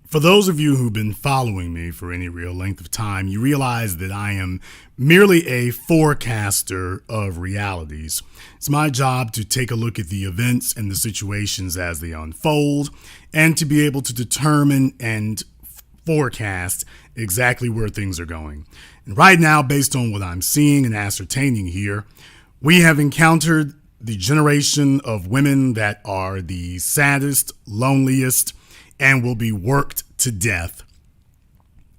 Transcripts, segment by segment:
For those of you who've been following me for any real length of time, you realize that I am merely a forecaster of realities. It's my job to take a look at the events and the situations as they unfold, and to be able to determine and forecast exactly where things are going. And right now, based on what I'm seeing and ascertaining here, we have encountered the generation of women that are the saddest, loneliest, and will be worked to death.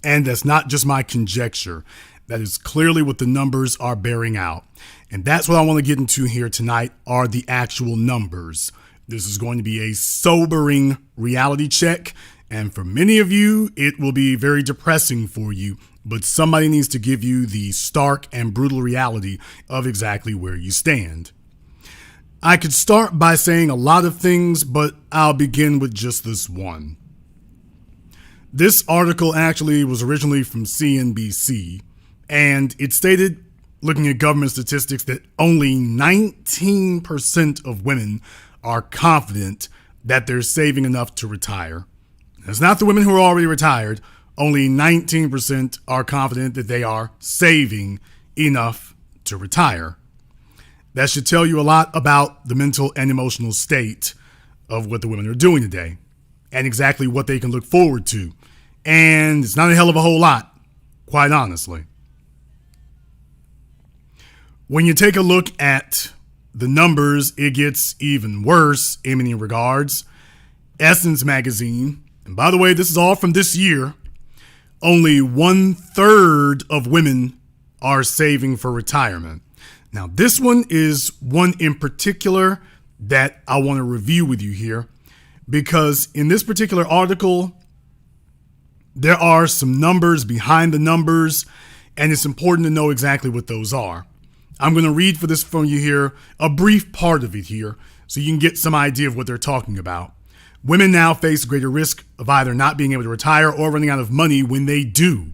And that's not just my conjecture. That is clearly what the numbers are bearing out. And that's what I want to get into here tonight, are the actual numbers. This is going to be a sobering reality check. And for many of you, it will be very depressing for you. But somebody needs to give you the stark and brutal reality of exactly where you stand. I could start by saying a lot of things, but I'll begin with just this one. This article actually was originally from CNBC, and it stated, looking at government statistics, that only 19% of women are confident that they're saving enough to retire. That's not the women who are already retired. Only 19% are confident that they are saving enough to retire. That should tell you a lot about the mental and emotional state of what the women are doing today and exactly what they can look forward to. And it's not a hell of a whole lot, quite honestly. When you take a look at the numbers, it gets even worse in many regards. Essence magazine, and by the way, this is all from this year, only 1/3 of women are saving for retirement. Now, this one is one in particular that I want to review with you here, because in this particular article, there are some numbers behind the numbers, and it's important to know exactly what those are. I'm going to read for this from you here, a brief part of it here, so you can get some idea of what they're talking about. Women now face greater risk of either not being able to retire or running out of money when they do.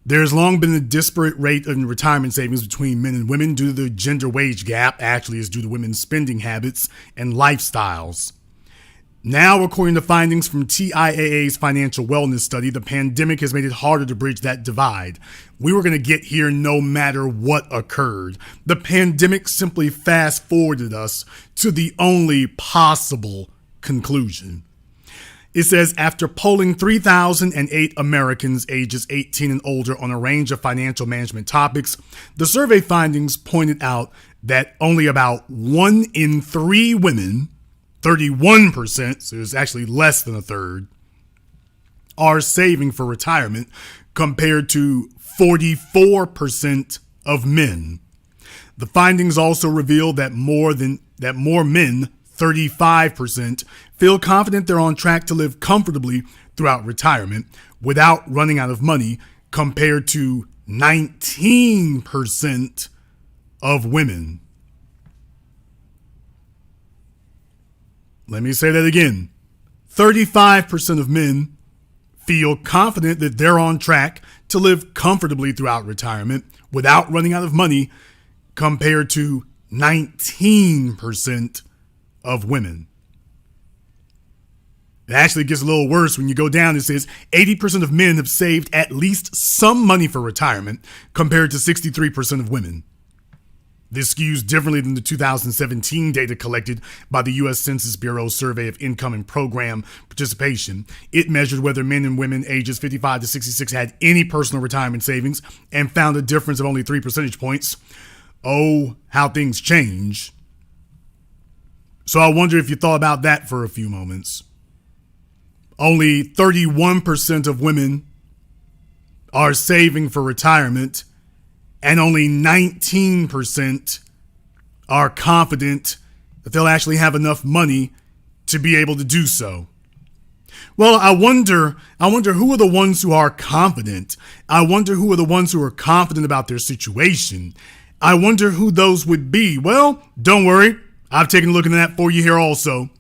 There's long been a disparate rate of retirement savings between men and women due to the gender wage gap. Actually, is due to women's spending habits and lifestyles. Now, according to findings from TIAA's financial wellness study, the pandemic has made it harder to bridge that divide. We were going to get here no matter what occurred. The pandemic simply fast forwarded us to the only possible conclusion. It says, after polling 3,008 Americans ages 18 and older on a range of financial management topics, the survey findings pointed out that only about 1 in 3 women, 31%, so it's actually less than a third, are saving for retirement compared to 44% of men. The findings also reveal that more men, 35%, feel confident they're on track to live comfortably throughout retirement without running out of money, compared to 19% of women. Let me say that again. 35% of men feel confident that they're on track to live comfortably throughout retirement without running out of money, compared to 19% of women. It actually gets a little worse when you go down. It says 80% of men have saved at least some money for retirement, compared to 63% of women. This skews differently than the 2017 data collected by the U.S. Census Bureau's survey of income and program participation. It measured whether men and women ages 55 to 66 had any personal retirement savings and found a difference of only 3 percentage points. Oh, how things change. So I wonder if you thought about that for a few moments. Only 31% of women are saving for retirement, and only 19% are confident that they'll actually have enough money to be able to do so. Well, I wonder who are the ones who are confident. I wonder who are the ones who are confident about their situation. I wonder who those would be. Well, don't worry. I've taken a look at that for you here also.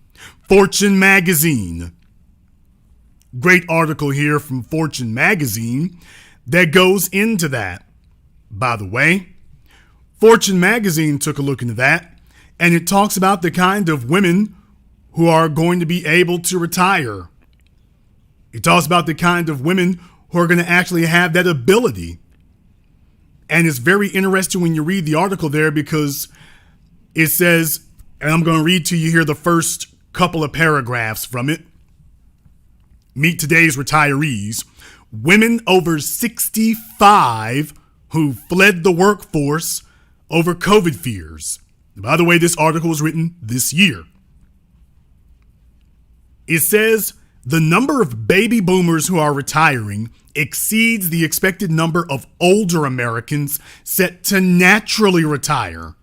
Fortune magazine. Great article here from Fortune magazine that goes into that. By the way, Fortune magazine took a look into that, and it talks about the kind of women who are going to be able to retire. It talks about the kind of women who are going to actually have that ability. And it's very interesting when you read the article there because it says, and I'm going to read to you here the first couple of paragraphs from it. Meet today's retirees. Women over 65 who fled the workforce over COVID fears. By the way, this article was written this year. It says the number of baby boomers who are retiring exceeds the expected number of older Americans set to naturally retire,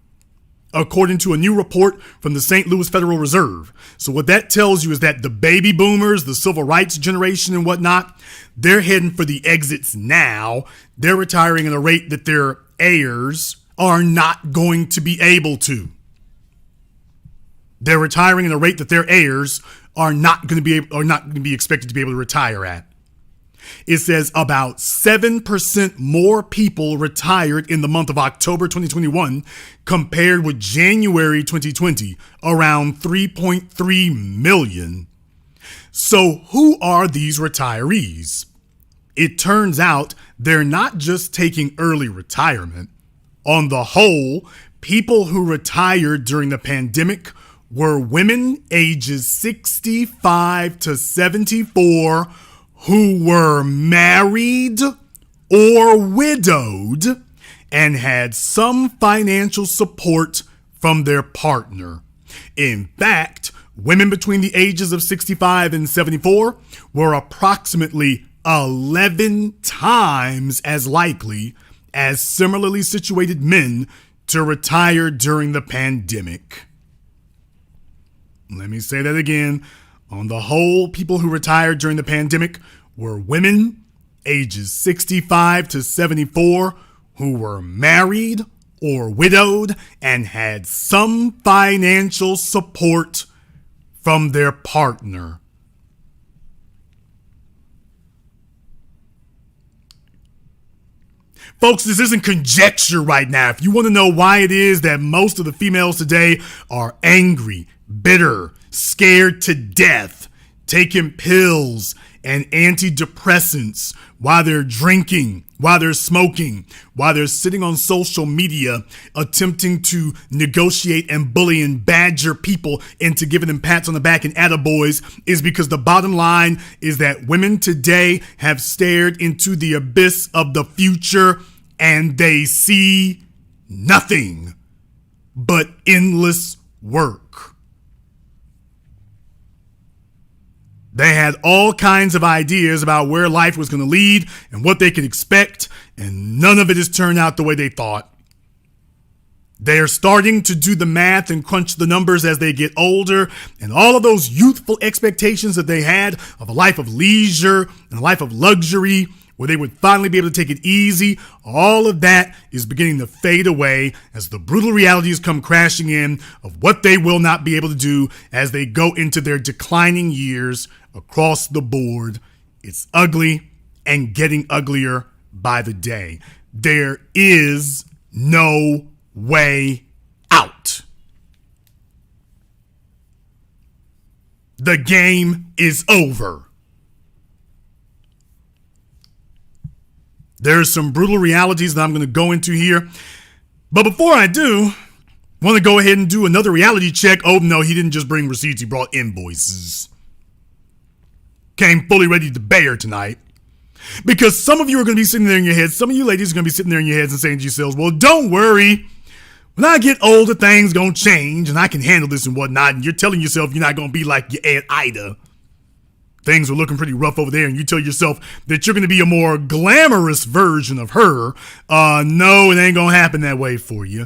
according to a new report from the St. Louis Federal Reserve. So what that tells you is that the baby boomers, the civil rights generation and whatnot, they're heading for the exits now. They're retiring at a rate that their heirs are not going to be able to. They're retiring at a rate that their heirs are not going to be expected to be able to retire at. It says about 7% more people retired in the month of October 2021 compared with January 2020, around 3.3 million. So who are these retirees? It turns out they're not just taking early retirement. On the whole, people who retired during the pandemic were women ages 65 to 74 who were married or widowed and had some financial support from their partner. In fact, women between the ages of 65 and 74 were approximately 11 times as likely as similarly situated men to retire during the pandemic. Let me say that again. On the whole, people who retired during the pandemic were women ages 65 to 74 who were married or widowed and had some financial support from their partner. Folks, this isn't conjecture right now. If you want to know why it is that most of the females today are angry, bitter, scared to death, taking pills and antidepressants while they're drinking, while they're smoking, while they're sitting on social media attempting to negotiate and bully and badger people into giving them pats on the back and attaboys, is because the bottom line is that women today have stared into the abyss of the future and they see nothing but endless work. They had all kinds of ideas about where life was going to lead and what they could expect, and none of it has turned out the way they thought. They are starting to do the math and crunch the numbers as they get older, and all of those youthful expectations that they had of a life of leisure and a life of luxury, where they would finally be able to take it easy, all of that is beginning to fade away as the brutal realities come crashing in of what they will not be able to do as they go into their declining years across the board. It's ugly and getting uglier by the day. There is no way out. The game is over. There's some brutal realities that I'm going to go into here. But before I do, I want to go ahead and do another reality check. Oh, no, he didn't just bring receipts. He brought invoices. Came fully ready to bear tonight. Because some of you are going to be sitting there in your heads. Some of you ladies are going to be sitting there in your heads and saying to yourselves, well, don't worry. When I get older, things going to change and I can handle this and whatnot. And you're telling yourself you're not going to be like your Aunt Ida. Things were looking pretty rough over there, and you tell yourself that you're going to be a more glamorous version of her. No, it ain't going to happen that way for you.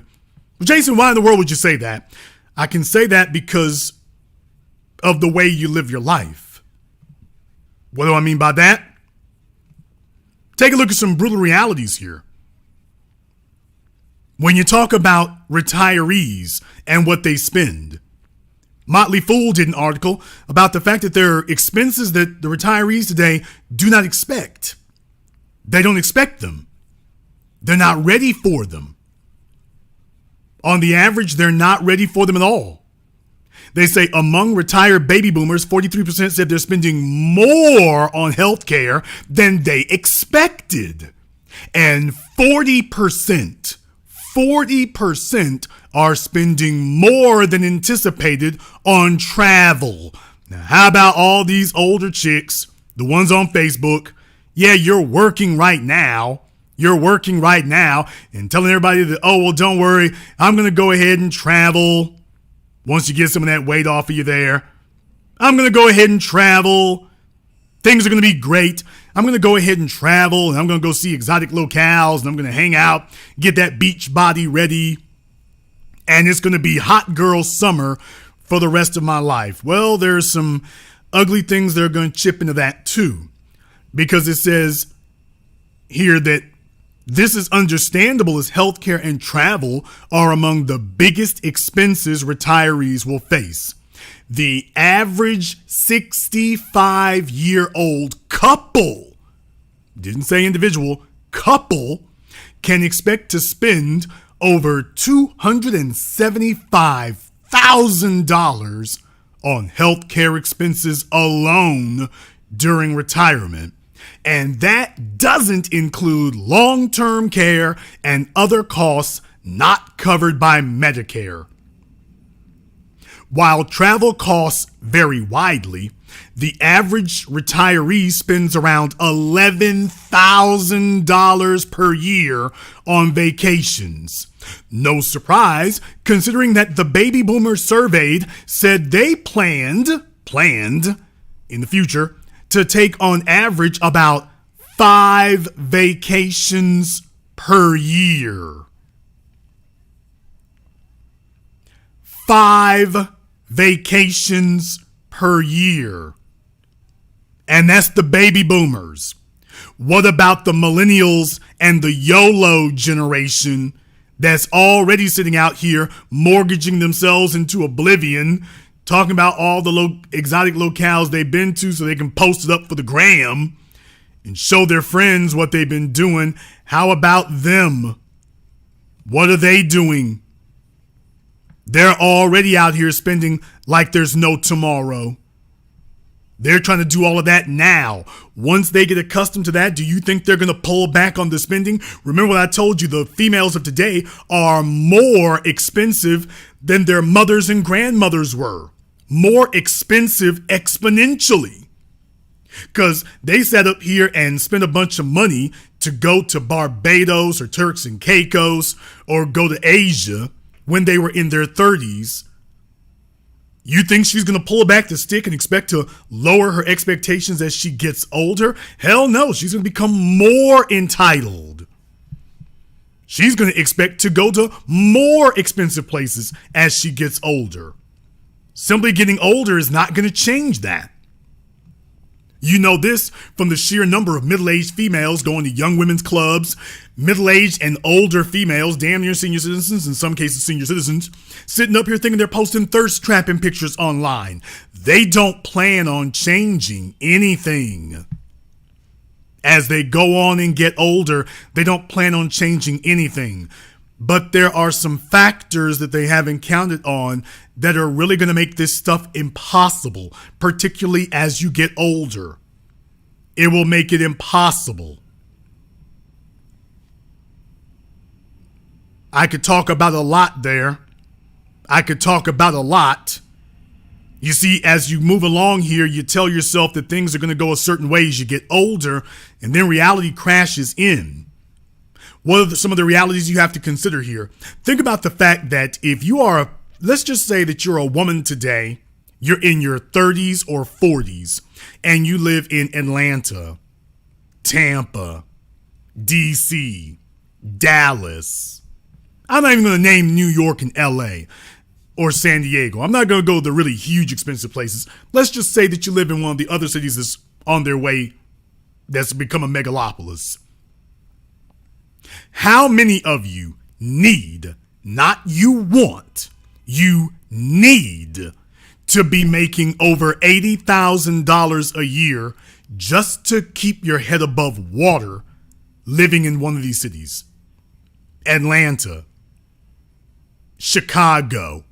Well, Jason, why in the world would you say that? I can say that because of the way you live your life. What do I mean by that? Take a look at some brutal realities here. When you talk about retirees and what they spend, Motley Fool did an article about the fact that there are expenses that the retirees today do not expect. They don't expect them. They're not ready for them. On the average, they're not ready for them at all. They say among retired baby boomers, 43% said they're spending more on healthcare than they expected. And 40% are spending more than anticipated on travel. Now, how about all these older chicks, the ones on Facebook? Yeah, you're working right now. You're working right now and telling everybody that, oh, well, don't worry, I'm going to go ahead and travel. Once you get some of that weight off of you there, I'm going to go ahead and travel. Things are going to be great. I'm going to go ahead and travel, and I'm going to go see exotic locales, and I'm going to hang out, get that beach body ready, and it's going to be hot girl summer for the rest of my life. Well, there's some ugly things that are going to chip into that too, because it says here that this is understandable as healthcare and travel are among the biggest expenses retirees will face. The average 65-year-old couple, didn't say individual, couple, can expect to spend over $275,000 on healthcare expenses alone during retirement. And that doesn't include long-term care and other costs not covered by Medicare. While travel costs vary widely, the average retiree spends around $11,000 per year on vacations. No surprise, considering that the baby boomers surveyed said they planned in the future to take on average about 5 vacations per year. 5 vacations per year. And that's the baby boomers. What about the millennials and the YOLO generation that's already sitting out here mortgaging themselves into oblivion, talking about all the exotic locales they've been to so they can post it up for the gram and show their friends what they've been doing? How about them? What are they doing? They're already out here spending like there's no tomorrow. They're trying to do all of that now. Once they get accustomed to that, do you think they're going to pull back on the spending? Remember what I told you, the females of today are more expensive than their mothers and grandmothers were. More expensive exponentially. Because they sat up here and spent a bunch of money to go to Barbados or Turks and Caicos or go to Asia when they were in their 30s. You think she's going to pull back the stick and expect to lower her expectations as she gets older? Hell no, she's going to become more entitled. She's going to expect to go to more expensive places as she gets older. Simply getting older is not going to change that. You know this from the sheer number of middle-aged females going to young women's clubs, middle-aged and older females, damn near senior citizens, in some cases senior citizens, sitting up here thinking they're posting thirst-trapping pictures online. They don't plan on changing anything. As they go on and get older, they don't plan on changing anything. But there are some factors that they haven't counted on that are really going to make this stuff impossible, particularly as you get older. It will make it impossible. I could talk about a lot there. You see, as you move along here, you tell yourself that things are going to go a certain way as you get older, and then reality crashes in. What are some of the realities you have to consider here? Think about the fact that if you are, let's just say that you're a woman today, you're in your 30s or 40s, and you live in Atlanta, Tampa, DC, Dallas. I'm not even going to name New York and LA or San Diego. I'm not going to go to the really huge expensive places. Let's just say that you live in one of the other cities that's on their way, that's become a megalopolis. How many of you need, not you want, you need to be making over $80,000 a year just to keep your head above water living in one of these cities? Atlanta, Chicago,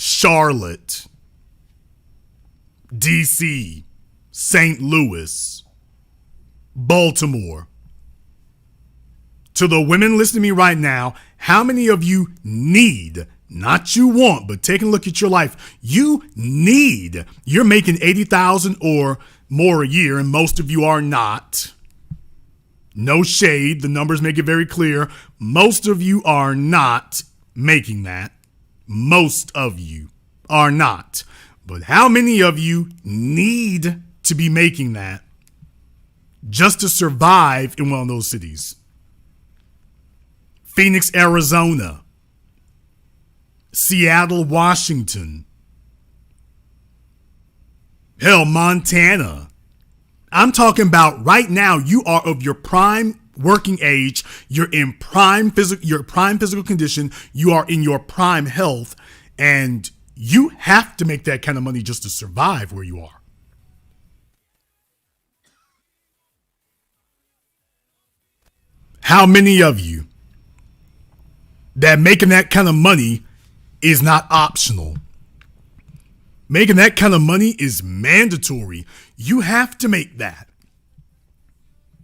Charlotte, DC, St. Louis, Baltimore. To the women listening to me right now, how many of you need, not you want, but take a look at your life, you're making $80,000 or more a year, and most of you are not. No shade, the numbers make it very clear. Most of you are not making that. Most of you are not. But how many of you need to be making that just to survive in one of those cities? Phoenix, Arizona, Seattle, Washington, hell, Montana. I'm talking about right now, you are of your prime working age, you're in your prime physical condition, you are in your prime health, and you have to make that kind of money just to survive where you are. How many of you that making that kind of money is not optional? Making that kind of money is mandatory. You have to make that.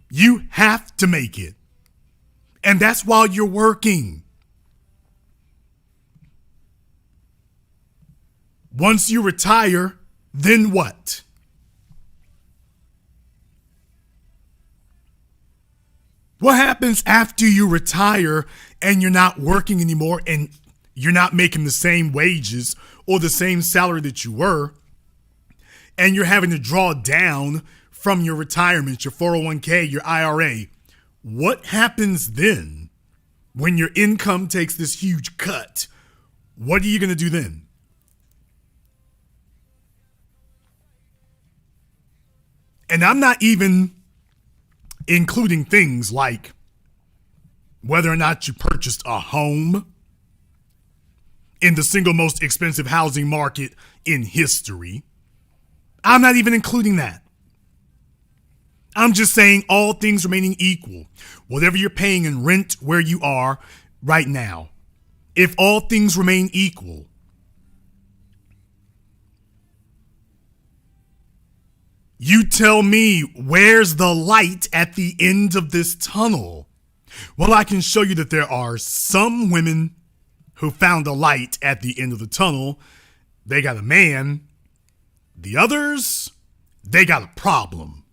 You have to make it. And that's while you're working. Once you retire, then what? What happens after you retire and you're not working anymore and you're not making the same wages or the same salary that you were, and you're having to draw down from your retirement, your 401k, your IRA? What happens then when your income takes this huge cut? What are you going to do then? And I'm not even including things like whether or not you purchased a home in the single most expensive housing market in history. I'm not even including that. I'm just saying, all things remaining equal, whatever you're paying in rent where you are right now, if all things remain equal, you tell me, where's the light at the end of this tunnel? Well, I can show you that there are some women who found a light at the end of the tunnel. They got a man. The others, they got a problem.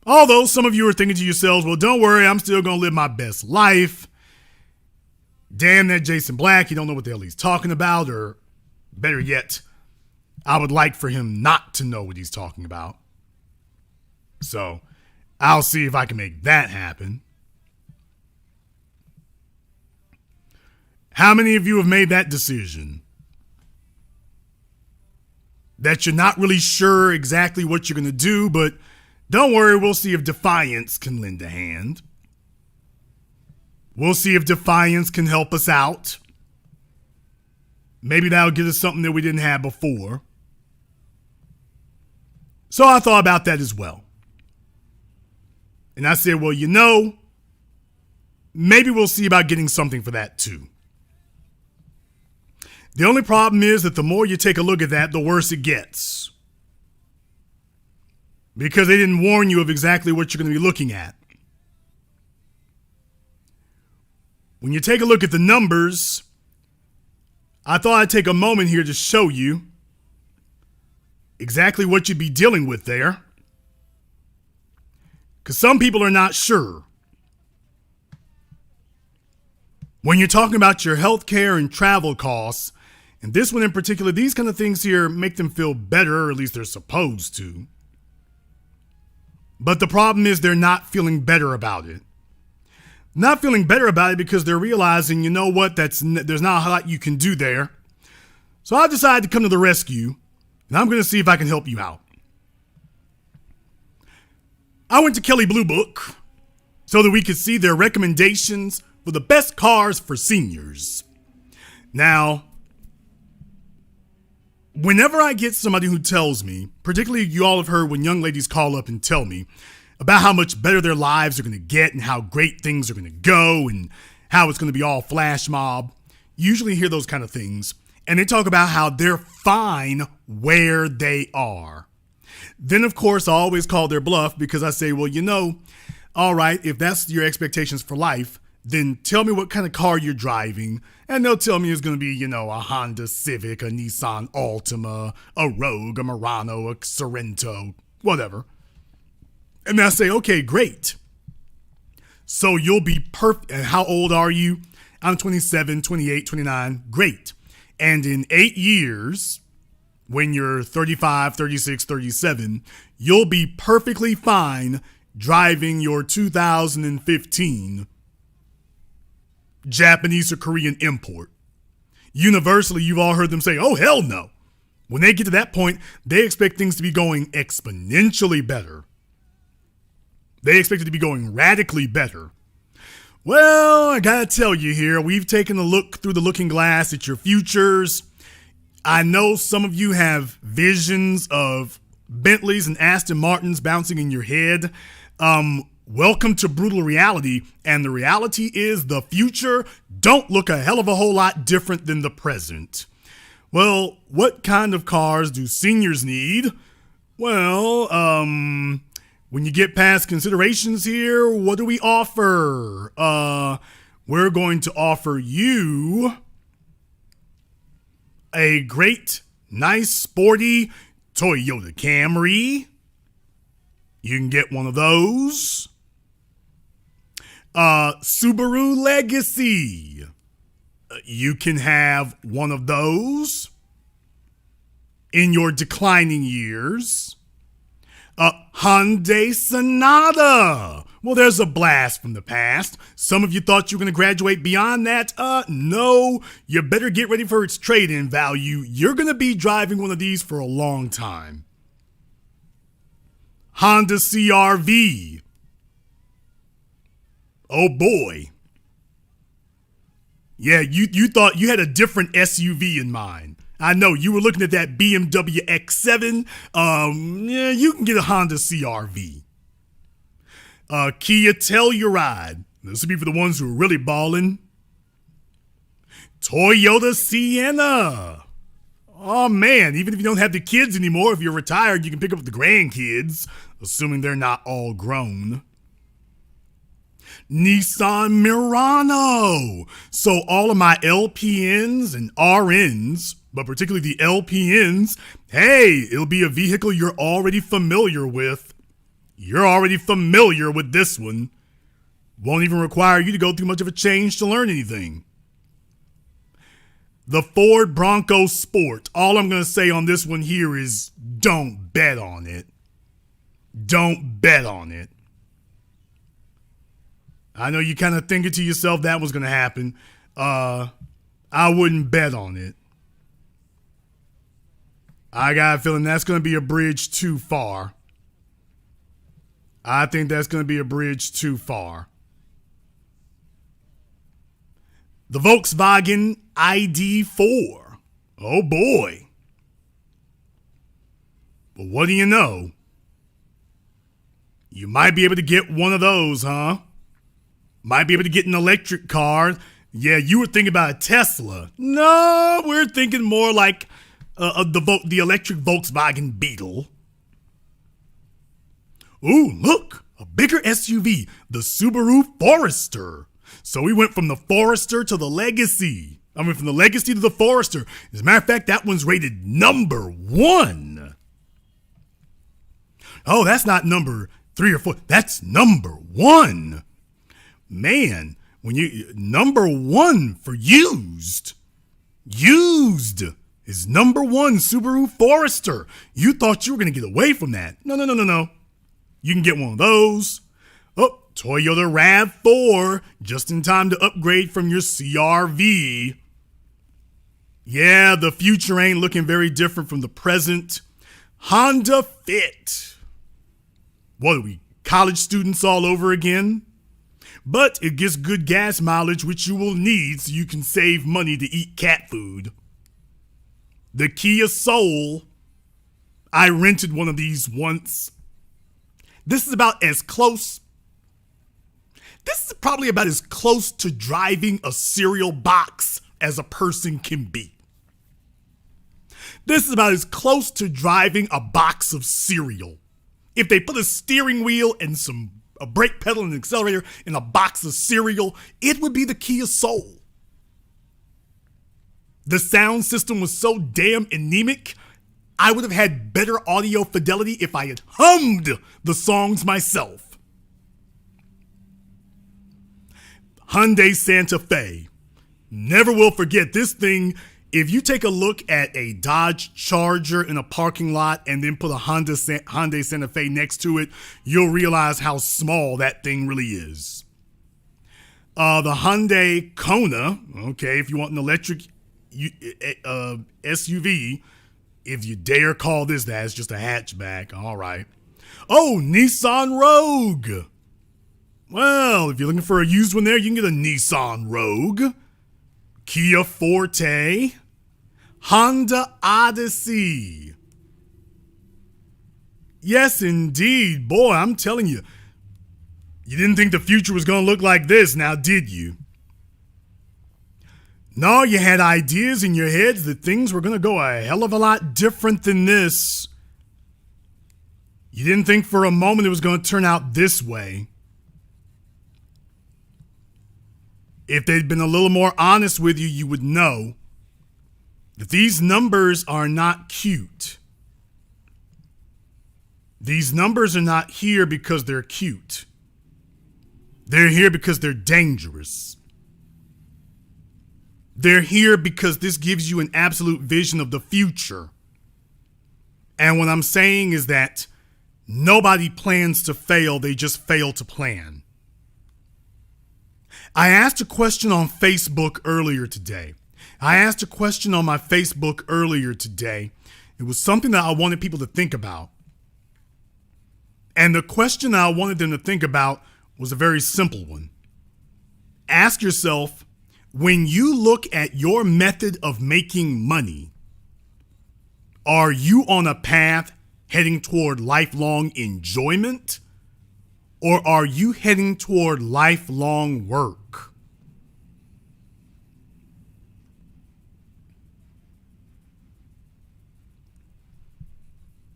Although some of you are thinking to yourselves, well, don't worry, I'm still going to live my best life. Damn that Jason Black, he don't know what the hell he's talking about, or better yet, I would like for him not to know what he's talking about. So I'll see if I can make that happen. How many of you have made that decision? That you're not really sure exactly what you're going to do, but don't worry, we'll see if Defiance can lend a hand. We'll see if Defiance can help us out. Maybe that'll give us something that we didn't have before. So I thought about that as well. And I said, well, maybe we'll see about getting something for that too. The only problem is that the more you take a look at that, the worse it gets. Because they didn't warn you of exactly what you're going to be looking at. When you take a look at the numbers, I thought I'd take a moment here to show you exactly what you'd be dealing with there. Because some people are not sure. When you're talking about your health care and travel costs, and this one in particular, these kind of things here make them feel better, or at least they're supposed to. But the problem is they're not feeling better about it. Not feeling better about it because they're realizing, you know what, there's not a lot you can do there. So I decided to come to the rescue, and I'm going to see if I can help you out. I went to Kelley Blue Book so that we could see their recommendations for the best cars for seniors. Now, whenever I get somebody who tells me, particularly you all have heard when young ladies call up and tell me about how much better their lives are going to get and how great things are going to go and how it's going to be all flash mob, You usually hear those kind of things, and they talk about how they're fine where they are. Then, of course, I always call their bluff because I say, well, all right, if that's your expectations for life, then tell me what kind of car you're driving. And they'll tell me it's going to be, a Honda Civic, a Nissan Altima, a Rogue, a Murano, a Sorento, whatever. And I say, okay, great. So you'll be perfect. And how old are you? I'm 27, 28, 29. Great. And in 8 years, when you're 35, 36, 37, you'll be perfectly fine driving your 2015 Japanese or Korean import. Universally, you've all heard them say, oh, hell no. When they get to that point, they expect things to be going exponentially better. They expect it to be going radically better. Well, I gotta tell you here, we've taken a look through the looking glass at your futures. I know some of you have visions of Bentleys and Aston Martins bouncing in your head. Welcome to brutal reality, and the reality is the future don't look a hell of a whole lot different than the present. Well, what kind of cars do seniors need? Well, when you get past considerations here, what do we offer? We're going to offer you a great, nice, sporty Toyota Camry. You can get one of those. Subaru Legacy. You can have one of those in your declining years. Hyundai Sonata. Well, there's a blast from the past. Some of you thought you were going to graduate beyond that. No. You better get ready for its trade-in value. You're going to be driving one of these for a long time. Honda CR-V. Oh boy. Yeah, you thought you had a different SUV in mind. I know, you were looking at that BMW X7. Yeah, you can get a Honda CR-V. Kia Telluride. This will be for the ones who are really balling. Toyota Sienna. Oh man, even if you don't have the kids anymore, if you're retired, you can pick up the grandkids, assuming they're not all grown. Nissan Murano. So all of my LPNs and RNs, but particularly the LPNs, hey, it'll be a vehicle you're already familiar with. You're already familiar with this one. Won't even require you to go through much of a change to learn anything. The Ford Bronco Sport. All I'm going to say on this one here is don't bet on it. Don't bet on it. I know you kind of thinking to yourself that was going to happen. I wouldn't bet on it. I got a feeling that's going to be a bridge too far. I think that's going to be a bridge too far. The Volkswagen ID4. Oh boy. But what do you know? You might be able to get one of those, huh? Might be able to get an electric car. Yeah, you were thinking about a Tesla. No, we're thinking more like the electric Volkswagen Beetle. Ooh, look, a bigger SUV, the Subaru Forester. So we went from the Forester to the Legacy. I mean, from the Legacy to the Forester. As a matter of fact, that one's rated number 1. Oh, that's not number 3 or 4. That's number 1. Man, when you number 1 for used is number 1 Subaru Forester. You thought you were going to get away from that. No. You can get one of those. Oh, Toyota RAV4, just in time to upgrade from your CR-V. Yeah, the future ain't looking very different from the present. Honda Fit. What are we, college students all over again? But it gets good gas mileage, which you will need so you can save money to eat cat food. The Kia Soul. I rented one of these once. This is probably about as close to driving a cereal box as a person can be. This is about as close to driving a box of cereal. If they put a steering wheel and a brake pedal and an accelerator in a box of cereal, it would be the Kia Soul. The sound system was so damn anemic, I would have had better audio fidelity if I had hummed the songs myself. Hyundai Santa Fe. Never will forget this thing. If you take a look at a Dodge Charger in a parking lot and then put a Hyundai Santa Fe next to it, you'll realize how small that thing really is. The Hyundai Kona, okay, if you want an electric SUV, if you dare call this that, it's just a hatchback, all right. Oh, Nissan Rogue. Well, if you're looking for a used one there, you can get a Nissan Rogue. Kia Forte, Honda Odyssey. Yes, indeed. Boy, I'm telling you, you didn't think the future was going to look like this, now did you? No, you had ideas in your heads that things were going to go a hell of a lot different than this. You didn't think for a moment it was going to turn out this way. If they'd been a little more honest with you, you would know that these numbers are not cute. These numbers are not here because they're cute. They're here because they're dangerous. They're here because this gives you an absolute vision of the future. And what I'm saying is that nobody plans to fail, they just fail to plan. I asked a question on Facebook earlier today. It was something that I wanted people to think about. And the question I wanted them to think about was a very simple one. Ask yourself, when you look at your method of making money, are you on a path heading toward lifelong enjoyment? Or are you heading toward lifelong work?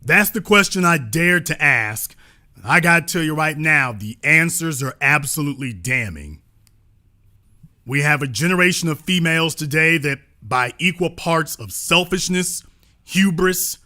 That's the question I dared to ask. I gotta tell you right now, the answers are absolutely damning. We have a generation of females today that by equal parts of selfishness, hubris,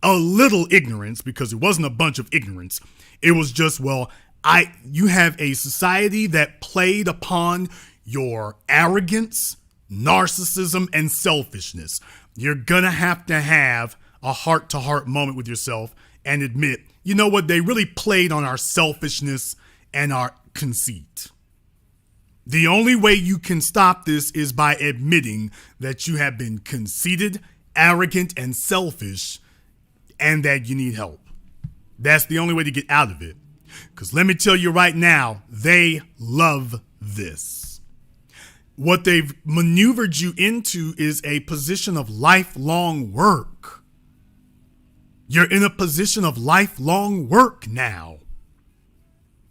a little ignorance, because it wasn't a bunch of ignorance. It was just, you have a society that played upon your arrogance, narcissism, and selfishness. You're going to have a heart-to-heart moment with yourself and admit, you know what, they really played on our selfishness and our conceit. The only way you can stop this is by admitting that you have been conceited, arrogant, and selfish, and that you need help. That's the only way to get out of it. Because let me tell you right now, they love this. What they've maneuvered you into is a position of lifelong work. You're in a position of lifelong work now.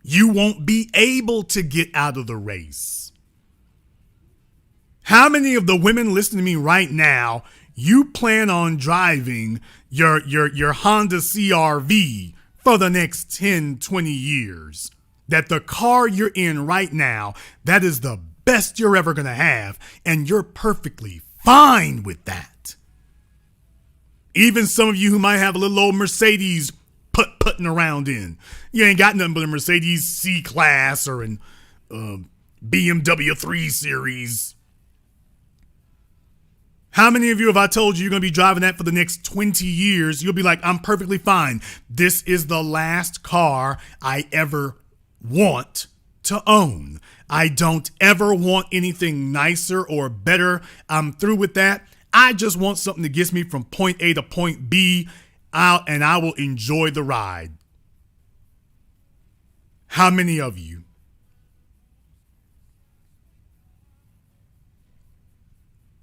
You won't be able to get out of the race. How many of the women listening to me right now, you plan on driving your Honda CR-V for the next 10, 20 years? That the car you're in right now, that is the best you're ever going to have, and you're perfectly fine with that. Even some of you who might have a little old Mercedes putting around in. You ain't got nothing but a Mercedes C-Class or an BMW 3 Series. How many of you, if I told you you're going to be driving that for the next 20 years, you'll be like, I'm perfectly fine. This is the last car I ever want to own. I don't ever want anything nicer or better. I'm through with that. I just want something that gets me from point A to point B out, and I will enjoy the ride. How many of you?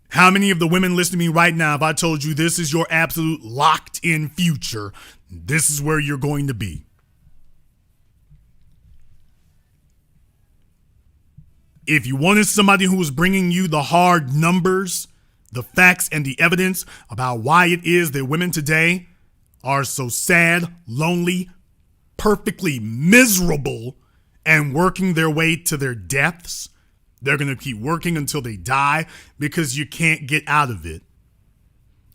How many of the women listening to me right now, if I told you this is your absolute locked in future, this is where you're going to be? If you wanted somebody who was bringing you the hard numbers, the facts, and the evidence about why it is that women today are so sad, lonely, perfectly miserable, and working their way to their deaths, they're going to keep working until they die because you can't get out of it.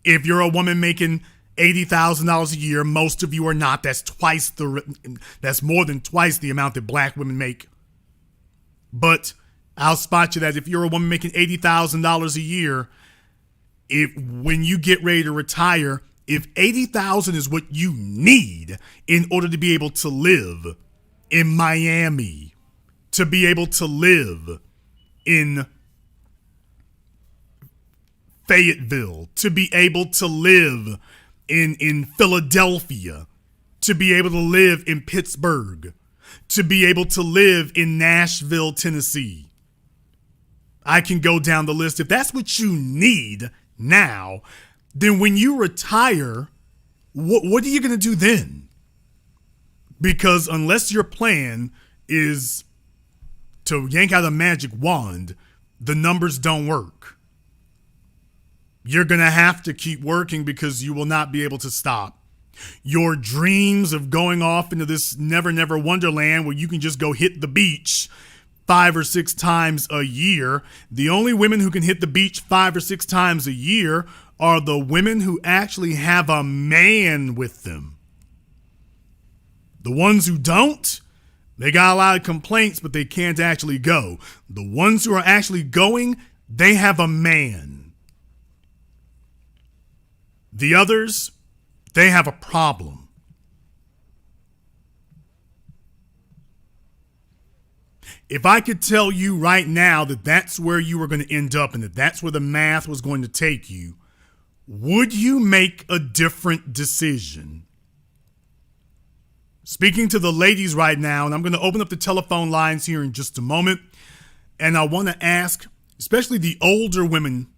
If you're a woman making $80,000 a year, most of you are not. That's more than twice the amount that black women make. But I'll spot you that if you're a woman making $80,000 a year, when you get ready to retire, if $80,000 is what you need in order to be able to live in Miami, to be able to live in Fayetteville, to be able to live in Philadelphia, to be able to live in Pittsburgh, to be able to live in Nashville, Tennessee. I can go down the list. If that's what you need now, then when you retire, what are you going to do then? Because unless your plan is to yank out a magic wand, the numbers don't work. You're going to have to keep working because you will not be able to stop. Your dreams of going off into this never, never wonderland where you can just go hit the beach 5 or 6 times a year. The only women who can hit the beach 5 or 6 times a year are the women who actually have a man with them. The ones who don't, they got a lot of complaints, but they can't actually go. The ones who are actually going, they have a man. The others, they have a problem. If I could tell you right now that that's where you were going to end up and that that's where the math was going to take you, would you make a different decision? Speaking to the ladies right now, and I'm going to open up the telephone lines here in just a moment, and I want to ask, especially the older women,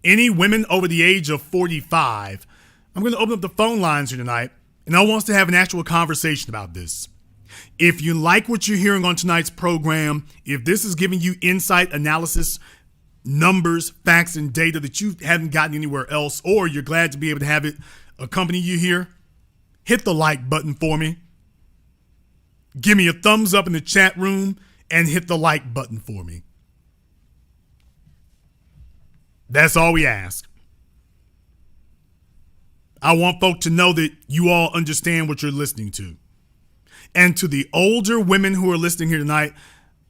any women over the age of 45, I'm going to open up the phone lines here tonight, and I want us to have an actual conversation about this. If you like what you're hearing on tonight's program, if this is giving you insight, analysis, numbers, facts, and data that you haven't gotten anywhere else, or you're glad to be able to have it accompany you here, hit the like button for me. Give me a thumbs up in the chat room and hit the like button for me. That's all we ask. I want folk to know that you all understand what you're listening to. And to the older women who are listening here tonight,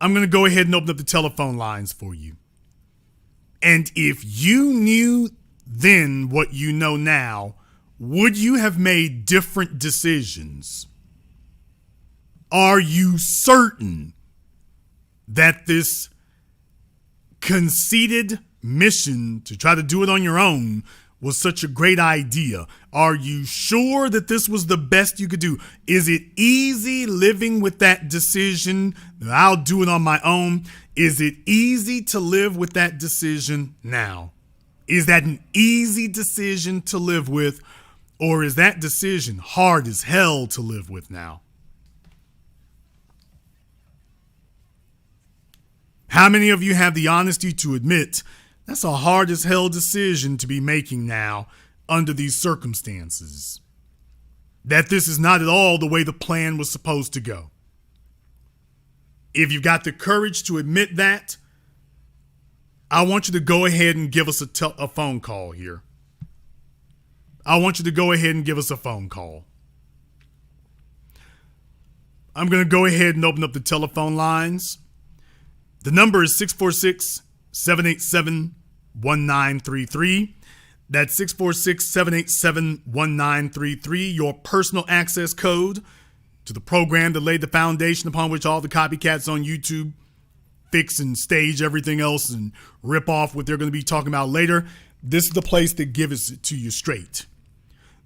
I'm going to go ahead and open up the telephone lines for you. And if you knew then what you know now, would you have made different decisions? Are you certain that this conceited mission to try to do it on your own was such a great idea? Are you sure that this was the best you could do? Is it easy living with that decision that I'll do it on my own? Is it easy to live with that decision now? Is that an easy decision to live with, or is that decision hard as hell to live with now? How many of you have the honesty to admit that's a hard as hell decision to be making now under these circumstances? That this is not at all the way the plan was supposed to go. If you've got the courage to admit that, I want you to go ahead and give us a phone call here. I want you to go ahead and give us a phone call. I'm going to go ahead and open up the telephone lines. The number is 646-787-1933. That's 646-787-1933, your personal access code to the program that laid the foundation upon which all the copycats on YouTube fix and stage everything else and rip off what they're going to be talking about later. This is the place that gives it to you straight.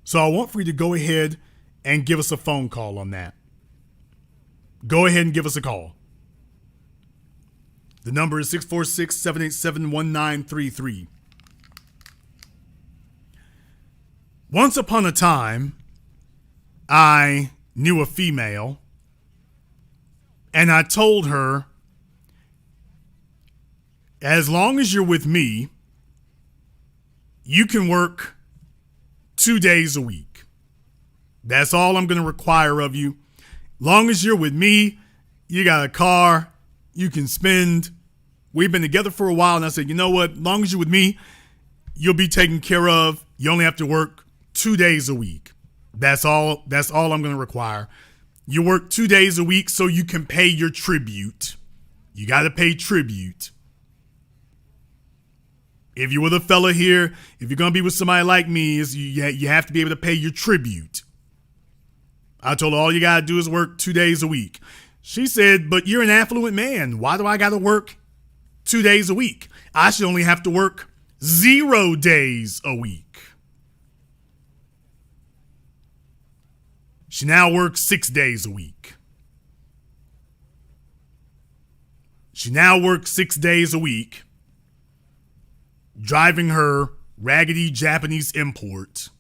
So I want for you to go ahead and give us a phone call on that. Go ahead and give us a call. The number is 646-787-1933. Once upon a time, I knew a female, and I told her, As long as you're with me, you can work 2 days a week. That's all I'm going to require of you. Long as you're with me, you got a car, you can spend. We've been together for a while, and I said, you know what? Long as you're with me, you'll be taken care of. You only have to work 2 days a week. That's all I'm going to require. You work 2 days a week so you can pay your tribute. You got to pay tribute. If you're with a fella here, if you're going to be with somebody like me, you have to be able to pay your tribute. I told her all you got to do is work 2 days a week. She said, but you're an affluent man. Why do I got to work 2 days a week? I should only have to work 0 days a week. She now works 6 days a week. She now works 6 days a week, driving her raggedy Japanese import,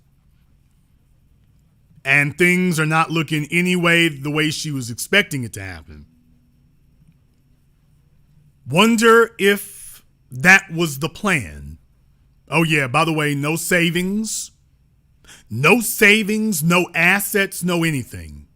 and things are not looking the way she was expecting it to happen. Wonder if that was the plan. Oh yeah, by the way, no savings, no assets, no anything.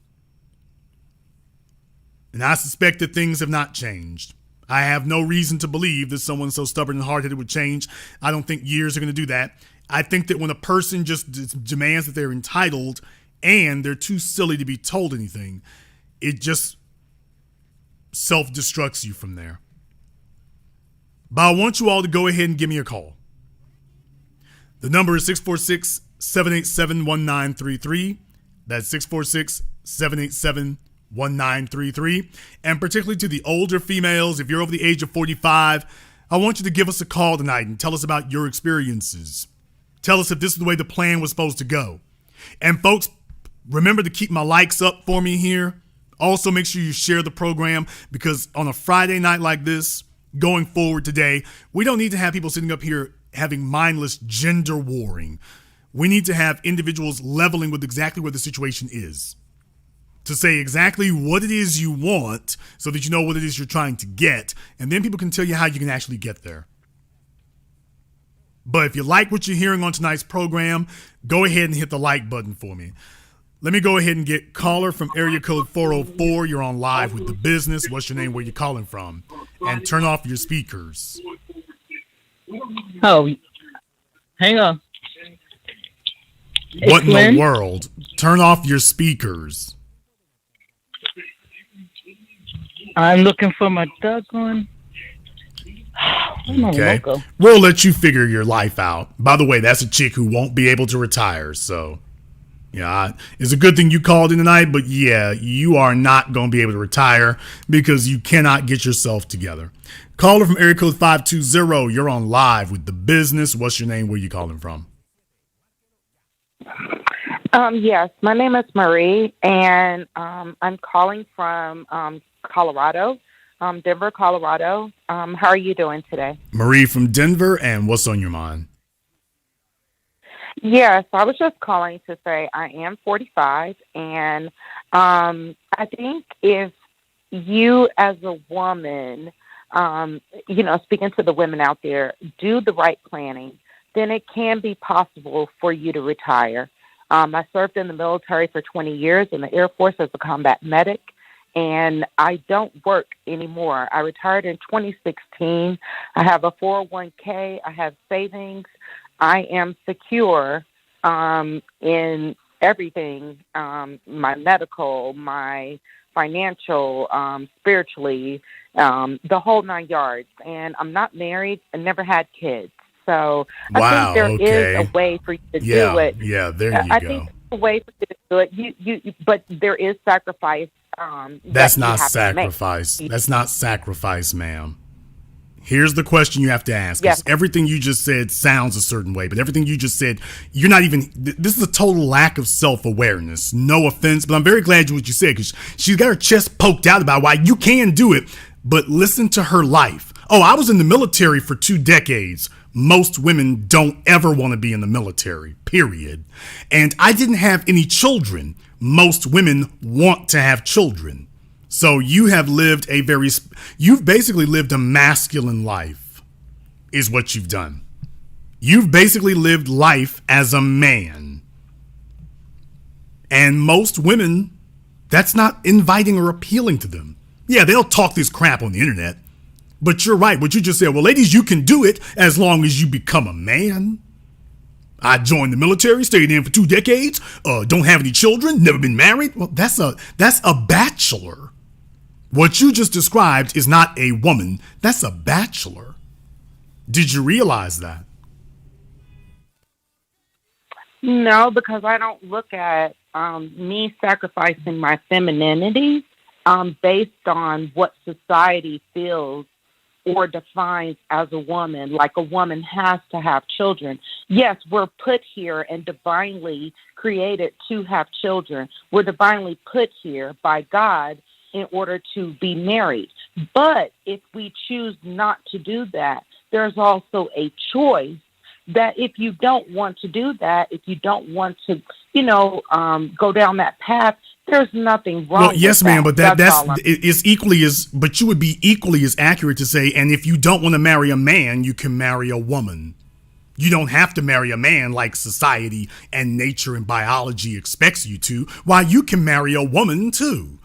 And I suspect that things have not changed. I have no reason to believe that someone so stubborn and hard-headed would change. I don't think years are going to do that. I think that when a person just demands that they're entitled and they're too silly to be told anything, it just self-destructs you from there. But I want you all to go ahead and give me a call. The number is 646-787-1933. That's 646-787-1933. And particularly to the older females, if you're over the age of 45, I want you to give us a call tonight and tell us about your experiences. Tell us if this is the way the plan was supposed to go. And folks, remember to keep my likes up for me here. Also, make sure you share the program, because on a Friday night like this, going forward today, we don't need to have people sitting up here having mindless gender warring. We need to have individuals leveling with exactly what the situation is, to say exactly what it is you want so that you know what it is you're trying to get, and then people can tell you how you can actually get there. But if you like what you're hearing on tonight's program, go ahead and hit the like button for me. Let me go ahead and get caller from area code 404. You're on live with The Business. What's your name? Where you calling from? And turn off your speakers. Oh, hang on. What in the world? Turn off your speakers. I'm looking for my doggone. Okay. We'll let you figure your life out. By the way, that's a chick who won't be able to retire. So, yeah, it's a good thing you called in tonight. But yeah, you are not going to be able to retire because you cannot get yourself together. Caller from area code 520. You're on live with The Business. What's your name? Where you calling from? Yes, my name is Marie, and I'm calling from Colorado, Denver, Colorado. How are you doing today? Marie from Denver, and what's on your mind? Yes, I was just calling to say I am 45, and I think if you as a woman, speaking to the women out there, do the right planning, then it can be possible for you to retire. I served in the military for 20 years in the Air Force as a combat medic, and I don't work anymore. I retired in 2016. I have a 401k. I have savings. I am secure in everything, my medical, my financial, spiritually, the whole 9 yards. And I'm not married and never had kids. So I think there is a way for you to do it. Yeah, there you go. I think there's a way for you to do it. But there is sacrifice. That's not sacrifice. That's not sacrifice, ma'am. Here's the question you have to ask. Yes. Everything you just said sounds a certain way, but everything you just said, you're not even, this is a total lack of self-awareness. No offense, but I'm very glad what you said, because she's got her chest poked out about why you can do it, but listen to her life. Oh, I was in the military for 2 decades. Most women don't ever want to be in the military, period. And I didn't have any children. Most women want to have children. So you've basically lived a masculine life. is what you've done. You've basically lived life as a man. And most women, that's not inviting or appealing to them. Yeah, they'll talk this crap on the internet. But you're right. What you just said, well, ladies, you can do it as long as you become a man. I joined the military, stayed in for 2 decades, don't have any children, never been married. Well, that's a bachelor. What you just described is not a woman. That's a bachelor. Did you realize that? No, because I don't look at me sacrificing my femininity based on what society feels or defines as a woman, like a woman has to have children. Yes, we're put here and divinely created to have children. We're divinely put here by God in order to be married. But if we choose not to do that, there's also a choice that if you don't want to do that, if you don't want to, go down that path, there's nothing wrong. Well, yes, with ma'am, but that's is equally as, but you would be equally as accurate to say, and if you don't want to marry a man, you can marry a woman. You don't have to marry a man like society and nature and biology expects you to. Why, you can marry a woman too.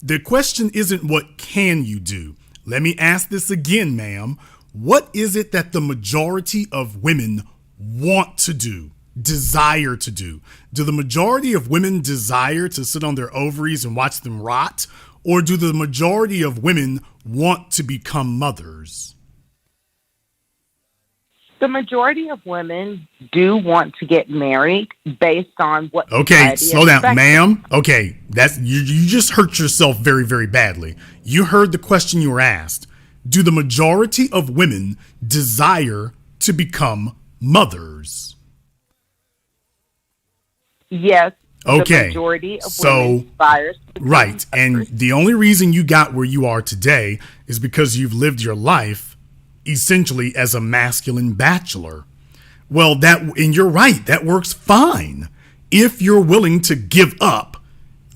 The question isn't what can you do. Let me ask this again, ma'am. What is it that the majority of women want to do, desire to do? Do the majority of women desire to sit on their ovaries and watch them rot? Or do the majority of women want to become mothers? The majority of women do want to get married based on what. Okay, slow down, ma'am. Okay, that's you just hurt yourself very, very badly. You heard the question you were asked. Do the majority of women desire to become mothers? Yes. Okay. The majority of women desires to become right. mothers. And the only reason you got where you are today is because you've lived your life essentially as a masculine bachelor. Well, and you're right, that works fine if you're willing to give up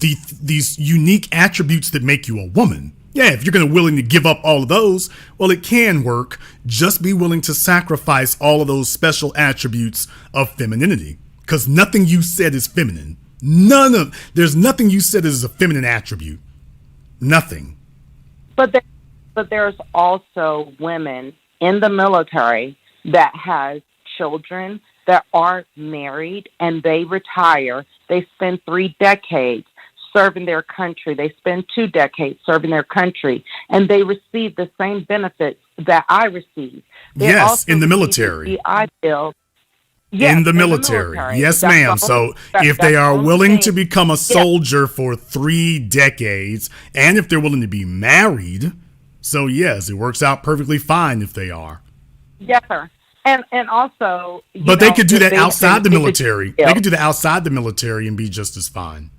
these unique attributes that make you a woman. Yeah, if you're going to willing to give up all of those, well, it can work. Just be willing to sacrifice all of those special attributes of femininity, because nothing you said is feminine. There's nothing you said is a feminine attribute. Nothing. But there's also women in the military that has children that are married and they retire. They spend 3 decades serving their country. They spend 2 decades serving their country, and they receive the same benefits that I receive. Yes, in the military. GI Bill. Yes, in the military. Yes, ma'am. So if they are willing to become a soldier for 3 decades, and if they're willing to be married, so yes, it works out perfectly fine if they are. Yes, sir. And also, but they could do that outside the military. They could do that outside the military and be just as fine.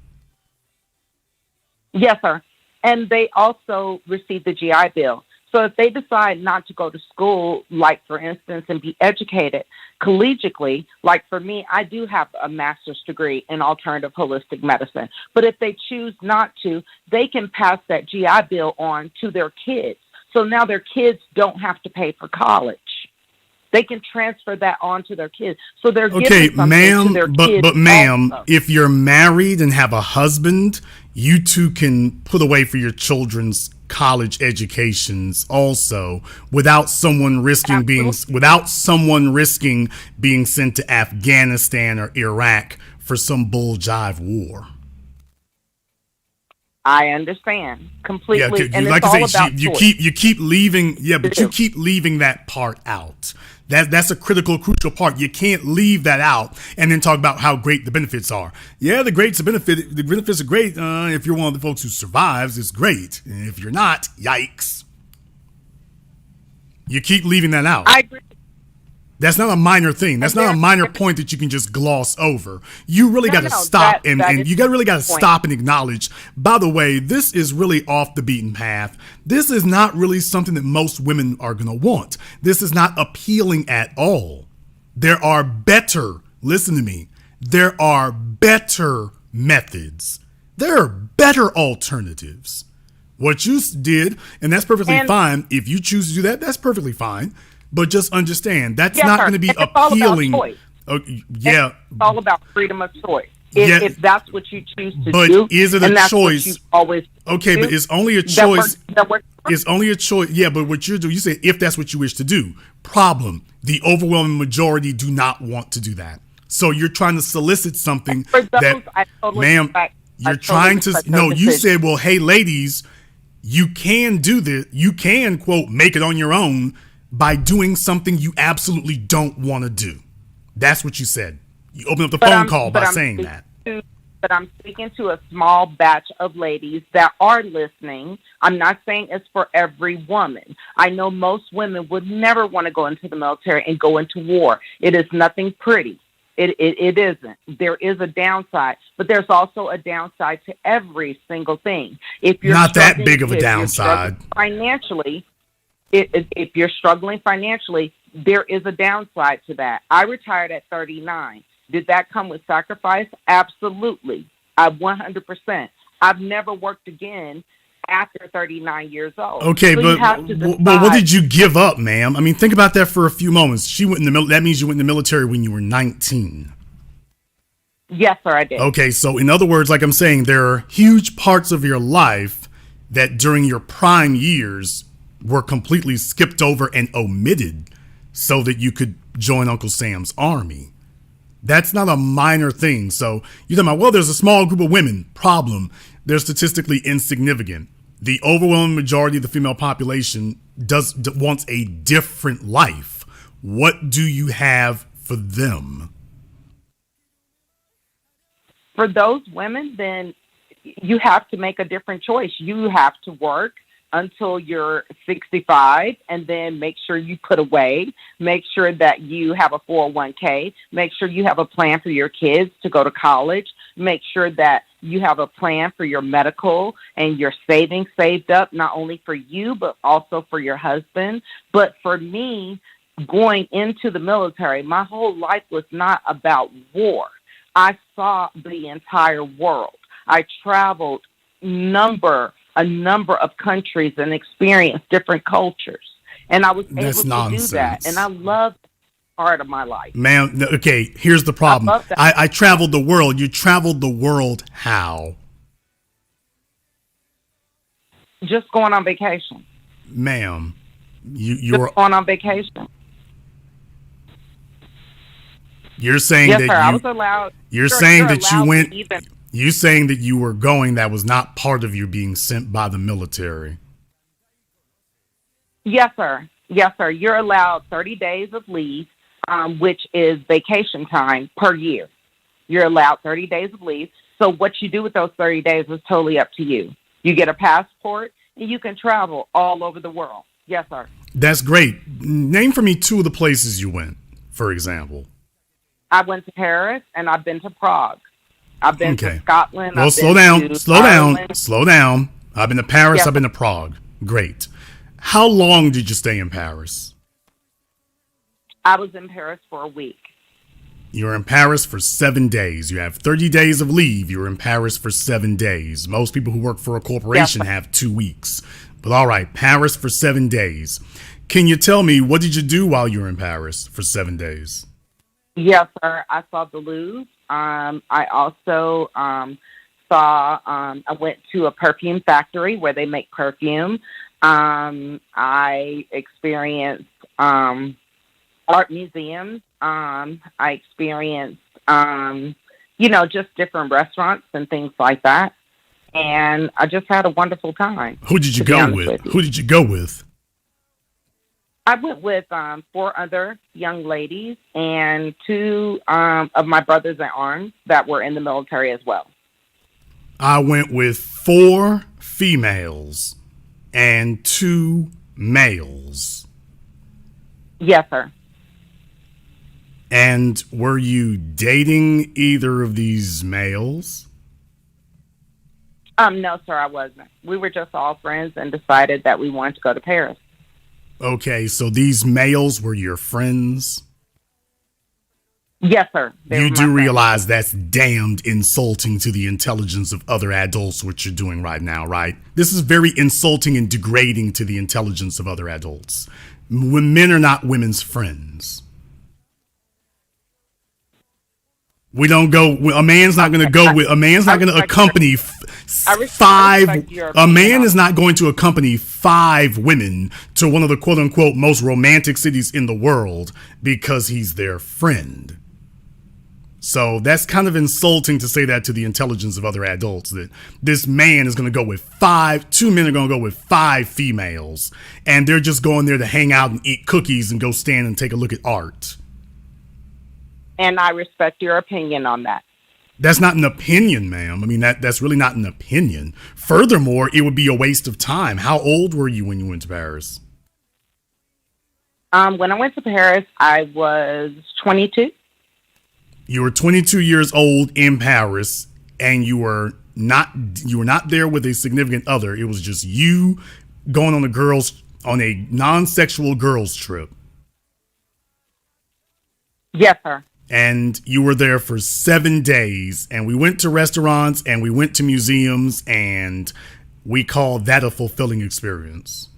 Yes, sir. And they also receive the GI Bill. So if they decide not to go to school, like for instance, and be educated collegiately, like for me, I do have a master's degree in alternative holistic medicine. But if they choose not to, they can pass that GI Bill on to their kids. So now their kids don't have to pay for college. They can transfer that on to their kids. So they're giving something to their kids. But ma'am, also. If you're married and have a husband, you too can put away for your children's college educations also without someone risking being sent to Afghanistan or Iraq for some bull jive war. I understand completely. Yeah, and like it's I all say, about you keep leaving. Yeah, but you keep leaving that part out. That's a crucial part. You can't leave that out and then talk about how great the benefits are. Yeah, the benefits are great. If you're one of the folks who survives, it's great. And if you're not, yikes. You keep leaving that out. I agree. That's not a minor thing. That's not a minor point that you can just gloss over. You really got to stop and you really got to stop and acknowledge, by the way, this is really off the beaten path. This is not really something that most women are going to want. This is not appealing at all. There are better, listen to me, there are better methods. There are better alternatives. What you did, and that's perfectly fine. If you choose to do that, that's perfectly fine. But just understand, that's Yes, not sir. going to be It's all about appealing. choice. Yeah, It's all about freedom of choice. Yeah. If that's what you choose to but do, is it a and that's choice? what you always Okay, do, but it's only a choice. that works. It's only a choice. Yeah, but what you're doing, you say if that's what you wish to do. Problem: the overwhelming majority do not want to do that. So you're trying to solicit something For those, that, I totally ma'am, respect- I you're totally trying to. respect No, their you decision. said, well, hey, ladies, you can do this. You can, quote, make it on your own by doing something you absolutely don't want to do. That's what you said. You opened up the phone call by saying that. But I'm speaking to a small batch of ladies that are listening. I'm not saying it's for every woman. I know most women would never want to go into the military and go into war. It is nothing pretty. It isn't. There is a downside, but there's also a downside to every single thing. If you're Not that struggling- big of a if you're downside. struggling financially, if you're struggling financially, there is a downside to that. I retired at 39. Did that come with sacrifice? Absolutely. 100%. I've never worked again after 39 years old. Okay, So you have to but what decide- did you give up, ma'am? I mean, think about that for a few moments. She went in the that means you went in the military when you were 19. Yes, sir, I did. Okay, so in other words, like I'm saying, there are huge parts of your life that during your prime years were completely skipped over and omitted so that you could join Uncle Sam's army. That's not a minor thing. So you're talking about, well, there's a small group of women. Problem, they're statistically insignificant. The overwhelming majority of the female population wants a different life. What do you have for them? For those women, then you have to make a different choice. You have to work until you're 65 and then make sure you put away, make sure that you have a 401k, make sure you have a plan for your kids to go to college, make sure that you have a plan for your medical and your savings saved up, not only for you, but also for your husband. But for me, going into the military, my whole life was not about war. I saw the entire world. I traveled a number of countries and experienced different cultures. And I was able to do that. And I loved that part of my life. Ma'am, okay, here's the problem. I love that. I traveled the world. You traveled the world how? Just going on vacation. Ma'am, you Just were going on vacation. you're saying Yes, that sir. I you was allowed. you're saying that you allowed went to even. you saying that you were going, that was not part of you being sent by the military. Yes, sir. Yes, sir. You're allowed 30 days of leave, which is vacation time per year. You're allowed 30 days of leave. So what you do with those 30 days is totally up to you. You get a passport and you can travel all over the world. Yes, sir. That's great. Name for me two of the places you went, for example. I went to Paris and I've been to Prague. I've been to Scotland. Well, I've slow been down. to Slow down. Ireland. Slow down. I've been to Paris. Yes. I've been to Prague. Great. How long did you stay in Paris? I was in Paris for a week. You were in Paris for 7 days. You have 30 days of leave. You were in Paris for 7 days. Most people who work for a corporation Yes. have 2 weeks. But all right, Paris for 7 days. Can you tell me, what did you do while you were in Paris for 7 days? Yes, sir. I saw the Louvre. I also I went to a perfume factory where they make perfume. I experienced art museums. I experienced, just different restaurants and things like that. And I just had a wonderful time. Who did you to be go honest with? you. Who did you go with? I went with 4 other young ladies and 2 of my brothers in arms that were in the military as well. I went with 4 females and 2 males. Yes, sir. And were you dating either of these males? No, sir, I wasn't. We were just all friends and decided that we wanted to go to Paris. Okay, so these males were your friends? Yes, sir. They You were my do friends. realize that's damned insulting to the intelligence of other adults, what you're doing right now, right? This is very insulting and degrading to the intelligence of other adults. When men are not women's friends. We don't go. A man's not going to go with. A man's not going to accompany five. A man is not going to accompany 5 women to one of the quote unquote most romantic cities in the world because he's their friend. So that's kind of insulting to say that to the intelligence of other adults, that this man is going to go with 2 men are going to go with 5 females, and they're just going there to hang out and eat cookies and go stand and take a look at art. And I respect your opinion on that. That's not an opinion, ma'am. I mean, that's really not an opinion. Furthermore, it would be a waste of time. How old were you when you went to Paris? When I went to Paris, I was 22. You were 22 years old in Paris, and you were not there with a significant other. It was just you going on a non-sexual girls trip. Yes, sir. And you were there for 7 days, and we went to restaurants and we went to museums, and we called that a fulfilling experience.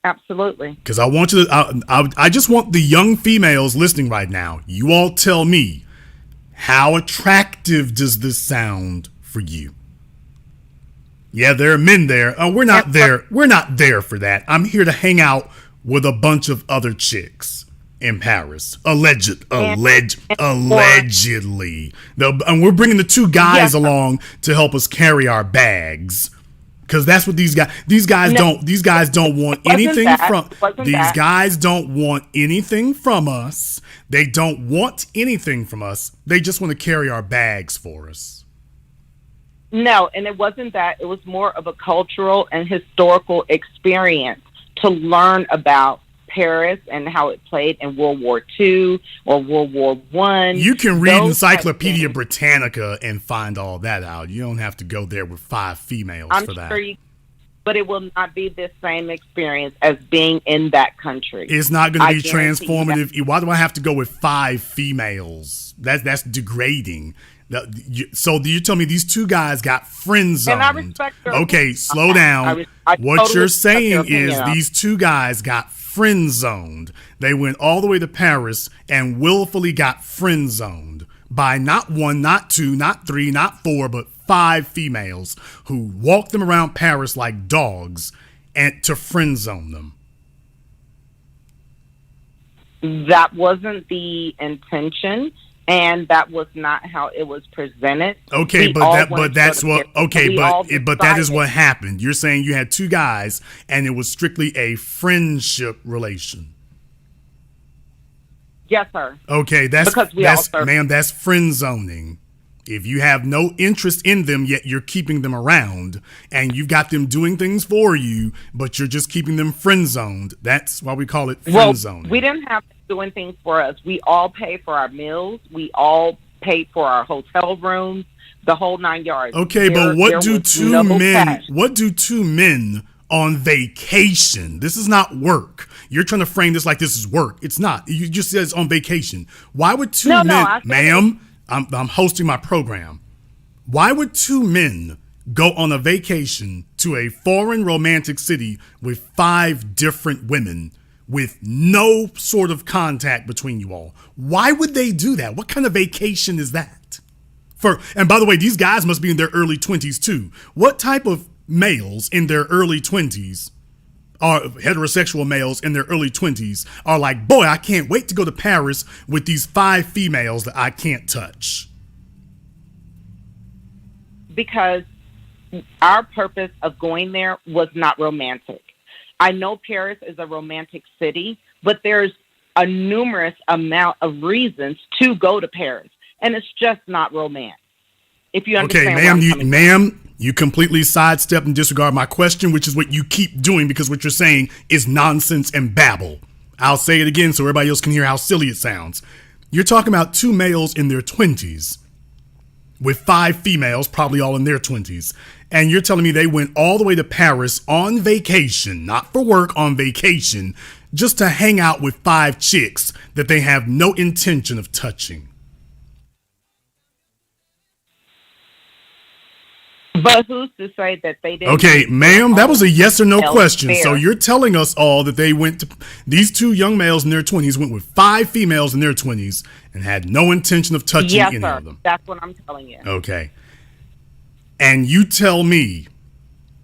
Absolutely. Because I want you to, I just want the young females listening right now. You all tell me, how attractive does this sound for you? Yeah, there are men there. Oh, we're not there. We're not there for that. I'm here to hang out with a bunch of other chicks in Paris. Allegedly. And we're bringing the 2 guys along to help us carry our bags. Because that's what these guys don't want anything from guys don't want anything from us. They don't want anything from us. They just want to carry our bags for us. No, and it wasn't that. It was more of a cultural and historical experience to learn about Paris and how it played in World War II or World War I. You can read Encyclopedia Britannica and find all that out. You don't have to go there with 5 females for that. Sure but it will not be the same experience as being in that country. It's not going to be transformative. Why do I have to go with 5 females? That's degrading. So you tell me these 2 guys got friend zoned. And I respect their Okay, slow down. What you're saying is these 2 guys got friend zoned. They went all the way to Paris and willfully got friend zoned by not 1, not 2, not 3, not 4, but 5 females who walked them around Paris like dogs and to friend zone them. That wasn't the intention, and that was not how it was presented. Okay, but that is what happened. You're saying you had 2 guys and it was strictly a friendship relation. Yes, sir. Okay, that's friend zoning. If you have no interest in them, yet you're keeping them around and you've got them doing things for you, but you're just keeping them friend zoned, that's why we call it friend zoning. We didn't have them doing things for us. We all pay for our meals. We all paid for our hotel rooms, the whole 9 yards. Okay, but what do 2 men on vacation? This is not work. You're trying to frame this like this is work. It's not. You just said it's on vacation. Why would 2 men, ma'am? I'm hosting my program. Why would 2 men go on a vacation to a foreign romantic city with 5 different women with no sort of contact between you all? Why would they do that? What kind of vacation is that? And by the way, these guys must be in their early 20s too. What type of males in their early 20s are heterosexual males in their early 20s are like, boy, I can't wait to go to Paris with these 5 females that I can't touch? Because our purpose of going there was not romantic. I know Paris is a romantic city, but there's a numerous amount of reasons to go to Paris, and it's just not romance. If you understand, ma'am, you completely sidestep and disregard my question, which is what you keep doing because what you're saying is nonsense and babble. I'll say it again so everybody else can hear how silly it sounds. You're talking about 2 males in their 20s with 5 females, probably all in their 20s. And you're telling me they went all the way to Paris on vacation, not for work, on vacation, just to hang out with 5 chicks that they have no intention of touching. But who's to say that they didn't? Okay, ma'am, that was a yes or no question. Elsewhere. So you're telling us all that they went to, these two young males in their 20s went with 5 females in their 20s and had no intention of touching Yes, any sir. of them. That's what I'm telling you. Okay. And you tell me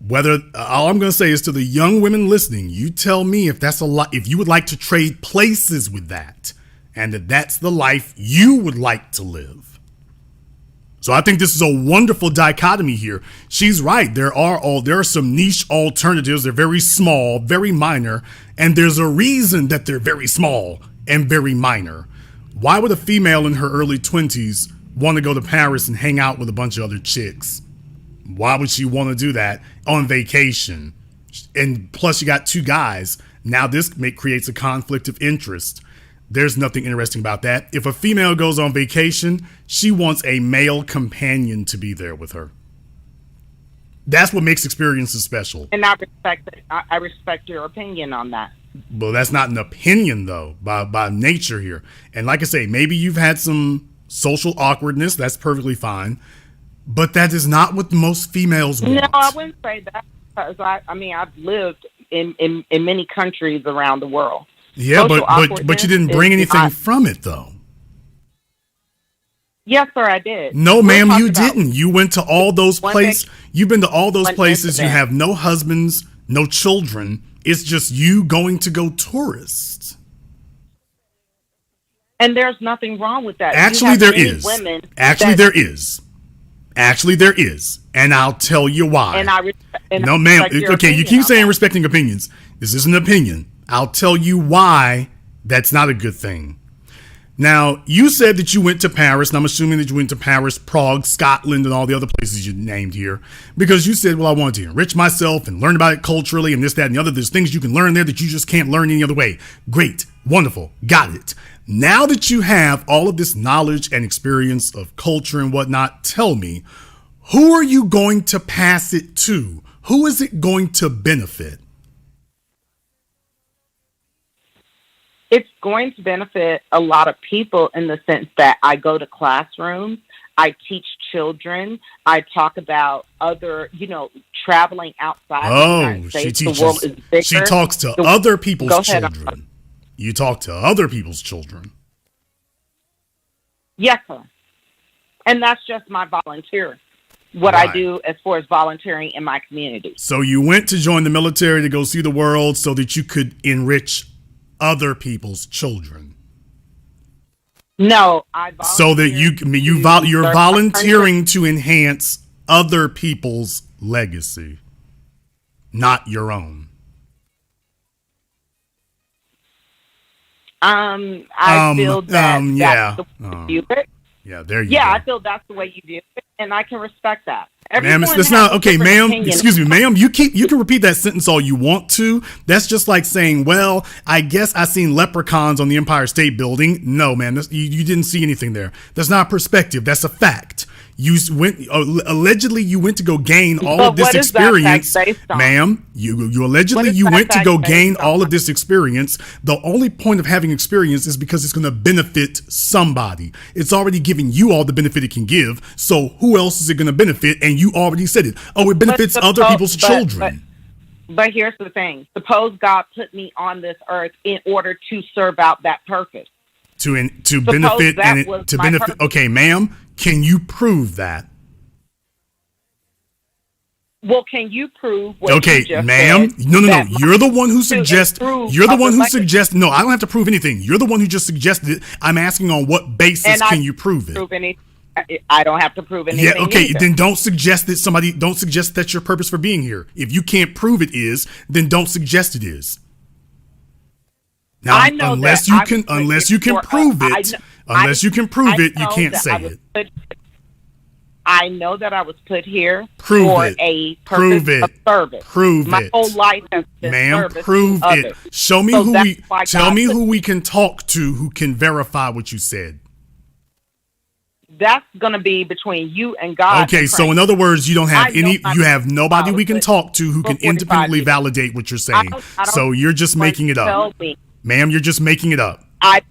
whether, all I'm going to say is to the young women listening, you tell me if that's a lot, if you would like to trade places with that, and that that's the life you would like to live. So I think this is a wonderful dichotomy here. She's right. There are some niche alternatives. They're very small, very minor, and there's a reason that they're very small and very minor. Why would a female in her early 20s want to go to Paris and hang out with a bunch of other chicks? Why would she want to do that on vacation? And plus you got 2 guys. Now this creates a conflict of interest. There's nothing interesting about that. If a female goes on vacation, she wants a male companion to be there with her. That's what makes experiences special. And I respect your opinion on that. Well, that's not an opinion, though, by nature here. And like I say, maybe you've had some social awkwardness. That's perfectly fine. But that is not what most females want. No, I wouldn't say that. Because I've lived in many countries around the world. Yeah, but you didn't bring anything from it, though. Yes, sir, I did. No, ma'am, you didn't. You went to all those places. You've been to all those places. You have no husbands, no children. It's just you going to go tourist. And there's nothing wrong with that. Actually, there is. Actually, there is. And I'll tell you why. No, ma'am. Okay, you keep saying respecting opinions. This is an opinion. I'll tell you why that's not a good thing. Now, you said that you went to Paris, and I'm assuming that you went to Paris, Prague, Scotland, and all the other places you named here, because you said, well, I wanted to enrich myself and learn about it culturally and this, that, and the other. There's things you can learn there that you just can't learn any other way. Great. Wonderful. Got it. Now that you have all of this knowledge and experience of culture and whatnot, tell me, who are you going to pass it to? Who is it going to benefit? It's going to benefit a lot of people in the sense that I go to classrooms, I teach children, I talk about other, traveling outside the United States. The world is bigger. She talks to other people's children. You talk to other people's children. Yes, sir. And that's just my volunteer. What I do as far as volunteering in my community. So you went to join the military to go see the world so that you could enrich other people's children. No, so that you're volunteering to enhance other people's legacy, not your own. I feel that that's the way you view it. Yeah, there you go. Yeah, I feel that's the way you view it, and I can respect that. Ma'am, it's not okay, ma'am. Excuse me, ma'am. You can repeat that sentence all you want to. That's just like saying, "Well, I guess I seen leprechauns on the Empire State Building." No, man, you didn't see anything there. That's not perspective. That's a fact. You went allegedly. You went to go gain all of this experience, ma'am. You allegedly went to go gain all of this experience. The only point of having experience is because it's going to benefit somebody. It's already giving you all the benefit it can give. So who else is it going to benefit? And you already said it. Oh, it benefits other people's children. But here's the thing: suppose God put me on this earth in order to serve out that purpose. To benefit and to benefit. Purpose. Okay, ma'am. Can you prove that? Well, can you prove what you just ma'am? said? No. You're the one who suggests. You're the one who suggests. No, I don't have to prove anything. You're the one who just suggested it. I'm asking on what basis can you prove it? I don't have to prove anything. Yeah, okay. Either. Then don't suggest that's your purpose for being here. If you can't prove it is, then don't suggest it is. Now, unless you can prove it, you can't say it. I know that I was put here for a purpose of service. My whole life has been service. Prove it. Show me tell me who we can talk to who can verify what you said. That's going to be between you and God. Okay, so in other words, you have nobody we can talk to who can independently validate what you're saying. So you're just making it up. Ma'am, you're just making it up. I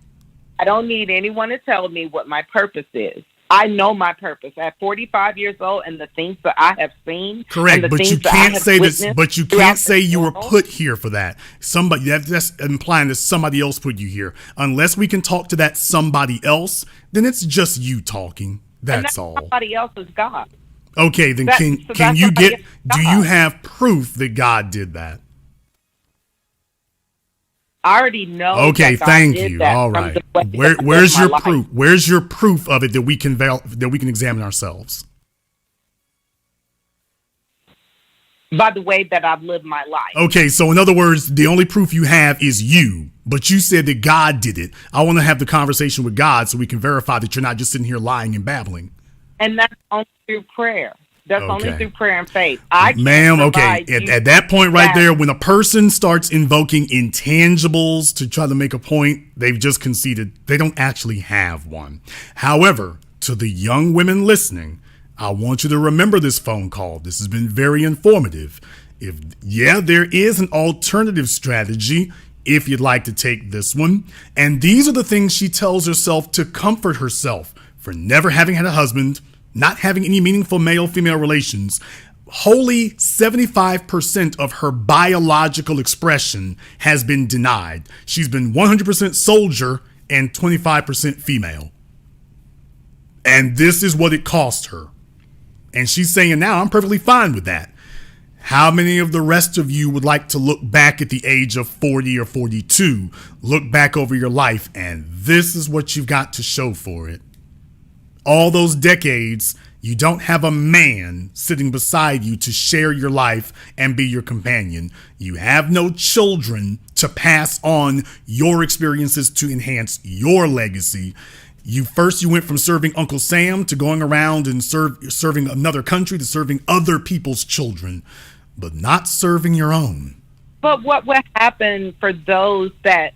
don't need anyone to tell me what my purpose is. I know my purpose at 45 years old, and the things that I have seen. Correct, and the but you things that I can't have say this. witnessed But you throughout can't say this you were world. put here for that. Somebody that's implying that somebody else put you here. Unless we can talk to that somebody else, then it's just you talking. That's all. Somebody else is God. Okay, then can that's you somebody get? else's Do God. you have proof that God did that? I already know. Okay, that God thank did you. that All from right. the way that I Where's live your my life. proof? Where's your proof of it that we can examine ourselves? By the way that I've lived my life. Okay, so in other words, the only proof you have is you, but you said that God did it. I want to have the conversation with God so we can verify that you're not just sitting here lying and babbling. And that's only through prayer. That's only Okay. through prayer and faith. I can't Ma'am, okay. provide you At that point right that. there, when a person starts invoking intangibles to try to make a point, they've just conceded they don't actually have one. However, to the young women listening, I want you to remember this phone call. This has been very informative. There is an alternative strategy if you'd like to take this one. And these are the things she tells herself to comfort herself for never having had a husband, not having any meaningful male-female relations. Wholly 75% of her biological expression has been denied. She's been 100% soldier and 25% female. And this is what it cost her. And she's saying now, I'm perfectly fine with that. How many of the rest of you would like to look back at the age of 40 or 42, look back over your life, and this is what you've got to show for it? All those decades, you don't have a man sitting beside you to share your life and be your companion. You have no children to pass on your experiences to enhance your legacy. You went from serving Uncle Sam to going around and serving another country to serving other people's children, but not serving your own. But what would happen for those that,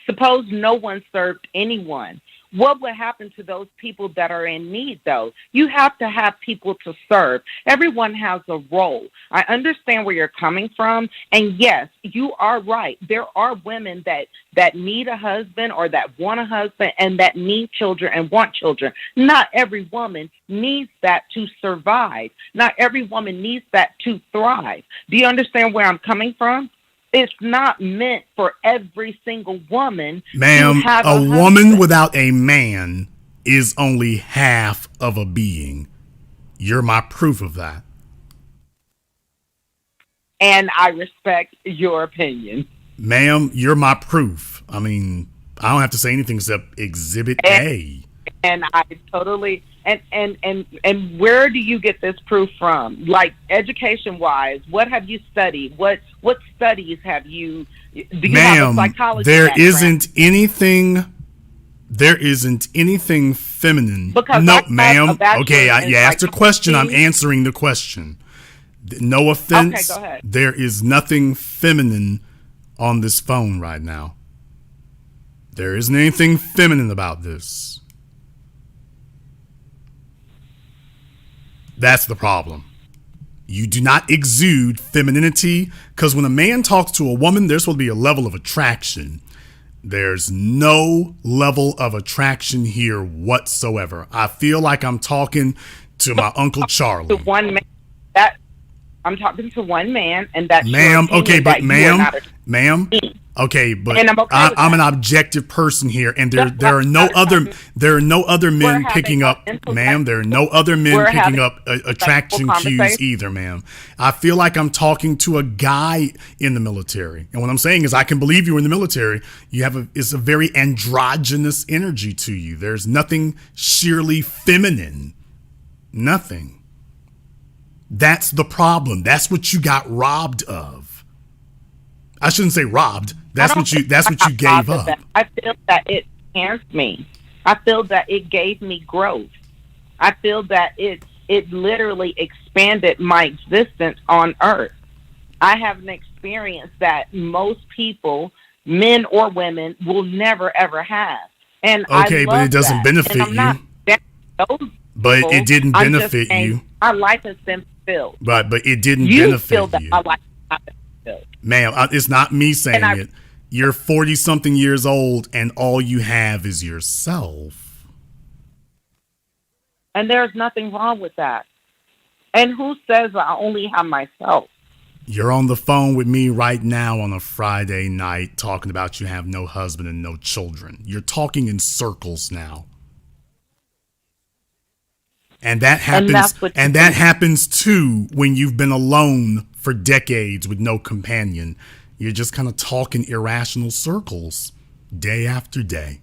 suppose no one served anyone? What would happen to those people that are in need, though? You have to have people to serve. Everyone has a role. I understand where you're coming from. And yes, you are right. There are women that need a husband or that want a husband and that need children and want children. Not every woman needs that to survive. Not every woman needs that to thrive. Do you understand where I'm coming from? It's not meant for every single woman. Ma'am, to have a woman husband. without a man is only half of a being. You're my proof of that. And I respect your opinion. Ma'am, you're my proof. I mean, I don't have to say anything except Exhibit A. And I totally and where do you get this proof from? Like education wise, what have you studied? What studies have you? Do you have a psychology there background? There isn't anything feminine. Because no, I have ma'am. a bachelor's Okay, in you asked a question. I'm psychology. answering the question. No offense. Okay, go ahead. There is nothing feminine on this phone right now. There isn't anything feminine about this. That's the problem. You do not exude femininity, because when a man talks to a woman, there's supposed to be a level of attraction. There's no level of attraction here whatsoever. I feel like I'm talking to my Uncle Charlie. To one man, that I'm talking to one man, and that's Ma'am, your okay, opinion but that you are not ma'am, okay, but And I'm okay with I'm an that. objective person here, and there That's are no not- other men having picking an up, intellectual- ma'am. There are no other men we're picking having up attraction cues conversation. either, ma'am. I feel like I'm talking to a guy in the military, and what I'm saying is, I can believe you're in the military. It's a very androgynous energy to you. There's nothing sheerly feminine, nothing. That's the problem. That's what you got robbed of. I shouldn't say robbed. That's what you gave up. I feel that it enhanced me. I feel that it gave me growth. I feel that it literally expanded my existence on earth. I have an experience that most people, men or women, will never ever have. And Okay, I but love it doesn't that. benefit And I'm not you. down with those But people. it didn't I'm just benefit saying you. My life has been fulfilled. But it didn't You benefit feel that you. my life has been fulfilled. Ma'am, it's not me saying I- it. You're 40-something years old, and all you have is yourself. And there's nothing wrong with that. And who says I only have myself? You're on the phone with me right now on a Friday night talking about you have no husband and no children. You're talking in circles now. And that happens too when you've been alone for decades with no companion. You're just kind of talking irrational circles day after day.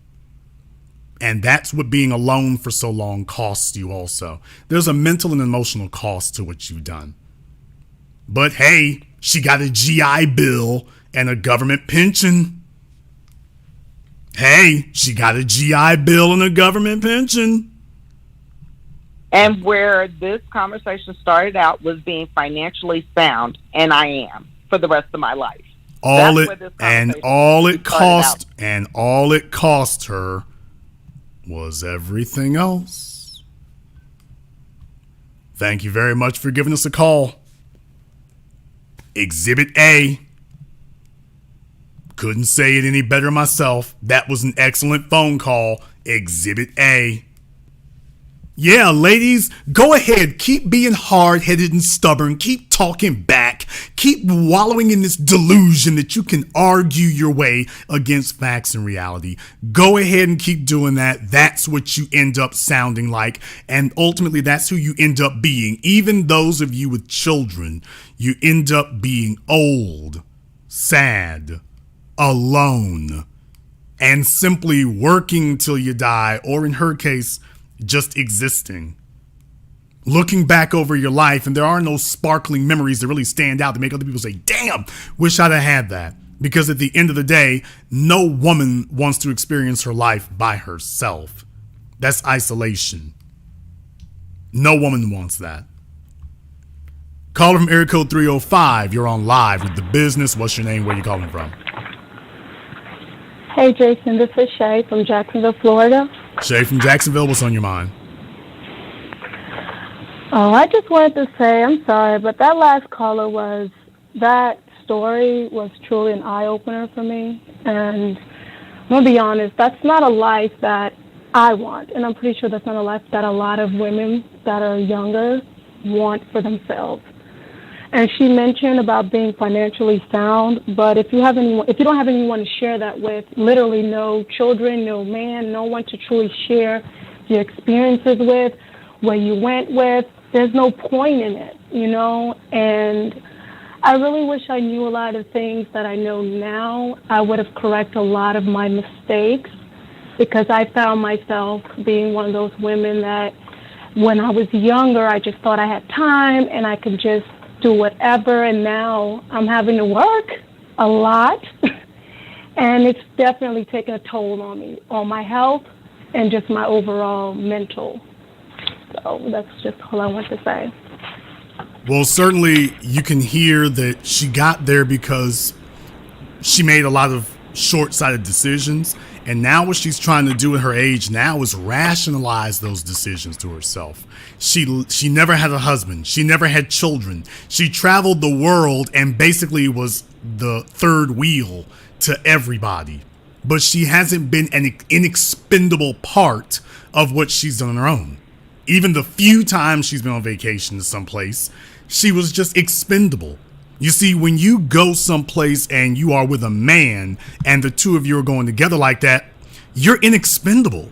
And that's what being alone for so long costs you also. There's a mental and emotional cost to what you've done. But hey, she got a GI Bill and a government pension. Hey, she got a GI Bill and a government pension. And where this conversation started out was being financially sound, and I am for the rest of my life. All it cost her was everything else. Thank you very much for giving us a call. Exhibit A. Couldn't say it any better myself. That was an excellent phone call. Exhibit A. Yeah, ladies, go ahead. Keep being hard-headed and stubborn. Keep talking back. Keep wallowing in this delusion that you can argue your way against facts and reality. Go ahead and keep doing that. That's what you end up sounding like. And ultimately, that's who you end up being. Even those of you with children, you end up being old, sad, alone, and simply working till you die, or in her case, just existing. Looking back over your life, and there are no sparkling memories that really stand out to make other people say, damn, wish I'd have had that. Because at the end of the day, no woman wants to experience her life by herself. That's isolation. No woman wants that. Caller from area code 305. You're on live with The Business. What's your name? Where are you calling from? Hey, Jason. This is Shay from Jacksonville, Florida. Shay from Jacksonville. What's on your mind? Oh, I just wanted to say, I'm sorry, but that last caller that story was truly an eye-opener for me. And I'm going to be honest, that's not a life that I want. And I'm pretty sure that's not a life that a lot of women that are younger want for themselves. And she mentioned about being financially sound, but if you don't have anyone to share that with, literally no children, no man, no one to truly share your experiences with, where you went with, there's no point in it, you know? And I really wish I knew a lot of things that I know now. I would have corrected a lot of my mistakes, because I found myself being one of those women that when I was younger, I just thought I had time and I could just do whatever, and now I'm having to work a lot, and it's definitely taken a toll on me, on my health, and just my overall mental. So that's just all I want to say. Well, certainly you can hear that she got there because she made a lot of short-sighted decisions, and now what she's trying to do at her age now is rationalize those decisions to herself. She never had a husband. She never had children. She traveled the world and basically was the third wheel to everybody. But she hasn't been an inexpendable part of what she's done on her own. Even the few times she's been on vacation to someplace, she was just expendable. You see, when you go someplace and you are with a man and the two of you are going together like that, you're inexpendable.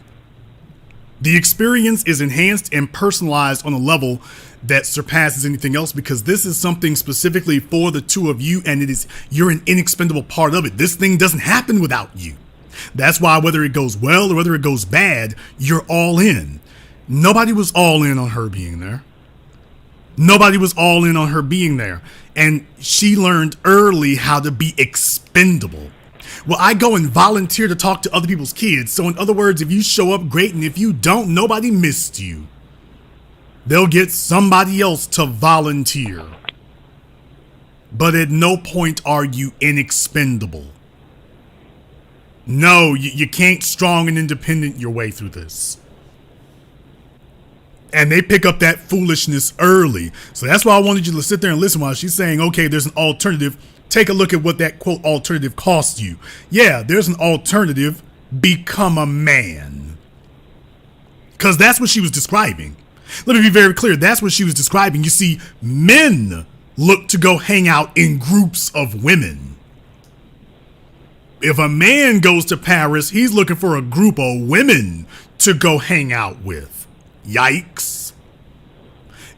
The experience is enhanced and personalized on a level that surpasses anything else, because this is something specifically for the two of you, and you're an inexpendable part of it. This thing doesn't happen without you. That's why whether it goes well or whether it goes bad, you're all in. Nobody was all in on her being there. Nobody was all in on her being there. And she learned early how to be expendable. Well, I go and volunteer to talk to other people's kids. So in other words, if you show up, great. And if you don't, nobody missed you. They'll get somebody else to volunteer. But at no point are you inexpendable. No, you can't strong and independent your way through this. And they pick up that foolishness early. So that's why I wanted you to sit there and listen while she's saying, okay, there's an alternative. Take a look at what that, quote, alternative costs you. Yeah, there's an alternative. Become a man. Because that's what she was describing. Let me be very clear. That's what she was describing. You see, men look to go hang out in groups of women. If a man goes to Paris, he's looking for a group of women to go hang out with. Yikes.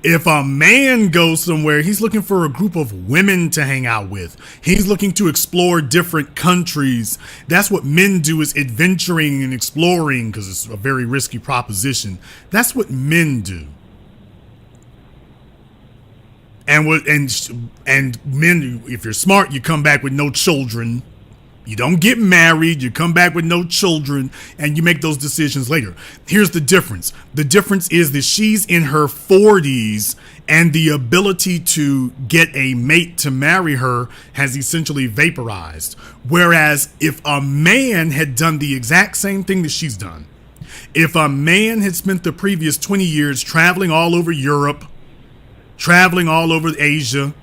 If a man goes somewhere, he's looking for a group of women to hang out with. He's looking to explore different countries. That's what men do, is adventuring and exploring, because it's a very risky proposition. That's what men do. And men, if you're smart, you come back with no children. You don't get married, you come back with no children, and you make those decisions later. Here's the difference. The difference is that she's in her 40s, and the ability to get a mate to marry her has essentially vaporized. Whereas if a man had done the exact same thing that she's done, if a man had spent the previous 20 years traveling all over Europe, traveling all over Asia,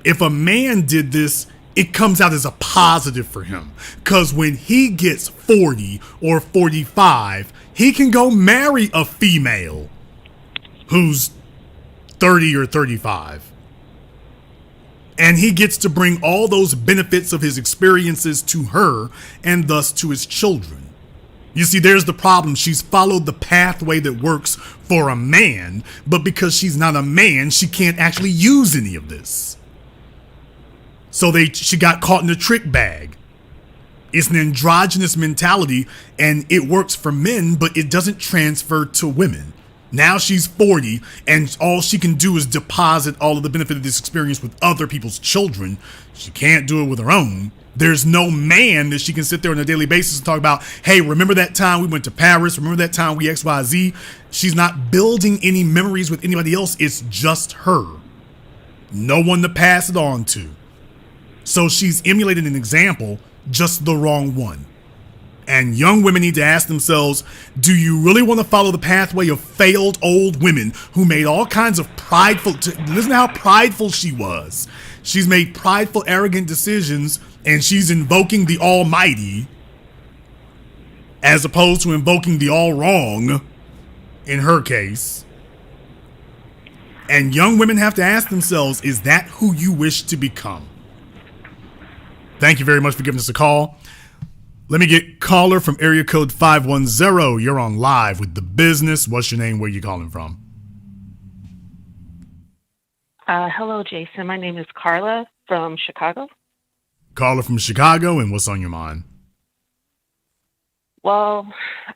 if a man did this, it comes out as a positive for him, because when he gets 40 or 45, he can go marry a female who's 30 or 35. And he gets to bring all those benefits of his experiences to her, and thus to his children. You see, there's the problem. She's followed the pathway that works for a man, but because she's not a man, she can't actually use any of this. So she got caught in a trick bag. It's an androgynous mentality, and it works for men, but it doesn't transfer to women. Now she's 40, and all she can do is deposit all of the benefit of this experience with other people's children. She can't do it with her own. There's no man that she can sit there on a daily basis and talk about, hey, remember that time we went to Paris? Remember that time we XYZ? She's not building any memories with anybody else. It's just her. No one to pass it on to. So she's emulating an example, just the wrong one. And young women need to ask themselves, do you really want to follow the pathway of failed old women who made all kinds of listen to how prideful she was. She's made prideful, arrogant decisions, and she's invoking the almighty as opposed to invoking the all wrong in her case. And young women have to ask themselves, is that who you wish to become? Thank you very much for giving us a call. Let me get caller from area code 510. You're on live with The Business. What's your name? Where you calling from? Hello, Jason. My name is Carla from Chicago. Caller from Chicago, and what's on your mind? Well,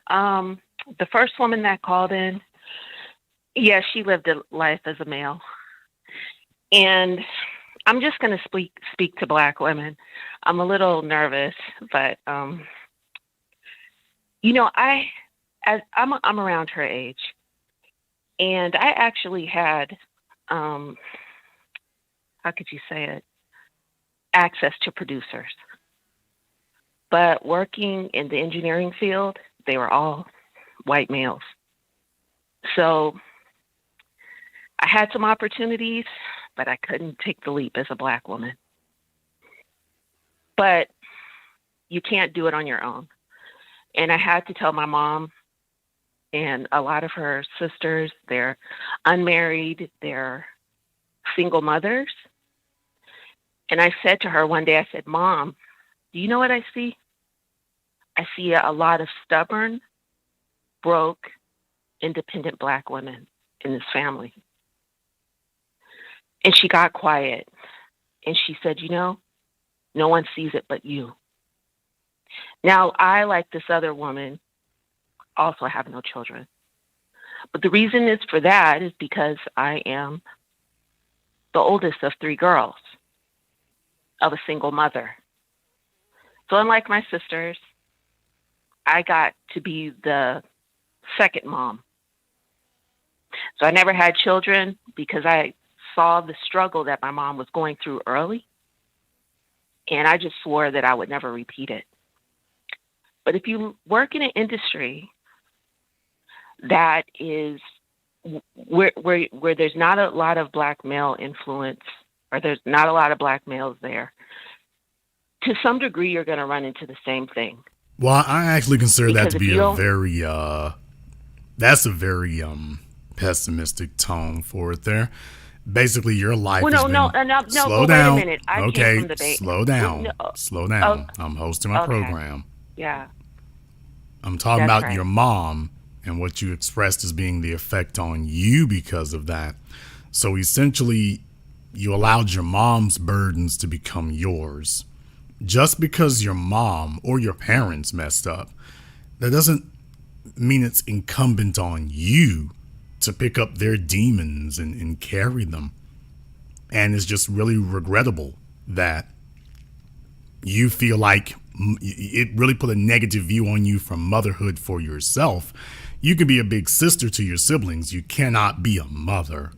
the first woman that called in, yeah, she lived a life as a male. And I'm just going to speak to Black women. I'm a little nervous, but I'm around her age, and I actually had how could you say it? Access to producers. But working in the engineering field, they were all white males. So I had some opportunities, but I couldn't take the leap as a Black woman. But you can't do it on your own. And I had to tell my mom and a lot of her sisters, they're unmarried, they're single mothers. And I said to her one day, I said, Mom, do you know what I see? I see a lot of stubborn, broke, independent Black women in this family. And she got quiet. And she said, no one sees it but you. Now, I, like this other woman, also have no children. But the reason is for that is because I am the oldest of 3 girls, of a single mother. So unlike my sisters, I got to be the second mom. So I never had children because I saw the struggle that my mom was going through early. And I just swore that I would never repeat it. But if you work in an industry that is where there's not a lot of Black male influence, or there's not a lot of Black males there, to some degree you're going to run into the same thing. Well, I actually consider Because that to be a very pessimistic tone for it there. Basically, your life Well, has no, been... no, no, Slow but down. wait a minute. I came Okay, from the Bay. slow down. No, Slow down. oh, I'm hosting my okay. program. Yeah, I'm talking that's about right. your mom and what you expressed as being the effect on you because of that. So essentially, you allowed your mom's burdens to become yours. Just because your mom or your parents messed up, that doesn't mean it's incumbent on you to pick up their demons and carry them. And it's just really regrettable that you feel like it really put a negative view on you from motherhood for yourself. You can be a big sister to your siblings. You cannot be a mother.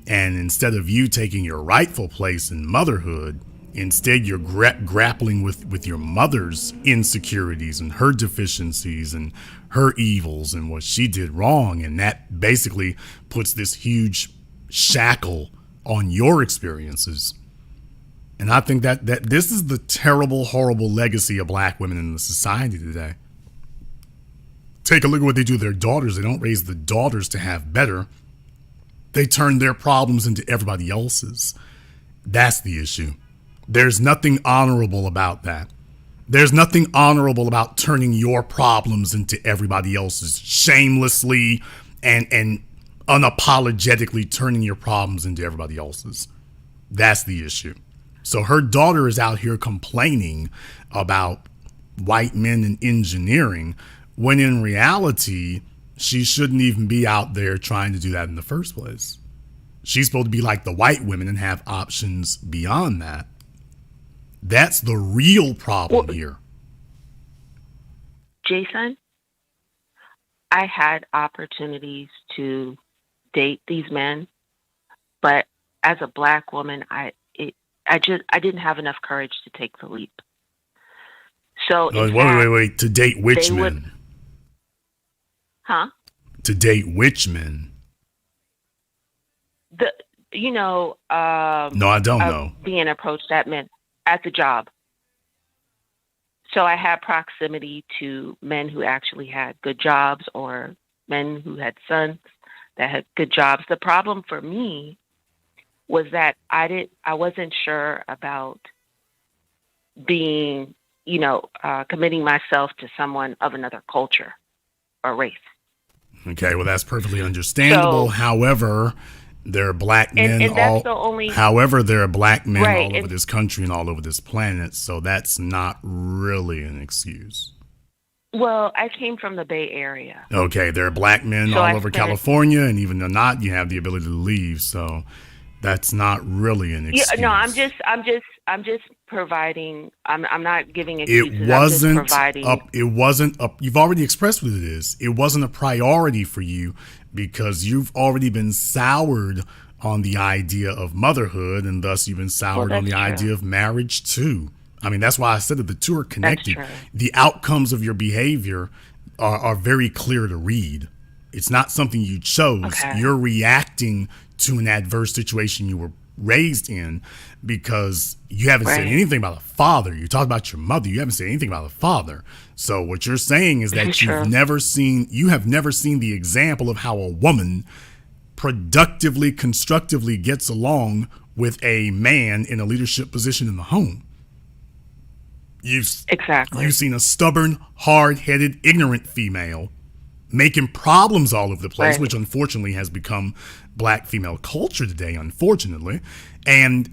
And instead of you taking your rightful place in motherhood, instead you're grappling with your mother's insecurities and her deficiencies and her evils and what she did wrong. And that basically puts this huge shackle on your experiences. And I think that this is the terrible, horrible legacy of black women in the society today. Take a look at what they do to their daughters. They don't raise the daughters to have better. They turn their problems into everybody else's. That's the issue. There's nothing honorable about that. There's nothing honorable about turning your problems into everybody else's, shamelessly and unapologetically turning your problems into everybody else's. That's the issue. So her daughter is out here complaining about white men in engineering, when in reality, she shouldn't even be out there trying to do that in the first place. She's supposed to be like the white women and have options beyond that. That's the real problem here. Jason, I had opportunities to date these men, but as a black woman, I didn't have enough courage to take the leap. So wait. To date which men? Would, huh? To date which men? No, I don't know. Being approached at men at the job. So I had proximity to men who actually had good jobs or men who had sons that had good jobs. The problem for me was that I wasn't sure about being, committing myself to someone of another culture or race. Okay, well, that's perfectly understandable. However, there are black men there are black men all over this country and all over this planet, so that's not really an excuse. Well, I came from the Bay Area. Okay, there are black men all over California, and even though not, you have the ability to leave, so that's not really an excuse. Yeah, no, I'm just providing. I'm not giving excuses. It wasn't you've already expressed what it is. It wasn't a priority for you because you've already been soured on the idea of motherhood, and thus you've been soured on the idea of marriage too. I mean, that's why I said that the two are connected. The outcomes of your behavior are very clear to read. It's not something you chose. Okay. You're reacting to an adverse situation you were raised in because you haven't said anything about a father. You talked about your mother. You haven't said anything about a father. So what you're saying is that you have never seen the example of how a woman productively, constructively gets along with a man in a leadership position in the home. You've seen a stubborn, hard-headed, ignorant female making problems all over the place, which unfortunately has become black female culture today, unfortunately. And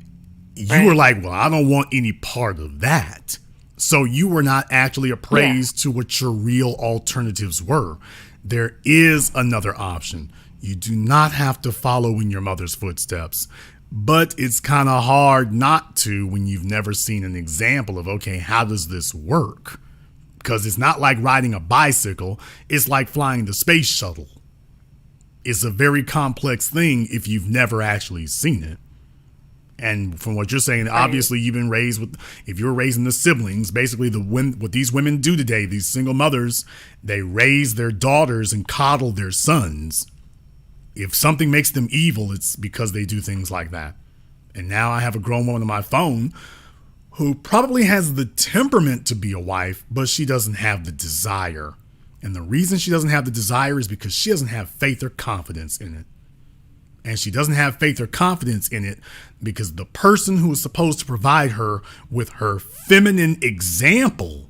you were like, well, I don't want any part of that. So you were not actually appraised to what your real alternatives were. There is another option. You do not have to follow in your mother's footsteps. But it's kind of hard not to when you've never seen an example of, okay, how does this work? Because it's not like riding a bicycle. It's like flying the space shuttle. It's a very complex thing if you've never actually seen it. And from what you're saying, obviously you've been raised with, if you're raising the siblings, basically what these women do today, these single mothers, they raise their daughters and coddle their sons. If something makes them evil, it's because they do things like that. And now I have a grown woman on my phone who probably has the temperament to be a wife, but she doesn't have the desire. And the reason she doesn't have the desire is because she doesn't have faith or confidence in it. And she doesn't have faith or confidence in it because the person who is supposed to provide her with her feminine example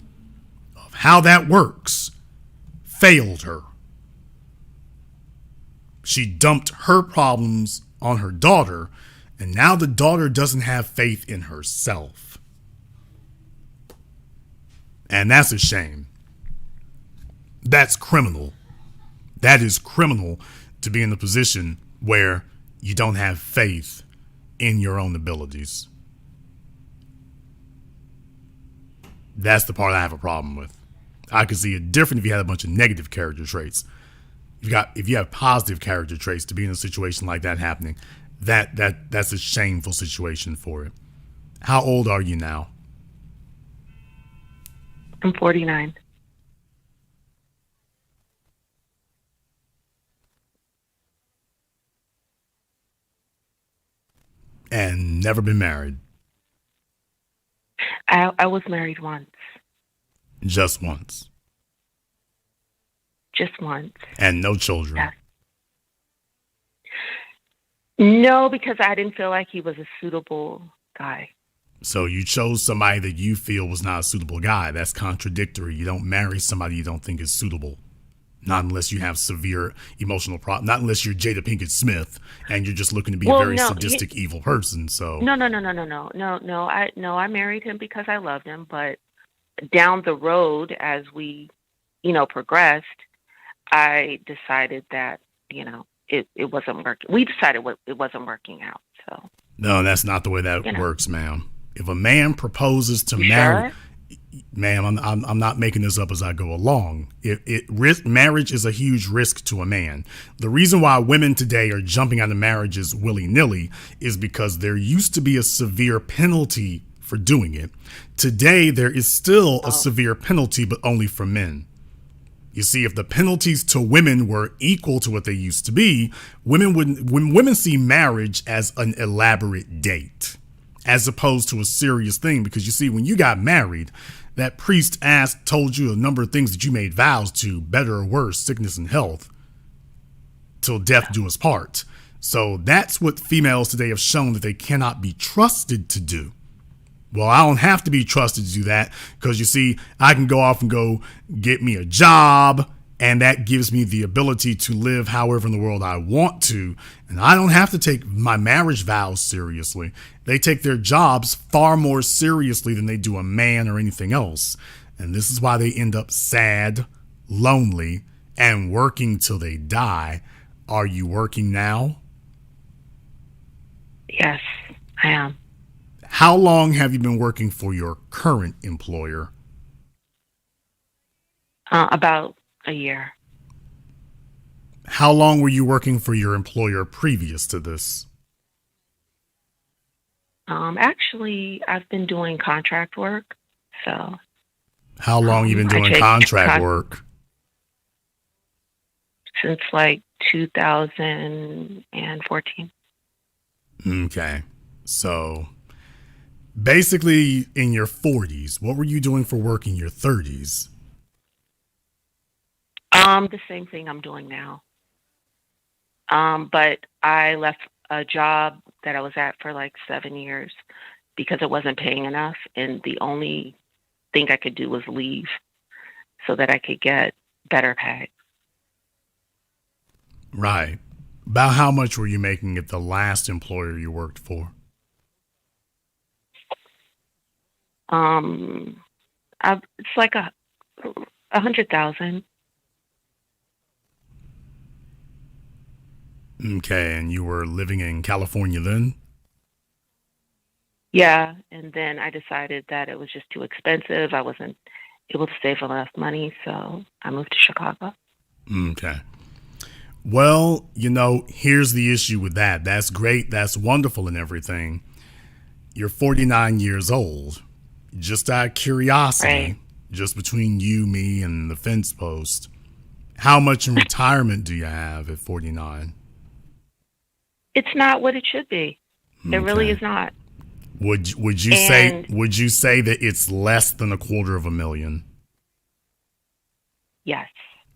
of how that works failed her. She dumped her problems on her daughter, and now the daughter doesn't have faith in herself. And that's a shame. That's criminal. That is criminal to be in the position where you don't have faith in your own abilities. That's the part I have a problem with. I could see it different if you had a bunch of negative character traits. If you have positive character traits, to be in a situation like that happening, that's a shameful situation for it. How old are you now? I'm 49. And never been married? I was married once. Just once? Just once. And no children? Yes. No, because I didn't feel like he was a suitable guy. So you chose somebody that you feel was not a suitable guy. That's contradictory. You don't marry somebody you don't think is suitable. Not unless you have severe emotional problems. Not unless you're Jada Pinkett Smith and you're just looking to be a very sadistic, evil person. So no. I married him because I loved him, but down the road, as we, progressed, I decided that it wasn't working. We decided it wasn't working out. So no, that's not the way that works, ma'am. If a man proposes to you marry. Sure? Ma'am, I'm not making this up as I go along. Marriage is a huge risk to a man. The reason why women today are jumping out of marriages willy-nilly is because there used to be a severe penalty for doing it. Today, there is still a severe penalty, but only for men. You see, if the penalties to women were equal to what they used to be, when women see marriage as an elaborate date, as opposed to a serious thing. Because you see, when you got married, that priest told you a number of things that you made vows to, better or worse, sickness and health, till death do us part. So that's what females today have shown that they cannot be trusted to do. Well, I don't have to be trusted to do that because, you see, I can go off and go get me a job, and that gives me the ability to live however in the world I want to. And I don't have to take my marriage vows seriously. They take their jobs far more seriously than they do a man or anything else. And this is why they end up sad, lonely, and working till they die. Are you working now? Yes, I am. How long have you been working for your current employer? About a year. How long were you working for your employer previous to this? Actually, I've been doing contract work. So. How long you been doing contract work? Since like 2014. Okay. So basically in your 40s, what were you doing for work in your 30s? The same thing I'm doing now. But I left a job that I was at for like 7 years because it wasn't paying enough. And the only thing I could do was leave so that I could get better pay. Right. About how much were you making at the last employer you worked for? It's like 100,000. Okay, and you were living in California then? Yeah, and then I decided that it was just too expensive. I wasn't able to save enough money, so I moved to Chicago. Okay. Well, here's the issue with that. That's great. That's wonderful and everything. You're 49 years old. Just out of curiosity, right. Just between you, me, and the fence post, how much in retirement do you have at 49? It's not what it should be. Okay. It really is not. Would you say that it's less than $250,000? Yes.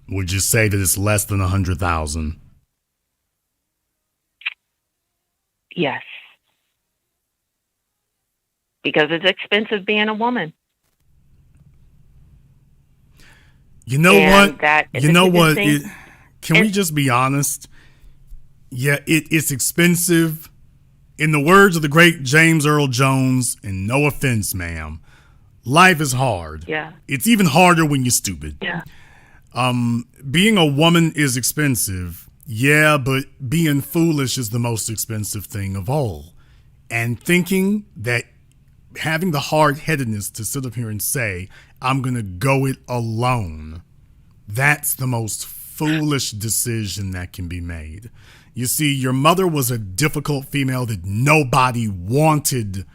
Would you say that it's less than 100,000? Yes. Because it's expensive being a woman. You know And what? that- You know what? thing- Can we just be honest? Yeah, it's expensive. In the words of the great James Earl Jones, and no offense, ma'am, life is hard. Yeah. It's even harder when you're stupid. Yeah. Being a woman is expensive. Yeah, but being foolish is the most expensive thing of all. And thinking that having the hard-headedness to sit up here and say, I'm going to go it alone, that's the most foolish decision that can be made. You see, your mother was a difficult female that nobody wanted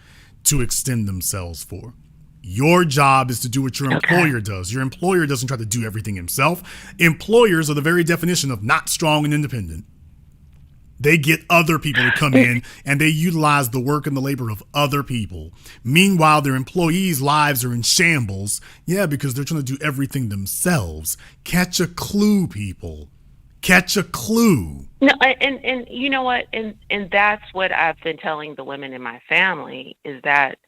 to extend themselves for. Your job is to do what your employer does. Your employer doesn't try to do everything himself. Employers are the very definition of not strong and independent. They get other people to come in and they utilize the work and the labor of other people. Meanwhile, their employees' lives are in shambles. Yeah, because they're trying to do everything themselves. Catch a clue, people. Catch a clue. No, and you know what? And that's what I've been telling the women in my family, is that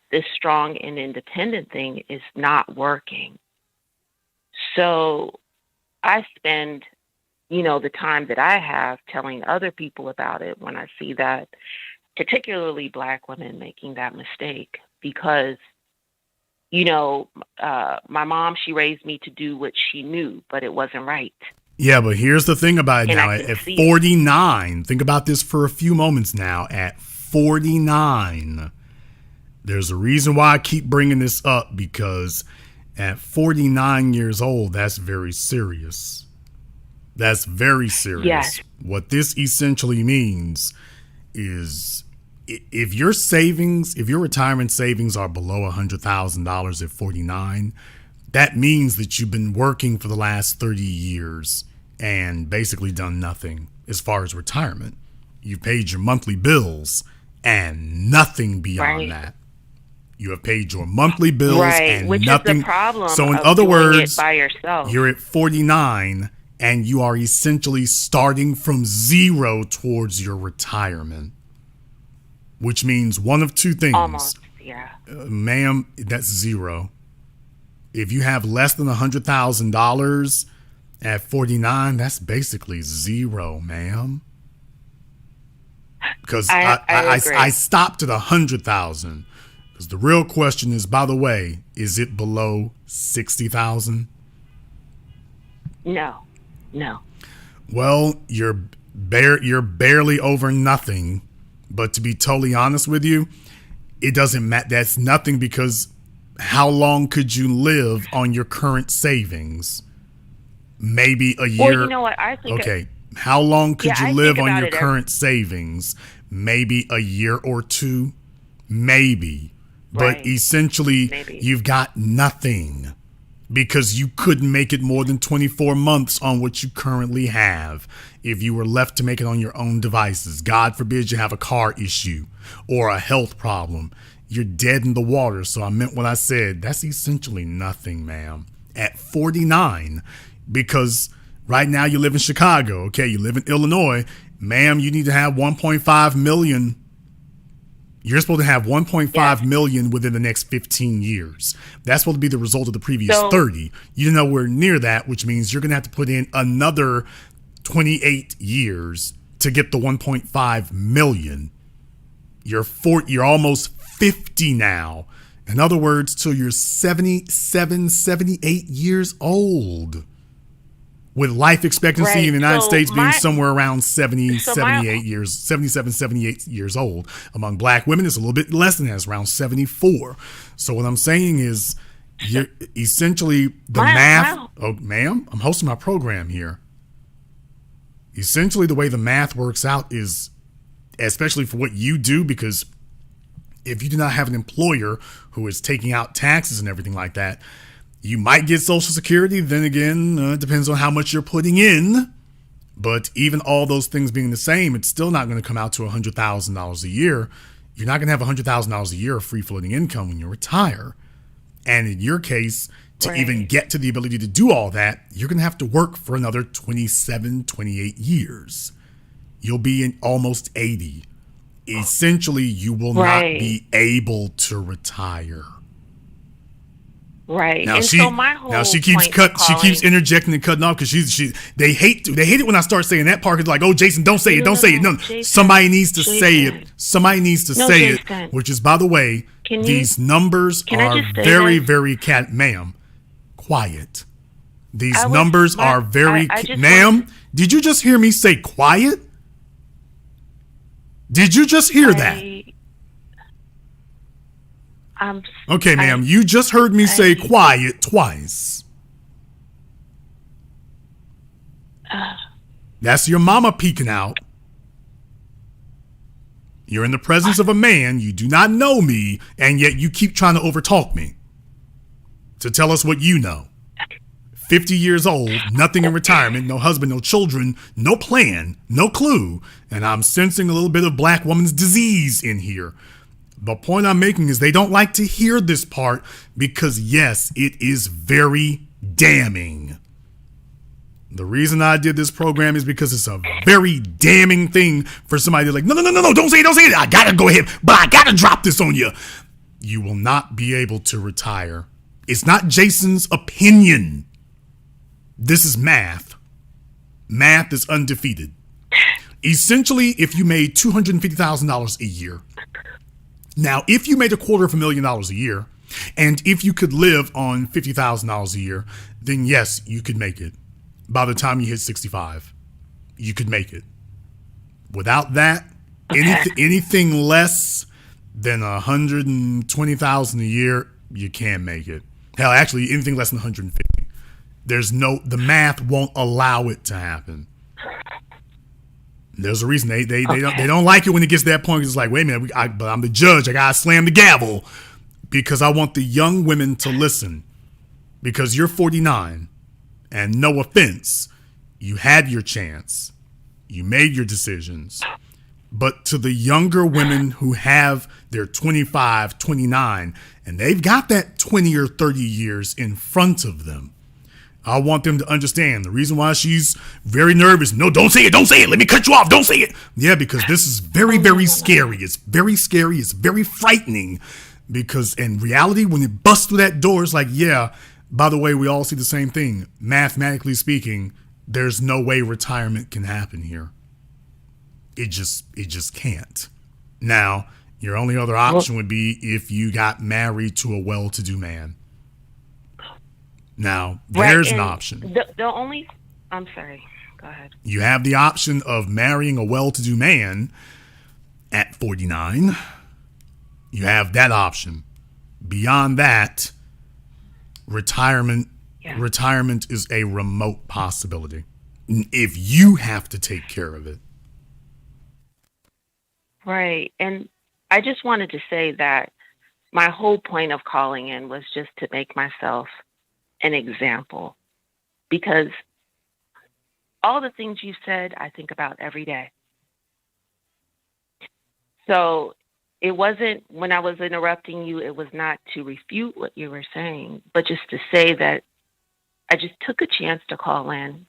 this strong and independent thing is not working. So I spend, the time that I have telling other people about it when I see that, particularly Black women making that mistake, because, my mom, she raised me to do what she knew, but it wasn't right. Yeah, but here's the thing about it And now. I can At see 49, think about this for a few moments now. At 49, there's a reason why I keep bringing this up, because at 49 years old, that's very serious. That's very serious. Yes. What this essentially means is if your retirement savings are below $100,000 at 49, that means that you've been working for the last 30 years and basically done nothing as far as retirement. You've paid your monthly bills and nothing beyond that. You have paid your monthly bills and which nothing. Is the problem. So in of other doing words, it by yourself. You're at 49 and you are essentially starting from zero towards your retirement, which means one of two things. Almost, yeah. Ma'am, that's zero. If you have less than $100,000 at 49, that's basically zero, ma'am. Because I stopped at 100,000. Because the real question is, by the way, is it below 60,000? No. Well, you're barely over nothing. But to be totally honest with you, it doesn't matter. That's nothing, because how long could you live on your current savings? Maybe a year. Well, you know what? I think. Okay. How long could you live on your current savings? Maybe a year or two. Maybe. But essentially, you've got nothing, because you couldn't make it more than 24 months on what you currently have. If you were left to make it on your own devices, God forbid you have a car issue or a health problem, you're dead in the water. So I meant what I said. That's essentially nothing, ma'am. At 49, because right now you live in Chicago. Okay, you live in Illinois. Ma'am, you need to have 1.5 million. You're supposed to have 1.5 million within the next 15 years. That's supposed to be the result of the previous 30. You're nowhere near that, which means you're going to have to put in another 28 years to get the 1.5 million. You're almost 50 now. In other words, till you're 77, 78 years old. With life expectancy in the United States being somewhere around 77, 78 years old. Among Black women, it's a little bit less than that. It's around 74. So what I'm saying is, you're essentially the math. Oh, ma'am, I'm hosting my program here. Essentially, the way the math works out is, especially for what you do, because if you do not have an employer who is taking out taxes and everything like that, you might get Social Security. Then again, it depends on how much you're putting in. But even all those things being the same, it's still not going to come out to $100,000 a year. You're not going to have $100,000 a year of free floating income when you retire. And in your case, to even get to the ability to do all that, you're going to have to work for another 27, 28 years. You'll be in almost 80. Essentially, you will not be able to retire. Right. Now and so my whole she keeps interjecting and cutting off because they hate it when I start saying that part. It's like, oh, Jason, don't say it, don't say it. No, Jason, somebody needs to say it. Somebody needs to say Jason. it. Which is, by the way, these numbers are very, very ma'am, quiet. These numbers are very, ma'am. Did you just hear me say quiet? Did you just hear that? Okay, ma'am, you just heard me say quiet twice. That's your mama peeking out. You're in the presence of a man, you do not know me, and yet you keep trying to overtalk me to tell us what you know. 50 years old, nothing in retirement, no husband, no children, no plan, no clue, and I'm sensing a little bit of black woman's disease in here. The point I'm making is they don't like to hear this part because, yes, it is very damning. The reason I did this program is because it's a very damning thing for somebody to like, no, don't say it. I gotta go ahead, but I gotta drop this on you. You will not be able to retire. It's not Jason's opinion. This is math. Math is undefeated. Essentially, if you made $250,000 a year, now, if you made $250,000 a year, and if you could live on $50,000 a year, then yes, you could make it. By the time you hit 65, you could make it. Without that, anything less than $120,000 a year, you can't make it. Hell, actually, anything less than 150. The math won't allow it to happen. There's a reason they don't like it when it gets to that point. It's like, wait a minute, but I'm the judge. I gotta slam the gavel because I want the young women to listen. Because you're 49, and no offense, you had your chance, you made your decisions. But to the younger women who have their 25, 29, and they've got that 20 or 30 years in front of them, I want them to understand the reason why she's very nervous. No, don't say it. Let me cut you off. Don't say it. Yeah, because this is very, very scary. It's very scary. It's very frightening because in reality, when it busts through that door, it's like, yeah, by the way, we all see the same thing. Mathematically speaking, there's no way retirement can happen here. It just can't. Now, your only other option would be if you got married to a well-to-do man. Now, there's an option. I'm sorry, go ahead. You have the option of marrying a well-to-do man at 49. You have that option. Beyond that, retirement is a remote possibility if you have to take care of it. Right. And I just wanted to say that my whole point of calling in was just to make myself an example, because all the things you said, I think about every day. So it wasn't, when I was interrupting you, it was not to refute what you were saying, but just to say that I just took a chance to call in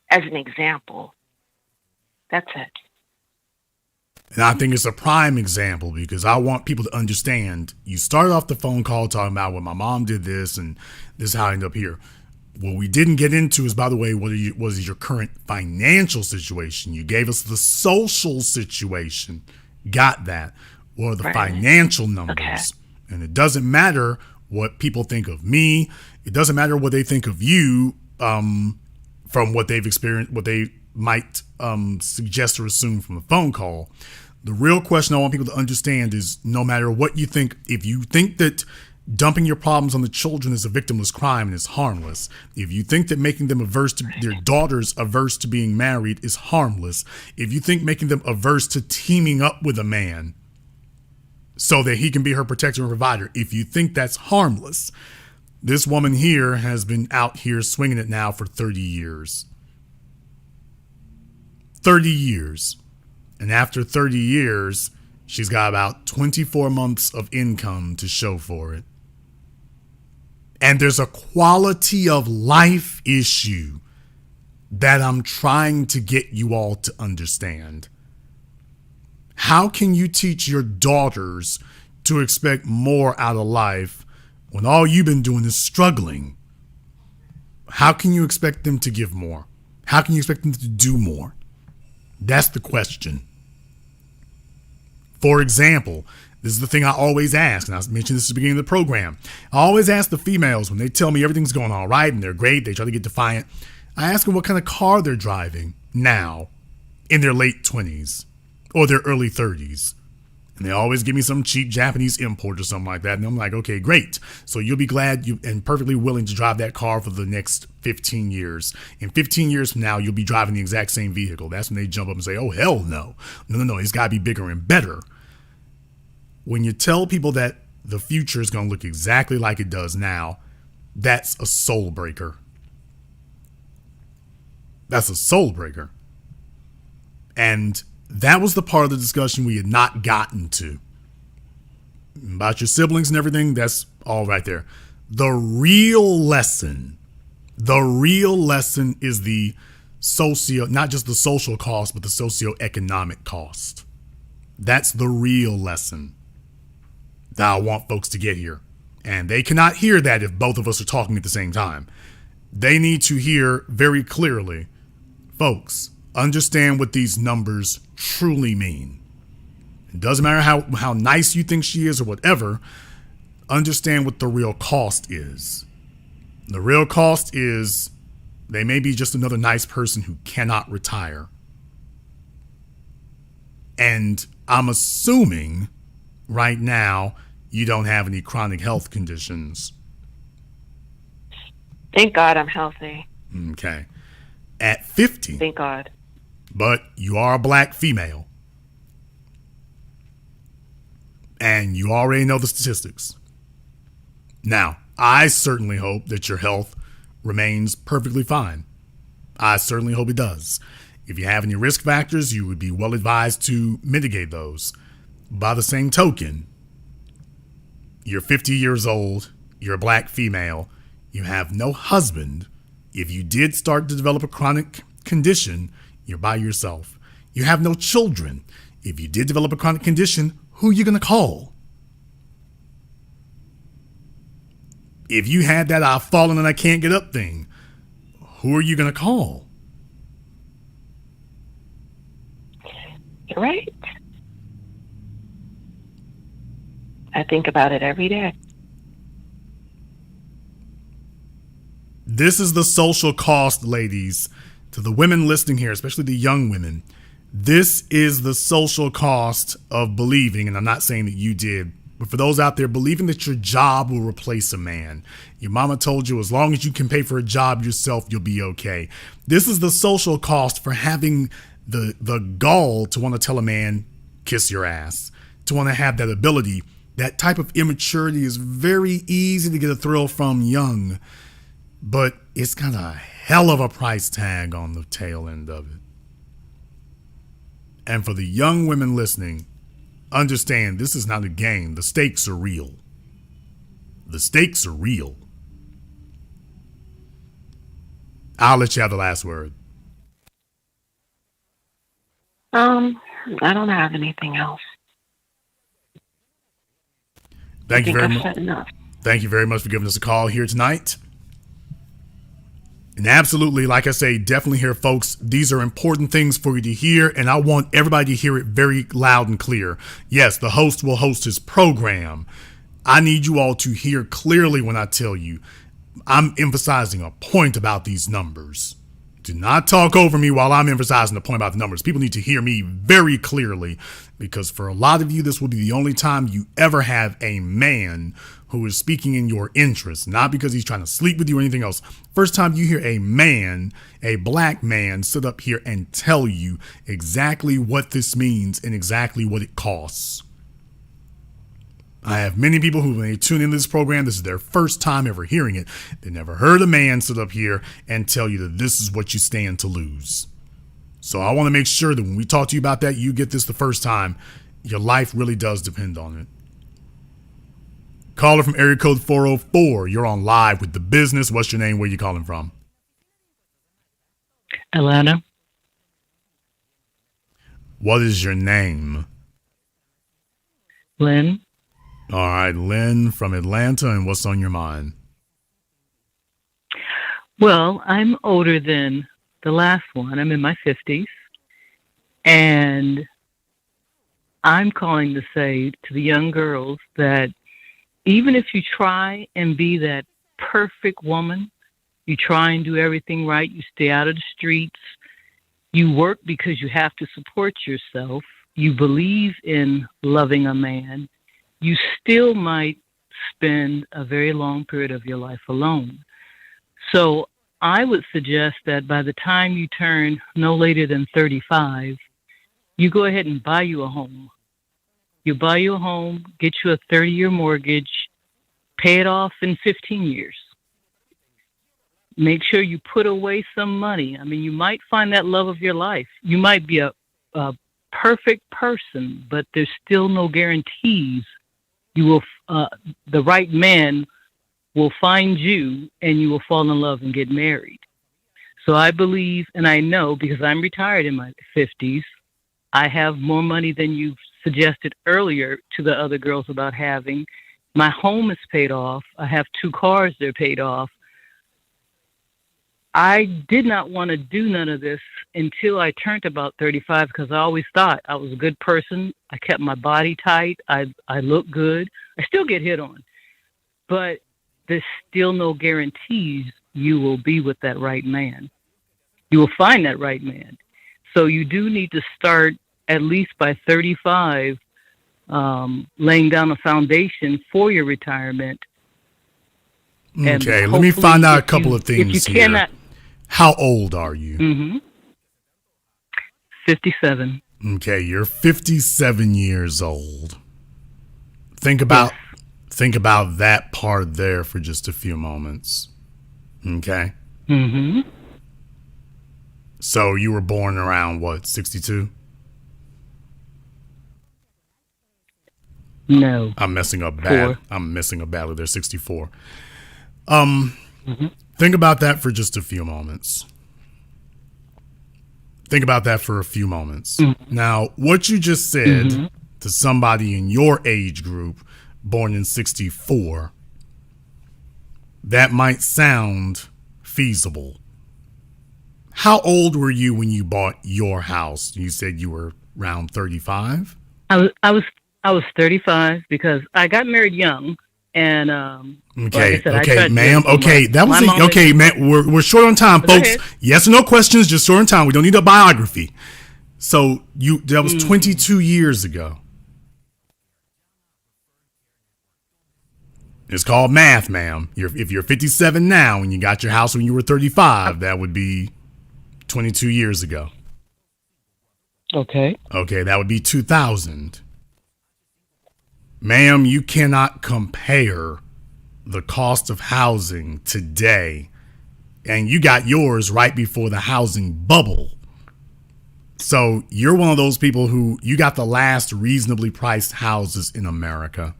as an example. That's it. And I think it's a prime example because I want people to understand. You started off the phone call talking about, well, my mom did this and this is how I ended up here. What we didn't get into is, by the way, what is your current financial situation? You gave us the social situation. Got that. What are the financial numbers? Okay. And it doesn't matter what people think of me. It doesn't matter what they think of you from what they've experienced, what they might suggest or assume from a phone call. The real question I want people to understand is, no matter what you think, if you think that dumping your problems on the children is a victimless crime and is harmless, if you think that making them their daughters averse to being married is harmless, if you think making them averse to teaming up with a man so that he can be her protector and provider, if you think that's harmless, this woman here has been out here swinging it now for 30 years. 30 years. And after 30 years, she's got about 24 months of income to show for it. And there's a quality of life issue that I'm trying to get you all to understand. How can you teach your daughters to expect more out of life when all you've been doing is struggling? How can you expect them to give more? How can you expect them to do more? That's the question. For example, this is the thing I always ask, and I mentioned this at the beginning of the program. I always ask the females when they tell me everything's going all right and they're great, they try to get defiant. I ask them what kind of car they're driving now in their late 20s or their early 30s. And they always give me some cheap Japanese import or something like that. And I'm like, okay, great. So you'll be glad and perfectly willing to drive that car for the next 15 years. In 15 years from now, you'll be driving the exact same vehicle. That's when they jump up and say, oh, hell no. No, it's got to be bigger and better. When you tell people that the future is going to look exactly like it does now, that's a soul breaker. That's a soul breaker. And that was the part of the discussion we had not gotten to. About your siblings and everything, that's all right there. The real lesson is the not just the social cost, but the socioeconomic cost. That's the real lesson that I want folks to get here. And they cannot hear that if both of us are talking at the same time. They need to hear very clearly, folks, understand what these numbers truly mean. It doesn't matter how nice you think she is or whatever. Understand what the real cost is. The real cost is they may be just another nice person who cannot retire. And I'm assuming right now you don't have any chronic health conditions. Thank God I'm healthy. Okay. At 50. Thank God. But you are a black female. And you already know the statistics. Now, I certainly hope that your health remains perfectly fine. I certainly hope it does. If you have any risk factors, you would be well advised to mitigate those. By the same token, you're 50 years old, you're a black female, you have no husband. If you did start to develop a chronic condition, you're by yourself. You have no children. If you did develop a chronic condition, who are you going to call? If you had that I've fallen and I can't get up thing, who are you going to call? You're right. I think about it every day. This is the social cost, ladies, to the women listening here, especially the young women. This is the social cost of believing, and I'm not saying that you did, but for those out there believing that your job will replace a man. Your mama told you as long as you can pay for a job yourself, you'll be okay. This is the social cost for having the gall to want to tell a man, kiss your ass, to want to have that ability. That type of immaturity is very easy to get a thrill from young, but it's got a hell of a price tag on the tail end of it. And for the young women listening, understand this is not a game. The stakes are real. The stakes are real. I'll let you have the last word. I don't have anything else. Thank you very much. Enough. Thank you very much for giving us a call here tonight. And absolutely, like I say, definitely hear, folks, these are important things for you to hear, and I want everybody to hear it very loud and clear. Yes, the host will host his program. I need you all to hear clearly when I tell you I'm emphasizing a point about these numbers. Do not talk over me while I'm emphasizing the point about the numbers. People need to hear me very clearly, because for a lot of you, this will be the only time you ever have a man who is speaking in your interest, not because he's trying to sleep with you or anything else. First time you hear a man, a black man, sit up here and tell you exactly what this means and exactly what it costs. I have many people who, when they tune into this program, this is their first time ever hearing it. They never heard a man sit up here and tell you that this is what you stand to lose. So I want to make sure that when we talk to you about that, you get this the first time. Your life really does depend on it. Caller from area code 404. You're on live with the business. What's your name? Where you calling from? Atlanta. What is your name? Lynn. All right, Lynn from Atlanta. And what's on your mind? Well, I'm older than the last one. I'm in my 50s. And I'm calling to say to the young girls that even if you try and be that perfect woman, you try and do everything right, you stay out of the streets, you work because you have to support yourself, you believe in loving a man, you still might spend a very long period of your life alone. So I would suggest that by the time you turn no later than 35, you go ahead and buy you a home. You buy you a home, get you a 30-year mortgage, pay it off in 15 years. Make sure you put away some money. I mean, you might find that love of your life. You might be a perfect person, but there's still no guarantees you will. The right man will find you, and you will fall in love and get married. So I believe, and I know because I'm retired in my 50s, I have more money than you suggested earlier to the other girls about having. My home is paid off. I have 2 cars that are paid off. I did not want to do none of this until I turned about 35 because I always thought I was a good person. I kept my body tight. I look good. I still get hit on. But there's still no guarantees you will be with that right man. You will find that right man. So you do need to start at least by 35 laying down a foundation for your retirement. Okay, let me find out a couple of things here. Cannot, how old are you? 57. Okay, you're 57 years old. Think about that part there for just a few moments. Okay? Mm-hmm. So you were born around, what, 62? No. I'm messing up bad. 4. I'm messing up badly. They're 64. Mm-hmm. Think about that for just a few moments. Think about that for a few moments. Mm-hmm. Now, what you just said to somebody in your age group, born in 64, that might sound feasible. How old were you when you bought your house? You said you were around 35? I was 35 because I got married young, and okay, like I said, okay, ma'am. Okay, that was it. Okay, man. We're short on time, folks. Yes or no questions, just short on time. We don't need a biography. So that was 22 years ago. It's called math, ma'am. If you're 57 now and you got your house when you were 35, that would be 22 years ago. Okay. Okay, that would be 2000. Ma'am, you cannot compare the cost of housing today, and you got yours right before the housing bubble. So you're one of those people who you got the last reasonably priced houses in America.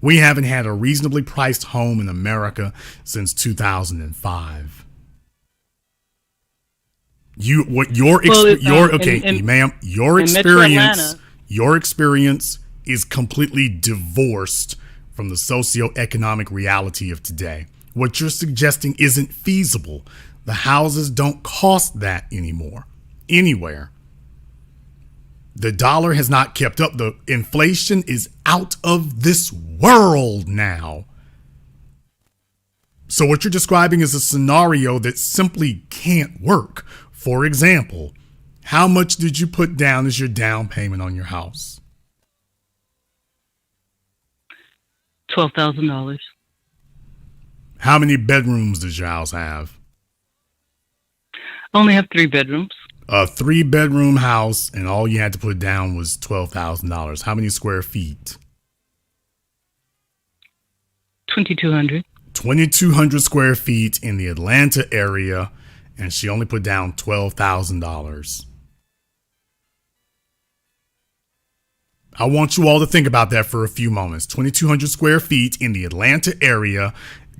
We haven't had a reasonably priced home in America since 2005. Ma'am, your experience is completely divorced from the socioeconomic reality of today. What you're suggesting isn't feasible. The houses don't cost that anymore, anywhere. The dollar has not kept up. The inflation is out of this world now. So what you're describing is a scenario that simply can't work. For example, how much did you put down as your down payment on your house? $12,000. How many bedrooms does your house have? I only have 3 bedrooms. A 3-bedroom house, and all you had to put down was $12,000. How many square feet? 2,200. 2,200 square feet in the Atlanta area, and she only put down $12,000. I want you all to think about that for a few moments. 2,200 square feet in the Atlanta area.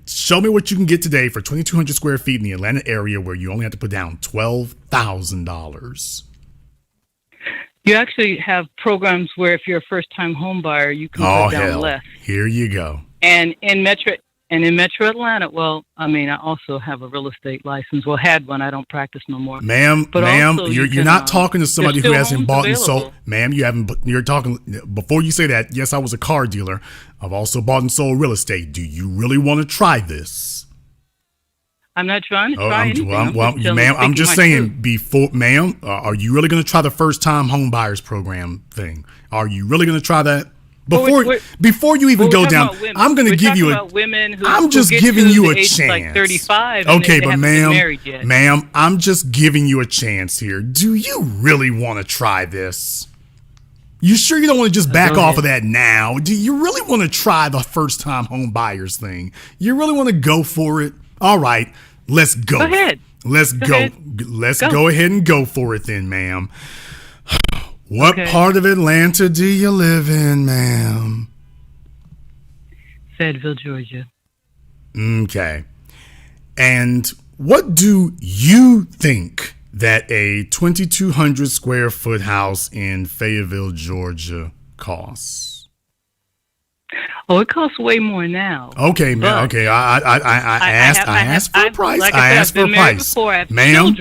Show me what you can get today for 2,200 square feet in the Atlanta area where you only have to put down $12,000. You actually have programs where if you're a first-time home buyer, you can put down less. Here you go. And in Metro Atlanta, well, I mean, I also have a real estate license. Well, had one. I don't practice no more. Ma'am, you're not talking to somebody who hasn't bought and sold. Ma'am, you're talking, before you say that, yes, I was a car dealer. I've also bought and sold real estate. Do you really want to try this? I'm not trying to try anything. Ma'am, I'm just saying, ma'am, are you really going to try the first-time home buyers program thing? Are you really going to try that? Before you even go down, I'm going to give you I'm just giving you a chance. Like 35. Okay, but ma'am, I'm just giving you a chance here. Do you really want to try this? You sure you don't want to just back off of that now? Do you really want to try the first-time home buyers thing? You really want to go for it? All right, let's go. Go ahead. Let's go. Let's go ahead and go for it then, ma'am. What part of Atlanta do you live in, ma'am? Fayetteville, Georgia. Okay. And what do you think that a 2,200 square foot house in Fayetteville, Georgia costs? Oh, it costs way more now. Okay, man. Okay, I asked for a price. I asked for a price, ma'am.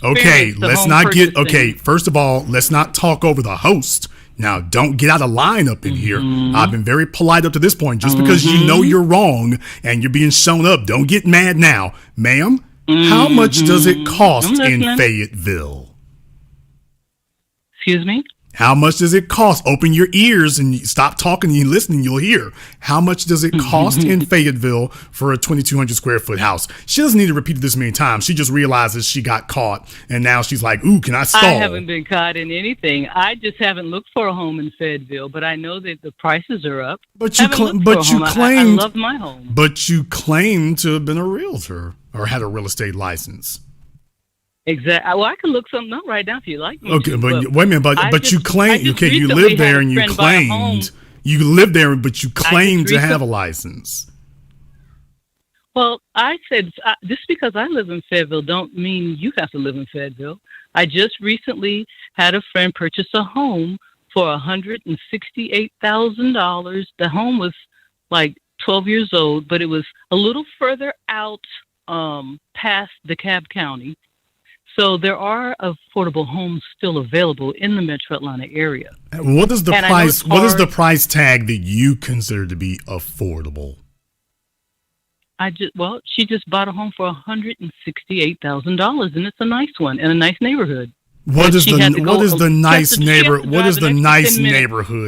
Okay, let's not get. Okay, first of all, let's not talk over the host. Now, don't get out of line up in here. I've been very polite up to this point. Just because you know you're wrong and you're being shown up, don't get mad now, ma'am. How much does it cost in Fayetteville? Excuse me? How much does it cost? Open your ears and stop talking and you listen, you'll hear. How much does it cost in Fayetteville for a 2,200 square foot house? She doesn't need to repeat this many times. She just realizes she got caught and now she's like, ooh, can I stall? I haven't been caught in anything. I just haven't looked for a home in Fayetteville, but I know that the prices are up. But you claimed I love my home. But you claimed to have been a realtor or had a real estate license. Exactly. Well, I can look something up right now if you like me. Okay, but wait a minute. But you claimed. Okay, you lived there and you claimed you lived there, but you claimed to have a license. Well, I said just because I live in Fayetteville don't mean you have to live in Fayetteville. I just recently had a friend purchase a home for $168,000. The home was like 12 years old, but it was a little further out past DeKalb County. So there are affordable homes still available in the Metro Atlanta area. What is the price? What is the price tag that you consider to be affordable? She just bought a home for $168,000, and it's a nice one in a nice neighborhood. What is the nice neighborhood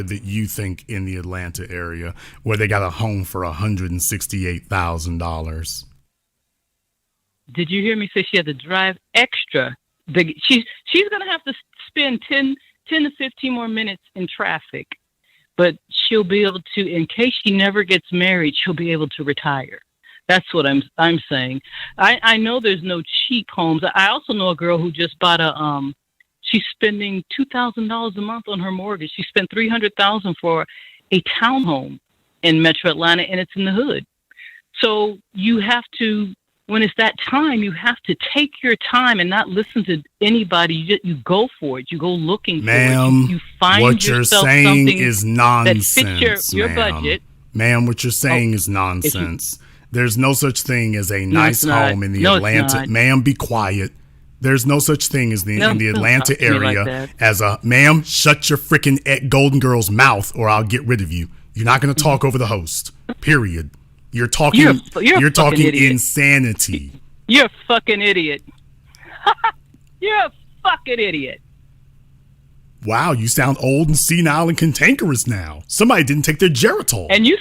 that you think in the Atlanta area where they got a home for $168,000? Did you hear me say she had to drive extra? She's going to have to spend 10 to 15 more minutes in traffic, but she'll be able to, in case she never gets married, she'll be able to retire. That's what I'm saying. I know there's no cheap homes. I also know a girl who just bought she's spending $2,000 a month on her mortgage. She spent $300,000 for a townhome in Metro Atlanta, and it's in the hood. So you have to, when it's that time, you have to take your time and not listen to anybody. You go for it. You go looking for it. You find what you're saying is nonsense. That fits your budget. Ma'am, what you're saying is nonsense. There's no such thing as a nice home in the Atlanta. Ma'am, be quiet. There's no such thing as in the Atlanta area as a ma'am. Shut your freaking Golden Girl's mouth, or I'll get rid of you. You're not going to talk over the host. Period. You're talking. You're talking insanity. You're a fucking idiot. You're a fucking idiot. Wow, you sound old and senile and cantankerous now. Somebody didn't take their Geritol. And you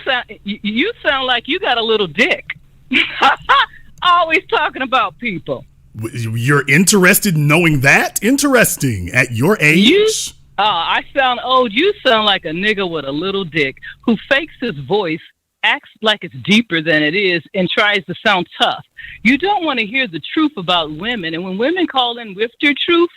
sound like you got a little dick. Always talking about people. You're interested in knowing that? Interesting. At your age? I sound old. You sound like a nigga with a little dick who fakes his voice, acts like it's deeper than it is, and tries to sound tough. You don't want to hear the truth about women. And when women call in with their truth,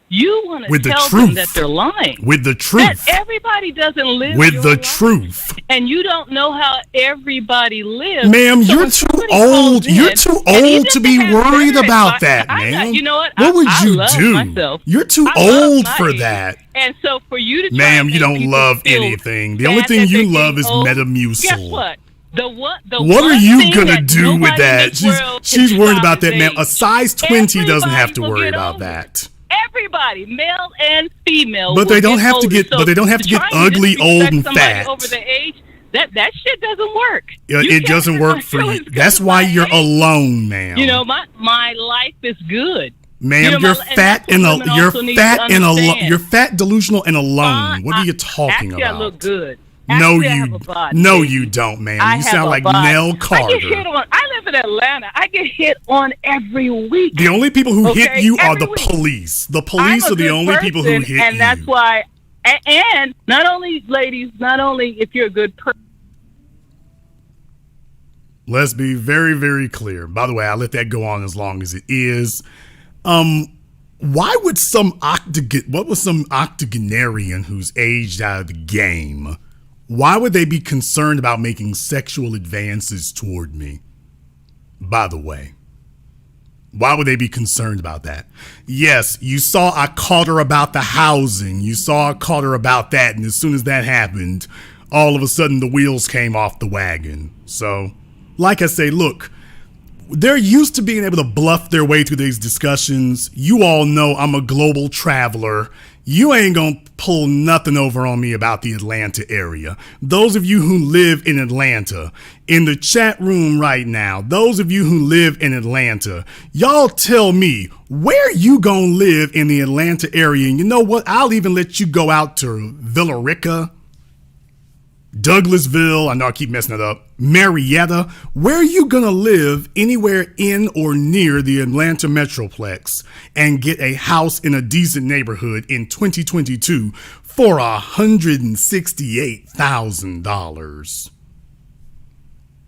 You want to With the tell truth. them that they're lying. With the That truth. everybody doesn't live With your the life. truth. And you don't know how everybody lives. Ma'am, So you're when too somebody old. calls You're in, too and even old to if be they have worried better about advice, that, I ma'am. you know what? What would I you love do? myself. You're too I love old my for age. that. And so for you to try Ma'am, and you make don't people love feel anything. The only bad thing that you they're love getting is old, Metamucil. Guess what? The What one are you thing gonna that do with nobody in that? this world She's can worried stop about is that, ma'am. A age. size 20 doesn't have Everybody to will worry get about older. that. Everybody, male and female, But will they don't get have to older. get. So But they don't have to get try and ugly, old, disrespect and somebody fat. over the age. That shit doesn't work. You It can't doesn't hurt work my for you. feelings 'cause That's of why my you're age. alone, ma'am. You know, my life is good. Ma'am, you know, you're and fat that's and what women you're also need to fat and alone. understand. You're fat, delusional, and alone. What are you talking actually, about? I look good. No, Actually, I have you a body, no, baby. you don't, ma'am. I You have sound a like body. Nell I get Carter. hit on. I live in Atlanta. I get hit on every week. The only people who hit Okay, you are every the week. police. The I'm police a are the good only people who person, hit and you. that's why. And not only, ladies, not only if you're a good person. Let's be very, very clear. By the way, I let that go on as long as it is. Why would some octogenarian who's aged out of the game, why would they be concerned about making sexual advances toward me? By the way, why would they be concerned about that? Yes, you saw I caught her about the housing. You saw I caught her about that. And as soon as that happened, all of a sudden the wheels came off the wagon. So, like I say, look, they're used to being able to bluff their way through these discussions. You all know I'm a global traveler. You ain't gonna pull nothing over on me about the Atlanta area. Those of you who live in Atlanta, in the chat room right now, those of you who live in Atlanta, y'all tell me, where you gonna live in the Atlanta area? And you know what? I'll even let you go out to Villa Rica, Douglasville, I know I keep messing it up, Marietta. Where are you gonna live anywhere in or near the Atlanta Metroplex and get a house in a decent neighborhood in 2022 for $168,000?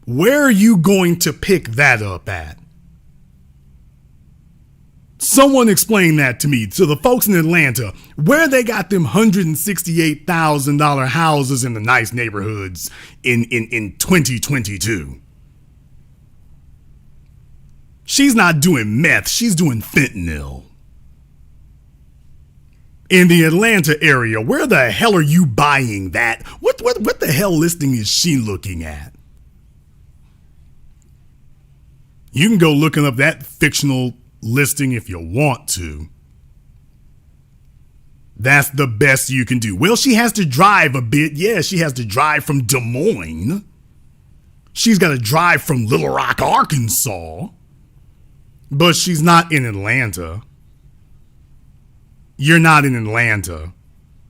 Where are you going to pick that up at? Someone explain that to me, to the folks in Atlanta, where they got them $168,000 houses in the nice neighborhoods in 2022. She's not doing meth, she's doing fentanyl. In the Atlanta area, where the hell are you buying that? What the hell listing is she looking at? You can go looking up that fictional listing if you want to. That's the best you can do. Well, she has to drive a bit. Yeah, she has to drive from Des Moines. She's got to drive from Little Rock, Arkansas. But she's not in Atlanta. You're not in Atlanta.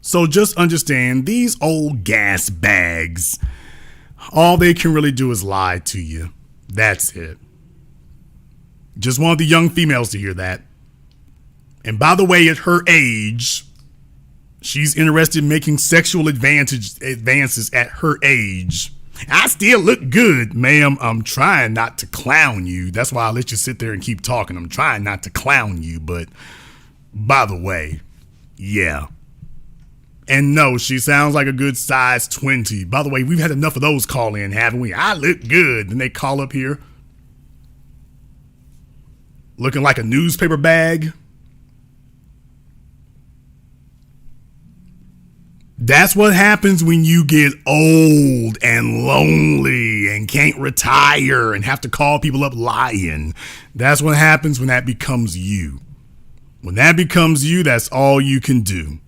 So just understand, these old gas bags, all they can really do is lie to you. That's it. Just wanted the young females to hear that. And by the way, at her age, she's interested in making sexual advances at her age. I still look good, ma'am. I'm trying not to clown you. That's why I let you sit there and keep talking. I'm trying not to clown you, but by the way, yeah. And no, she sounds like a good size 20. By the way, we've had enough of those call in, haven't we? I look good. Then they call up here looking like a newspaper bag. That's what happens when you get old and lonely and can't retire and have to call people up lying. That's what happens when that becomes you. When that becomes you, that's all you can do.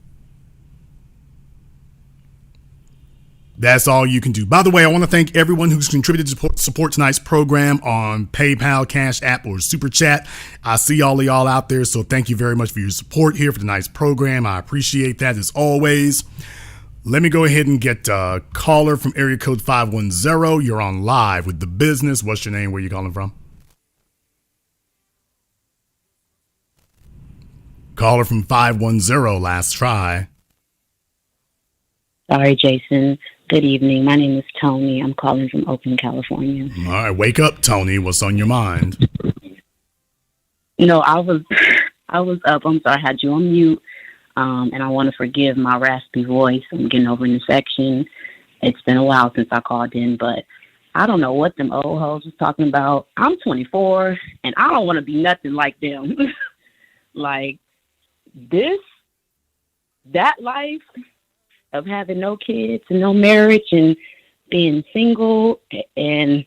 That's all you can do. By the way, I want to thank everyone who's contributed to support tonight's program on PayPal, CashApp, or Super Chat. I see all of y'all out there, so thank you very much for your support here for tonight's program. I appreciate that as always. Let me go ahead and get a caller from area code 510. You're on live with The Business. What's your name? Where are you calling from? Caller from 510, last try. Sorry, Jason. Good evening. My name is Tony. I'm calling from Oakland, California. All right, wake up, Tony. What's on your mind? You know, I was up. I'm sorry, I had you on mute. And I want to forgive my raspy voice. I'm getting over an infection. It's been a while since I called in, but I don't know what them old hoes was talking about. I'm 24, and I don't want to be nothing like them. Like, that life of having no kids and no marriage and being single and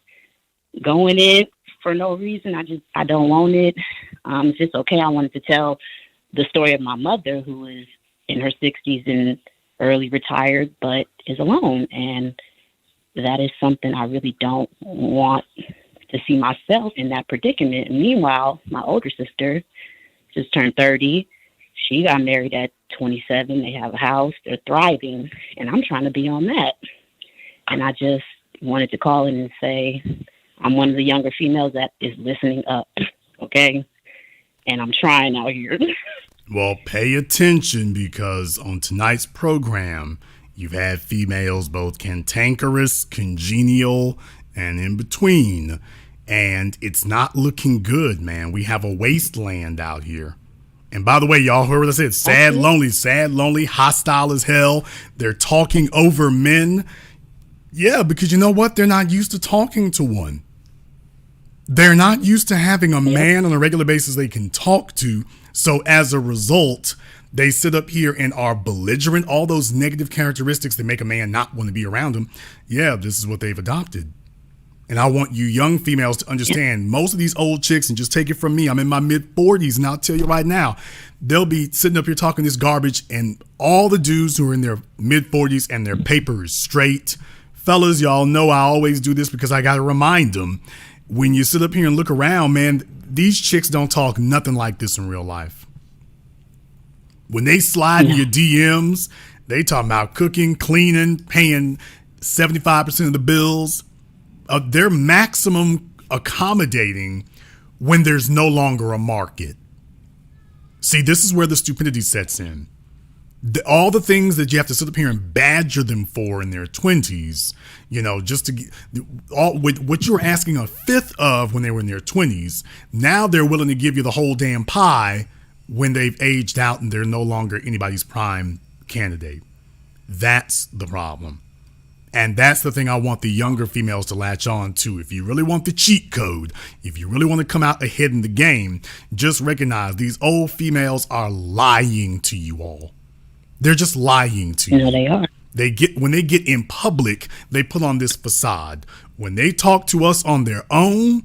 going in for no reason, I don't want it. It's just okay. I wanted to tell the story of my mother, who is in her 60s and early retired, but is alone. And that is something I really don't want to see myself in that predicament. And meanwhile, my older sister just turned 30. She got married at 27. They have a house. They're thriving. And I'm trying to be on that. And I just wanted to call in and say, I'm one of the younger females that is listening up, okay? And I'm trying out here. Well, pay attention, because on tonight's program, you've had females both cantankerous, congenial, and in between. And it's not looking good, man. We have a wasteland out here. And by the way, y'all heard what I said. Sad, lonely, hostile as hell. They're talking over men. Yeah, because you know what? They're not used to talking to one. They're not used to having a man on a regular basis they can talk to. So as a result, they sit up here and are belligerent. All those negative characteristics that make a man not want to be around them. Yeah, this is what they've adopted. And I want you young females to understand, most of these old chicks, and just take it from me, I'm in my mid-40s, and I'll tell you right now, they'll be sitting up here talking this garbage, and all the dudes who are in their mid-40s and their paper is straight. Fellas, y'all know I always do this because I got to remind them. When you sit up here and look around, man, these chicks don't talk nothing like this in real life. When they slide in your DMs, they talking about cooking, cleaning, paying 75% of the bills. They're maximum accommodating when there's no longer a market. See, this is where the stupidity sets in. All the things that you have to sit up here and badger them for in their 20s, you know, just to get with what you were asking a fifth of when they were in their 20s. Now they're willing to give you the whole damn pie when they've aged out and they're no longer anybody's prime candidate. That's the problem. And that's the thing I want the younger females to latch on to. If you really want the cheat code, if you really want to come out ahead in the game, just recognize these old females are lying to you all. They're just lying to you. No, they are. When they get in public, they put on this facade. When they talk to us on their own,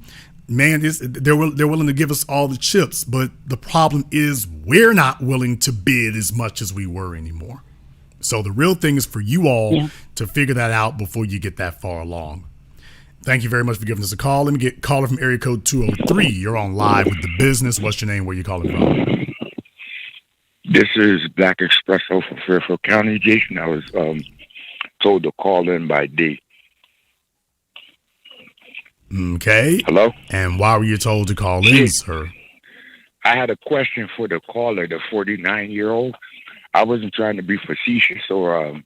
man, they're willing to give us all the chips. But the problem is we're not willing to bid as much as we were anymore. So the real thing is for you all to figure that out before you get that far along. Thank you very much for giving us a call. Let me get caller from area code 203. You're on live with The Business. What's your name? Where you calling from? This is Black Espresso from Fairfield County, Jason. I was told to call in by D. Okay. Hello? And why were you told to call in, sir? I had a question for the caller, the 49-year-old. I wasn't trying to be facetious or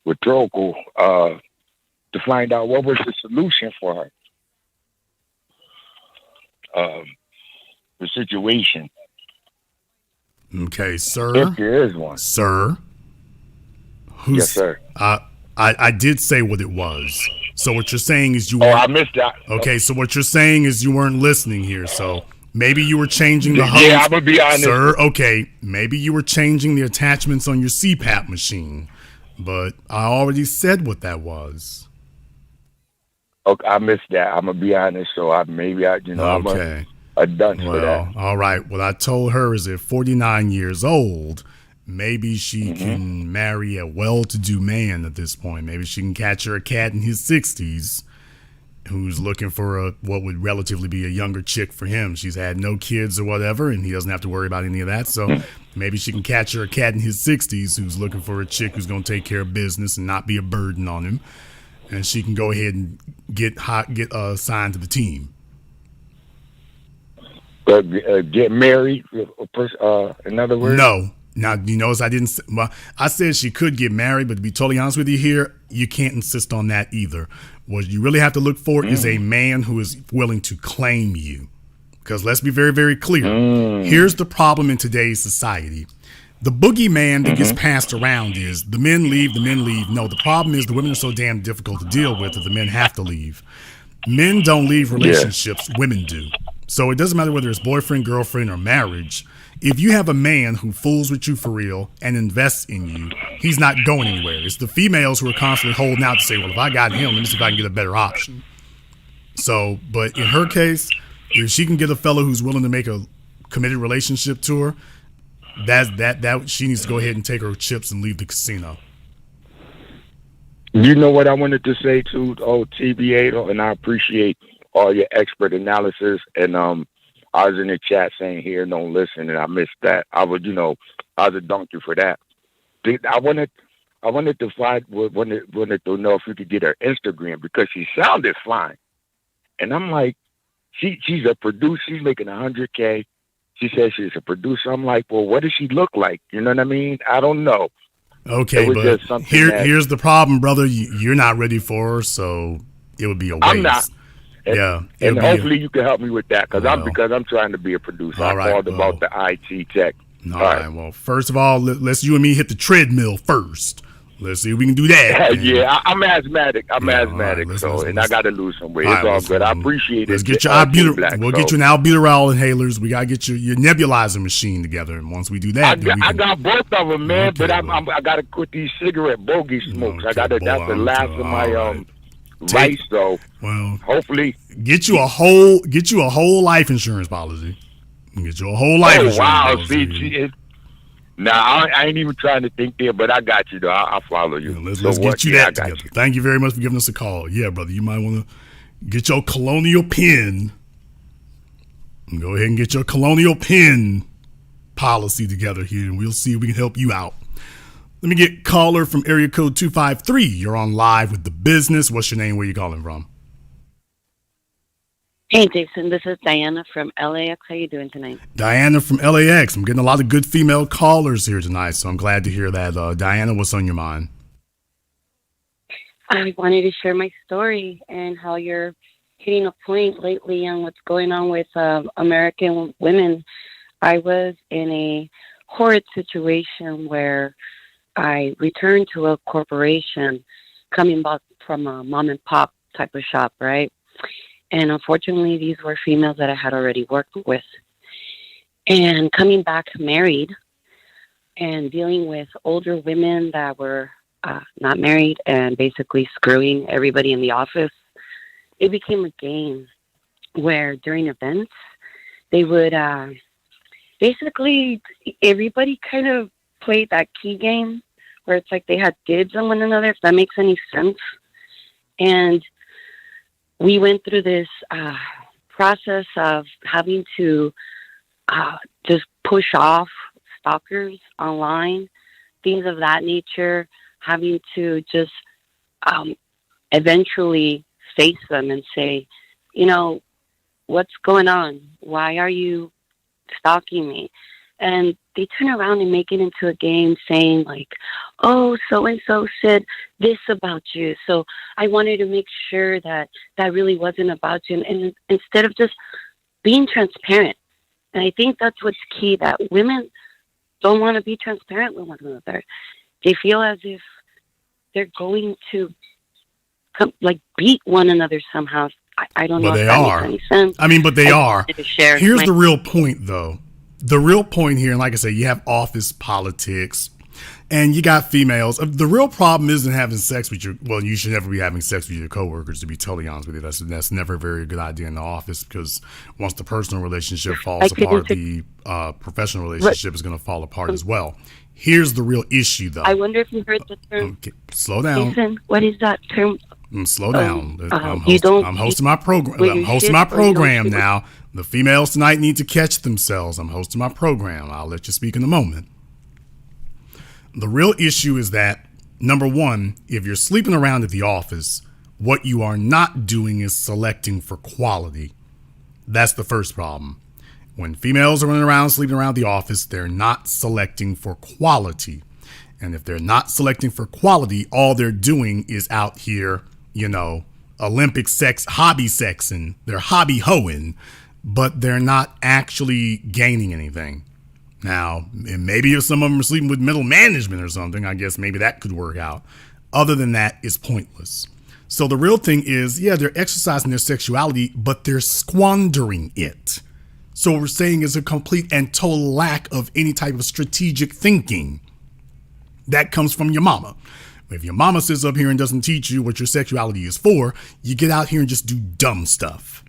rhetorical to find out what was the solution for her. The situation. Okay, sir. If there is one. Sir. Yes, sir. I did say what it was. So what you're saying is you weren't. Oh, I missed that. Okay, so what you're saying is you weren't listening here. So maybe you were changing the hose. Yeah, I'm going to be honest. Sir, okay. Maybe you were changing the attachments on your CPAP machine. But I already said what that was. Okay, I missed that. I'm going to be honest. So okay. I'm done for that. All right. What I told her is at 49 years old, maybe she can marry a well-to-do man at this point. Maybe she can catch her a cat in his 60s who's looking for what would relatively be a younger chick for him. She's had no kids or whatever, and he doesn't have to worry about any of that. So maybe she can catch her a cat in his 60s who's looking for a chick who's going to take care of business and not be a burden on him. And she can go ahead and get assigned to the team. Get married, in other words? No. Now, you notice I said she could get married, but to be totally honest with you here, you can't insist on that either. What you really have to look for is a man who is willing to claim you. Because let's be very, very clear. Here's the problem in today's society. The boogeyman that gets passed around is the men leave, the men leave. No, the problem is the women are so damn difficult to deal with that the men have to leave. Men don't leave relationships, women do. So it doesn't matter whether it's boyfriend, girlfriend, or marriage. If you have a man who fools with you for real and invests in you, he's not going anywhere. It's the females who are constantly holding out to say, well, if I got him, let me see if I can get a better option. So, but in her case, if she can get a fellow who's willing to make a committed relationship to her, that she needs to go ahead and take her chips and leave the casino. You know what I wanted to say to TBA, and I appreciate all your expert analysis. And I was in the chat saying here, don't listen, and I missed that. I was a donkey for that. I wanted to wanted to know if you could get her Instagram because she sounded fine, and I'm like, she's a producer. She's making $100K. She says she's a producer. I'm like, well, what does she look like? You know what I mean? I don't know. Okay, but here's the problem, brother. You're not ready for her, so it would be a waste. I'm not. Yeah, and hopefully you can help me with that because I'm trying to be a producer. I called about the IT tech. All right. Well, first of all, let's you and me hit the treadmill first. Let's see if we can do that. Yeah, I'm asthmatic. Asthmatic, and I got to lose some weight. It's all good. I appreciate it. Let's get your albuterol. We'll get you an albuterol inhalers. We got to get your nebulizer machine together. And once we do that, I got both of them, man. Okay, but I got to quit these cigarette bogey smokes. Okay, that's the last of my vice. So hopefully get you a whole life insurance policy. Get you a whole life insurance policy. See, Now, I ain't even trying to think there, but I got you, though. I'll follow you. Yeah, let's get you that together. Thank you very much for giving us a call. Yeah, brother, you might want to get your colonial pen. Go ahead and get your colonial pen policy together here, and we'll see if we can help you out. Let me get caller from area code 253. You're on live with The Business. What's your name? Where you calling from? Hey, Jason, this is Diana from LAX. How you doing tonight? Diana from LAX. I'm getting a lot of good female callers here tonight, so I'm glad to hear that. Diana, what's on your mind? I wanted to share my story and how you're hitting a point lately on what's going on with American women. I was in a horrid situation where I returned to a corporation coming back from a mom and pop type of shop, right? And unfortunately, these were females that I had already worked with. And coming back married and dealing with older women that were not married and basically screwing everybody in the office, it became a game where during events, they would basically, everybody kind of played that key game where it's like they had dibs on one another, if that makes any sense. And we went through this process of having to just push off stalkers online, things of that nature, having to just eventually face them and say, you know, what's going on? Why are you stalking me? And they turn around and make it into a game saying like, oh, so-and-so said this about you. So I wanted to make sure that that really wasn't about you. And instead of just being transparent. And I think that's what's key, that women don't want to be transparent with one another. They feel as if they're going to beat one another somehow. I don't know if that makes any sense. I mean, but they are. Here's the real point, though. The real point here, and like I said, you have office politics and you got females. The real problem isn't having sex with you should never be having sex with your coworkers, to be totally honest with you. That's never a very good idea in the office, because once the personal relationship falls apart, the professional relationship is going to fall apart as well. Here's the real issue, though. I wonder if you heard the term. Okay, slow down. Jason, what is that term? Slow down. I'm hosting my program. I'm hosting my program now. The females tonight need to catch themselves. I'm hosting my program. I'll let you speak in a moment. The real issue is that, number one, if you're sleeping around at the office, what you are not doing is selecting for quality. That's the first problem. When females are running around, sleeping around the office, they're not selecting for quality. And if they're not selecting for quality, all they're doing is out here, Olympic sex, hobby sexing. They're hobby hoeing, but they're not actually gaining anything. Now, maybe if some of them are sleeping with middle management or something, I guess maybe that could work out. Other than that, it's pointless. So the real thing is, yeah, they're exercising their sexuality, but they're squandering it. So what we're saying is a complete and total lack of any type of strategic thinking. That comes from your mama. If your mama sits up here and doesn't teach you what your sexuality is for, you get out here and just do dumb stuff.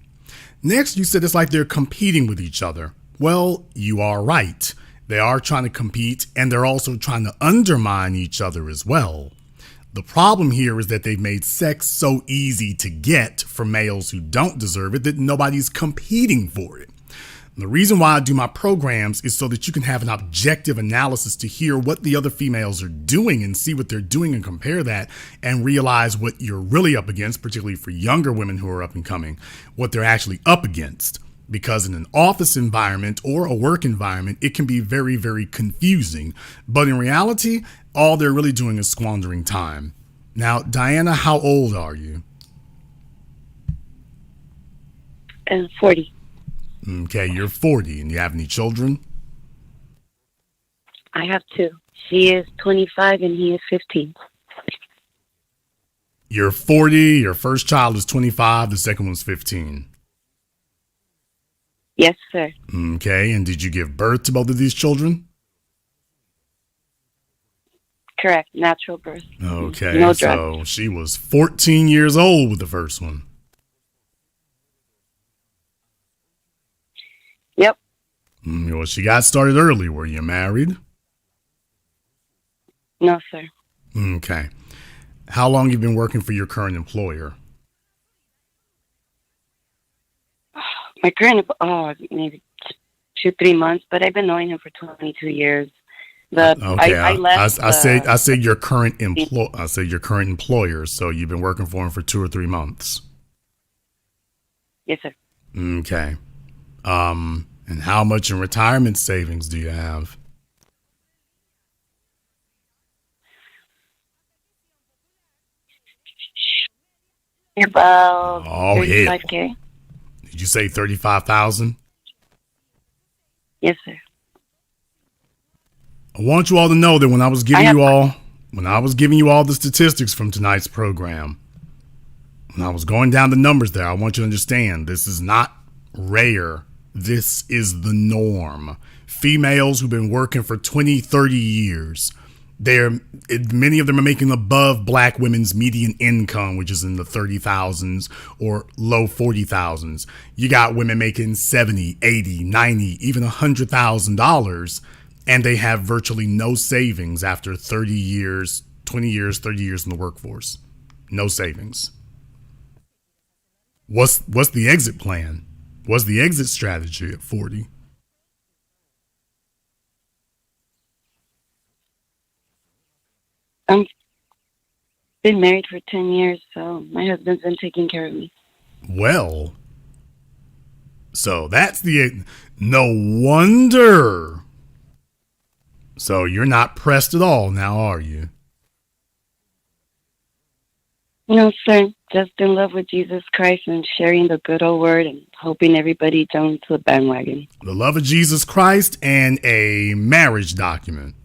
Next, you said it's like they're competing with each other. Well, you are right. They are trying to compete, and they're also trying to undermine each other as well. The problem here is that they've made sex so easy to get for males who don't deserve it that nobody's competing for it. The reason why I do my programs is so that you can have an objective analysis to hear what the other females are doing and see what they're doing and compare that and realize what you're really up against, particularly for younger women who are up and coming, what they're actually up against. Because in an office environment or a work environment, it can be very, very confusing. But in reality, all they're really doing is squandering time. Now, Diana, how old are you? 40. Okay, you're 40, and you have any children? I have 2. She is 25 and he is 15. You're 40, your first child is 25, the second one's 15. Yes, sir. Okay, and did you give birth to both of these children? Correct. Natural birth. Okay, no so drugs. she was 14 years old with the first one. Yep. Well, she got started early. Were you married? No, sir. Okay. How long have you been working for your current employer? My current, maybe 2-3 months, but I've been knowing him for 22 years. I left. I say your current employer. So you've been working for him for 2 or 3 months. Yes, sir. Okay. And how much in retirement savings do you have? About Oh, 35K. Did you say 35,000? Yes, sir. I want you all to know that when I was giving you all the statistics from tonight's program, when I was going down the numbers there, I want you to understand this is not rare. This is the norm. Females who've been working for 20, 30 years, many of them are making above black women's median income, which is in the 30,000s or low 40,000s. You got women making 70, 80, 90, even $100,000, and they have virtually no savings after 30 years, 20 years, 30 years in the workforce. No savings. What's the exit plan? What's the exit strategy at 40? I've been married for 10 years, so my husband's been taking care of me. Well, so that's no wonder. So you're not pressed at all now, are you? No, sir. Just in love with Jesus Christ and sharing the good old word and hoping everybody jumps to the bandwagon. The love of Jesus Christ and a marriage document.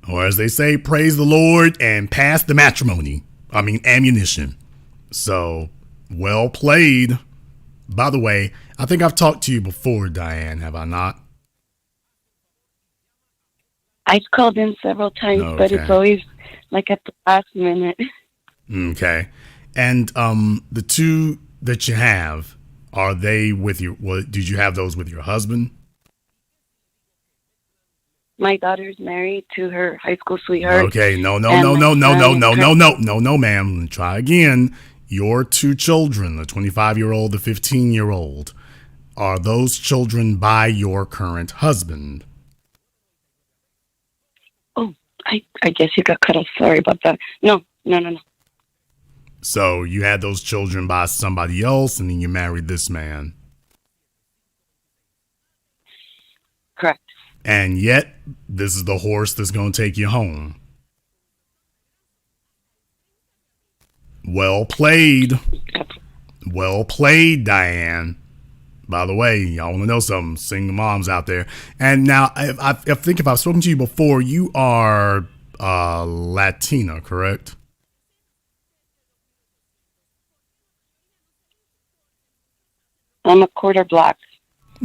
Or as they say, praise the Lord and pass the ammunition. So, well played. By the way, I think I've talked to you before, Diane, have I not? I've called in several times, but it's always like at the last minute. Okay. And the 2 that you have, are they with you? Did you have those with your husband? My daughter's married to her high school sweetheart. Okay, no, ma'am. Try again. Your 2 children, the 25-year-old, the 15-year-old, are those children by your current husband? Oh, I guess you got cut off. Sorry about that. No. So you had those children by somebody else, and then you married this man. Correct. And yet, this is the horse that's going to take you home. Well played. Well played, Diane. By the way, y'all want to know something? Single moms out there. And now, I think if I've spoken to you before, you are Latina, correct? I'm a quarter black,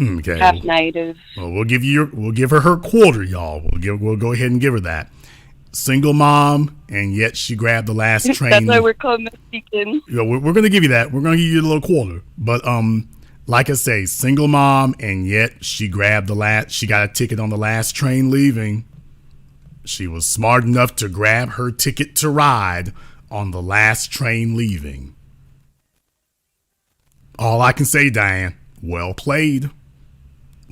Okay. half native. Well, we'll give her quarter, y'all. We'll go ahead and give her that. Single mom, and yet she grabbed the last train. That's why we're called Mexican. We're going to give you that. We're going to give you a little quarter. But like I say, single mom, and yet she grabbed she got a ticket on the last train leaving. She was smart enough to grab her ticket to ride on the last train leaving. All I can say, Diane, well played.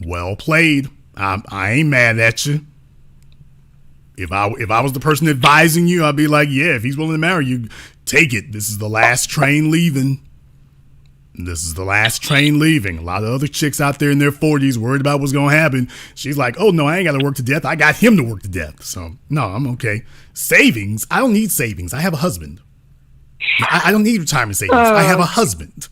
Well played. I ain't mad at you. If I was the person advising you, I'd be like, yeah, if he's willing to marry you, take it. This is the last train leaving. This is the last train leaving. A lot of other chicks out there in their 40s worried about what's going to happen. She's like, oh, no, I ain't got to work to death. I got him to work to death. So, no, I'm okay. Savings? I don't need savings. I have a husband. I don't need retirement savings. I have a husband.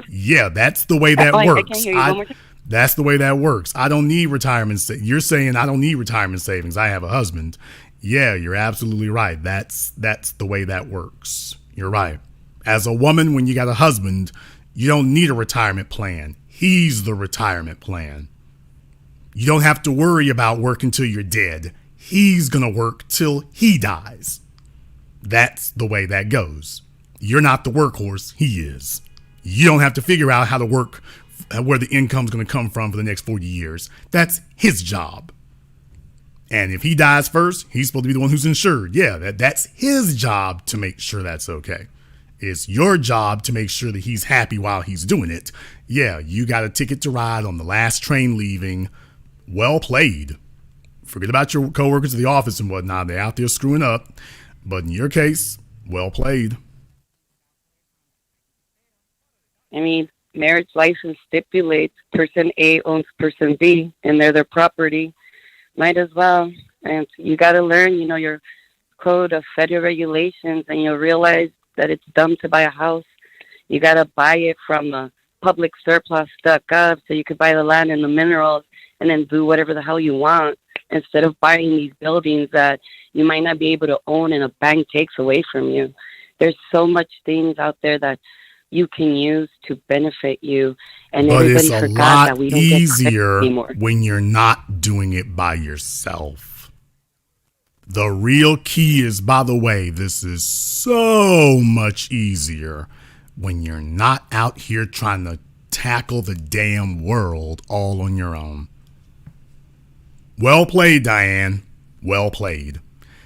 Yeah, that's the way that works. I can't hear you one more time. That's the way that works. I don't need retirement. You're saying I don't need retirement savings. I have a husband. Yeah, you're absolutely right. That's the way that works. You're right. As a woman, when you got a husband, you don't need a retirement plan. He's the retirement plan. You don't have to worry about working till you're dead. He's going to work till he dies. That's the way that goes. You're not the workhorse. He is. You don't have to figure out how to work, where the income's going to come from for the next 40 years. That's his job. And if he dies first, he's supposed to be the one who's insured. Yeah, that's his job to make sure that's okay. It's your job to make sure that he's happy while he's doing it. Yeah, you got a ticket to ride on the last train leaving. Well played. Forget about your coworkers at the office and whatnot. They're out there screwing up. But in your case, well played. I mean, marriage license stipulates person A owns person B, and they're their property. Might as well. And you got to learn, your code of federal regulations, and you'll realize that it's dumb to buy a house. You got to buy it from publicsurplus.gov so you could buy the land and the minerals and then do whatever the hell you want instead of buying these buildings that you might not be able to own and a bank takes away from you. There's so much things out there that you can use to benefit you, and but everybody it's a forgot lot that we don't easier get anymore when you're not doing it by yourself. The real key is, by the way, this is so much easier when you're not out here trying to tackle the damn world all on your own. Well played, Diane. Well played.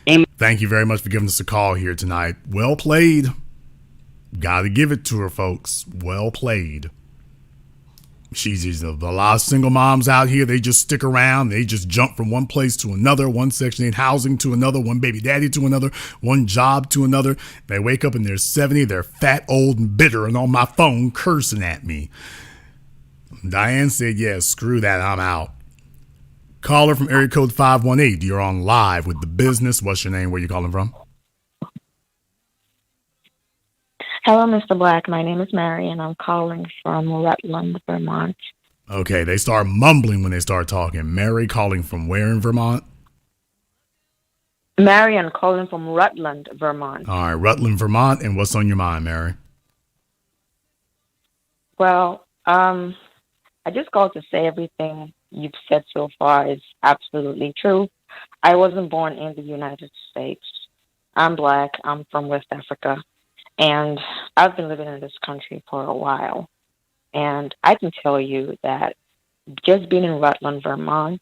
Amen. Thank you very much for giving us a call here tonight. Well played. Gotta give it to her, folks. Well played. She's a lot of single moms out here. They just stick around. They just jump from one place to another, one Section 8 housing to another, one baby daddy to another, one job to another. They wake up and they're 70. They're fat, old, and bitter and on my phone cursing at me. Diane said, yeah, screw that. I'm out. Caller from area code 518. You're on live with The Business. What's your name? Where you calling from? Hello, Mr. Black. My name is Mary, and I'm calling from Rutland, Vermont. Okay, they start mumbling when they start talking. Mary calling from where in Vermont? Mary, I'm calling from Rutland, Vermont. All right, Rutland, Vermont. And what's on your mind, Mary? Well, I just called to say everything you've said so far is absolutely true. I wasn't born in the United States. I'm Black. I'm from West Africa. And I've been living in this country for a while. And I can tell you that just being in Rutland, Vermont,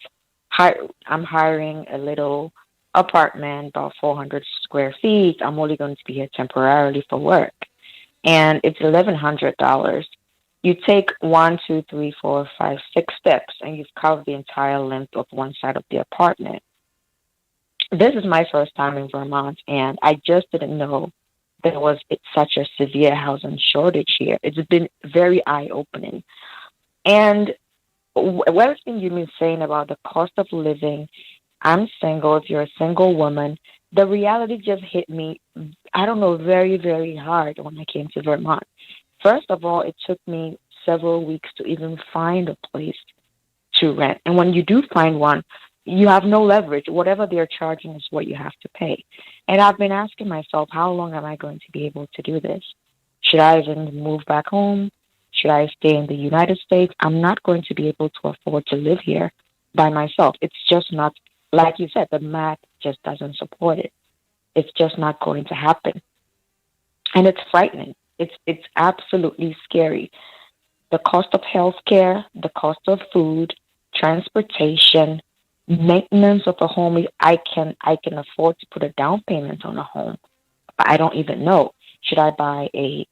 I'm hiring a little apartment, about 400 square feet. I'm only going to be here temporarily for work. And it's $1,100. You take 1, 2, 3, 4, 5, 6 steps, and you've covered the entire length of one side of the apartment. This is my first time in Vermont, and I just didn't know there was such a severe housing shortage here. It's been very eye-opening. And everything you've been saying about the cost of living, I'm single. If you're a single woman, the reality just hit me, I don't know, very, very hard when I came to Vermont. First of all, it took me several weeks to even find a place to rent. And when you do find one, you have no leverage. Whatever they're charging is what you have to pay. And I've been asking myself, how long am I going to be able to do this? Should I even move back home? Should I stay in the United States? I'm not going to be able to afford to live here by myself. It's just not, like you said, the math just doesn't support it. It's just not going to happen. And it's frightening. It's absolutely scary. The cost of healthcare, the cost of food, transportation, maintenance of a home. I can afford to put a down payment on a home, but I don't even know. Should I buy a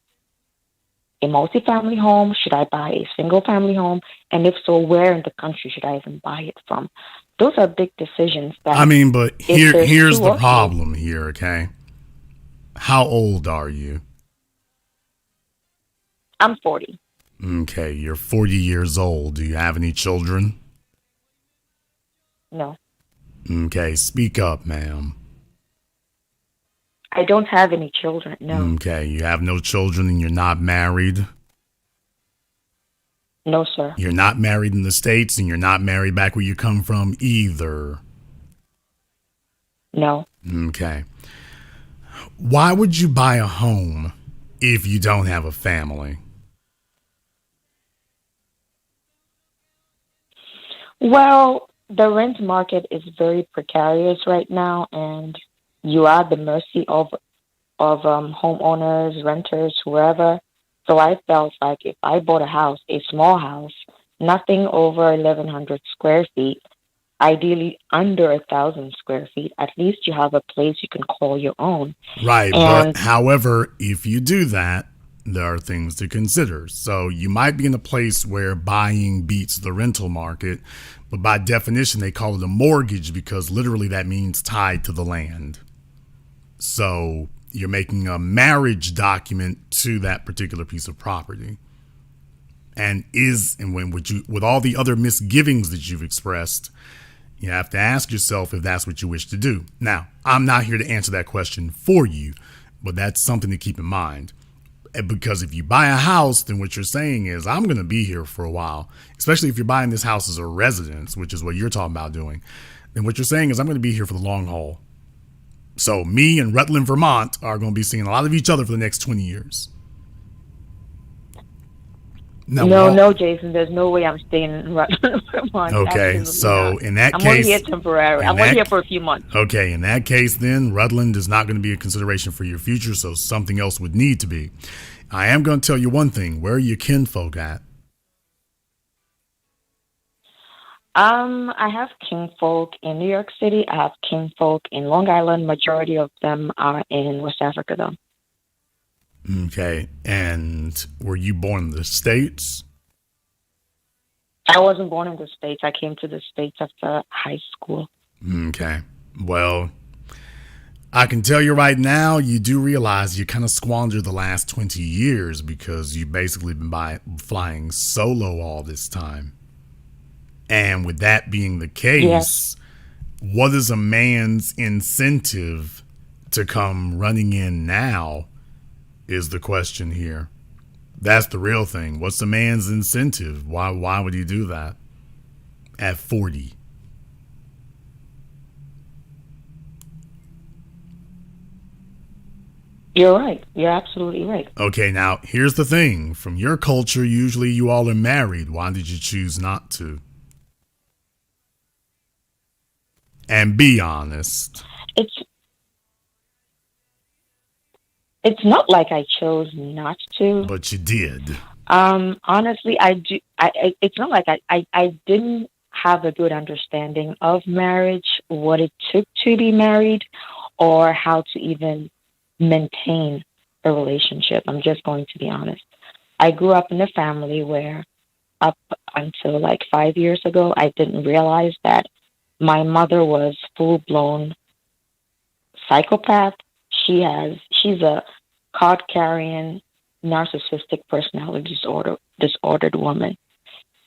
multifamily home? Should I buy a single family home? And if so, where in the country should I even buy it from? Those are big decisions. But here's the problem here, okay? How old are you? I'm 40. Okay, you're 40 years old. Do you have any children? No. Okay, speak up, ma'am. I don't have any children, no. Okay, you have no children and you're not married? No, sir. You're not married in the States and you're not married back where you come from either? No. Okay. Why would you buy a home if you don't have a family? Well, the rent market is very precarious right now, and you are at the mercy of homeowners, renters, whoever. So I felt like if I bought a house, a small house, nothing over 1,100 square feet, ideally under 1,000 square feet, at least you have a place you can call your own. Right, but however, if you do that, there are things to consider. So you might be in a place where buying beats the rental market, but by definition, they call it a mortgage because literally that means tied to the land. So you're making a marriage document to that particular piece of property. With all the other misgivings that you've expressed, you have to ask yourself if that's what you wish to do. Now, I'm not here to answer that question for you, but that's something to keep in mind. Because if you buy a house, then what you're saying is, I'm going to be here for a while, especially if you're buying this house as a residence, which is what you're talking about doing. Then what you're saying is, I'm going to be here for the long haul. So me and Rutland, Vermont are going to be seeing a lot of each other for the next 20 years. No, Jason, there's no way I'm staying in Rutland, Vermont. Okay, so not. In that case... I'm only here temporary. I'm only here for a few months. Okay, in that case, then, Rutland is not going to be a consideration for your future, so something else would need to be. I am going to tell you one thing. Where are your kinfolk at? I have kinfolk in New York City. I have kinfolk in Long Island. Majority of them are in West Africa, though. Okay, and were you born in the States? I wasn't born in the States. I came to the States after high school. Okay, well, I can tell you right now, you do realize you kind of squandered the last 20 years because you've basically been flying solo all this time. And with that being the case, yes. What is a man's incentive to come running in now is the question here. That's the real thing. What's a man's incentive? Why would he do that at 40? You're right. You're absolutely right. Okay, now here's the thing. From your culture, usually you all are married. Why did you choose not to? And be honest. It's not like I chose not to. But you did. Honestly, I do. It's not like I didn't have a good understanding of marriage, what it took to be married, or how to even maintain a relationship. I'm just going to be honest. I grew up in a family where up until like 5 years ago, I didn't realize that my mother was full-blown psychopath. She's a card-carrying, narcissistic personality disordered woman.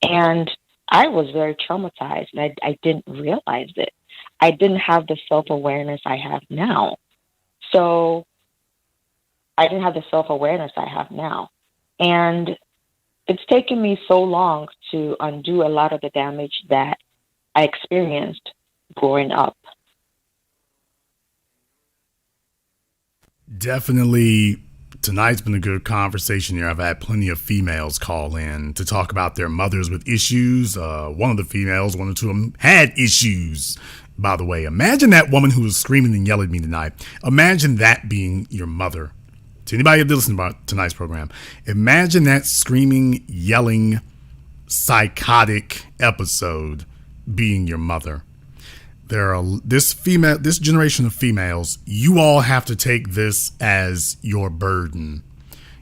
And I was very traumatized, and I didn't realize it. I didn't have the self-awareness I have now. So I didn't have the self-awareness I have now. And it's taken me so long to undo a lot of the damage that I experienced growing up. Definitely, tonight's been a good conversation here. I've had plenty of females call in to talk about their mothers with issues. One of the females, one or two of them, had issues. By the way, imagine that woman who was screaming and yelling at me tonight. Imagine that being your mother. To anybody that listens to tonight's program, imagine that screaming, yelling, psychotic episode being your mother. This generation of females, you all have to take this as your burden.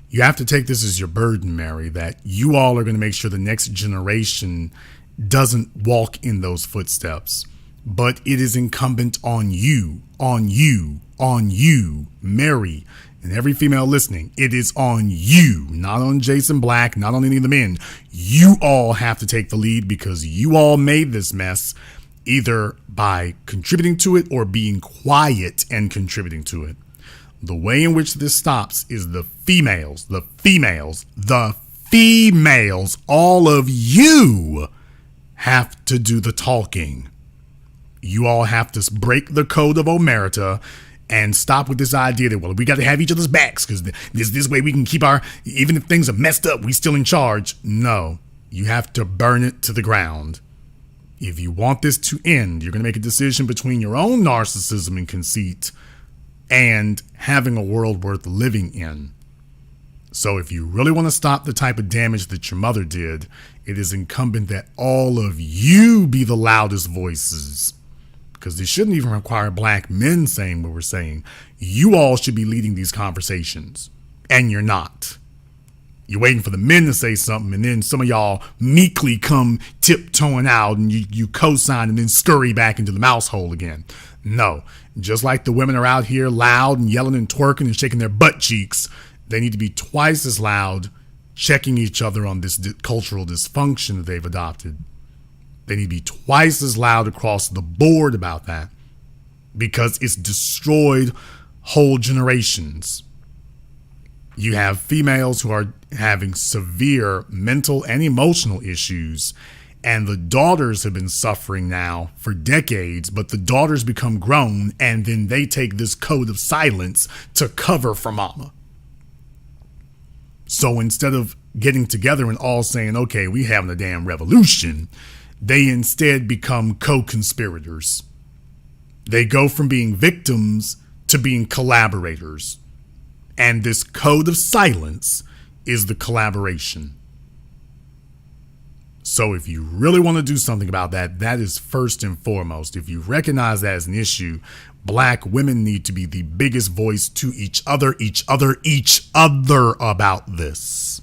You have to take this as your burden, Mary, that you all are going to make sure the next generation doesn't walk in those footsteps. But it is incumbent on you, Mary, and every female listening. It is on you, not on Jason Black, not on any of the men. You all have to take the lead because you all made this mess, either by contributing to it or being quiet and contributing to it. The way in which this stops is the females, all of you have to do the talking. You all have to break the code of omerta and stop with this idea that, well, we got to have each other's backs because this way we can keep even if things are messed up, we still in charge. No, you have to burn it to the ground. If you want this to end, you're going to make a decision between your own narcissism and conceit and having a world worth living in. So if you really want to stop the type of damage that your mother did, it is incumbent that all of you be the loudest voices. Because this shouldn't even require black men saying what we're saying. You all should be leading these conversations. And you're not. You're waiting for the men to say something, and then some of y'all meekly come tiptoeing out, and you co-sign and then scurry back into the mouse hole again. No. Just like the women are out here loud and yelling and twerking and shaking their butt cheeks, they need to be twice as loud, checking each other on this cultural dysfunction that they've adopted. They need to be twice as loud across the board about that because it's destroyed whole generations. You have females who are having severe mental and emotional issues, and the daughters have been suffering now for decades, but the daughters become grown, and then they take this code of silence to cover for mama. So instead of getting together and all saying, okay, we having a damn revolution, they instead become co-conspirators. They go from being victims to being collaborators. And this code of silence is the collaboration. So if you really want to do something about that, that is first and foremost. If you recognize that as an issue, black women need to be the biggest voice to each other about this.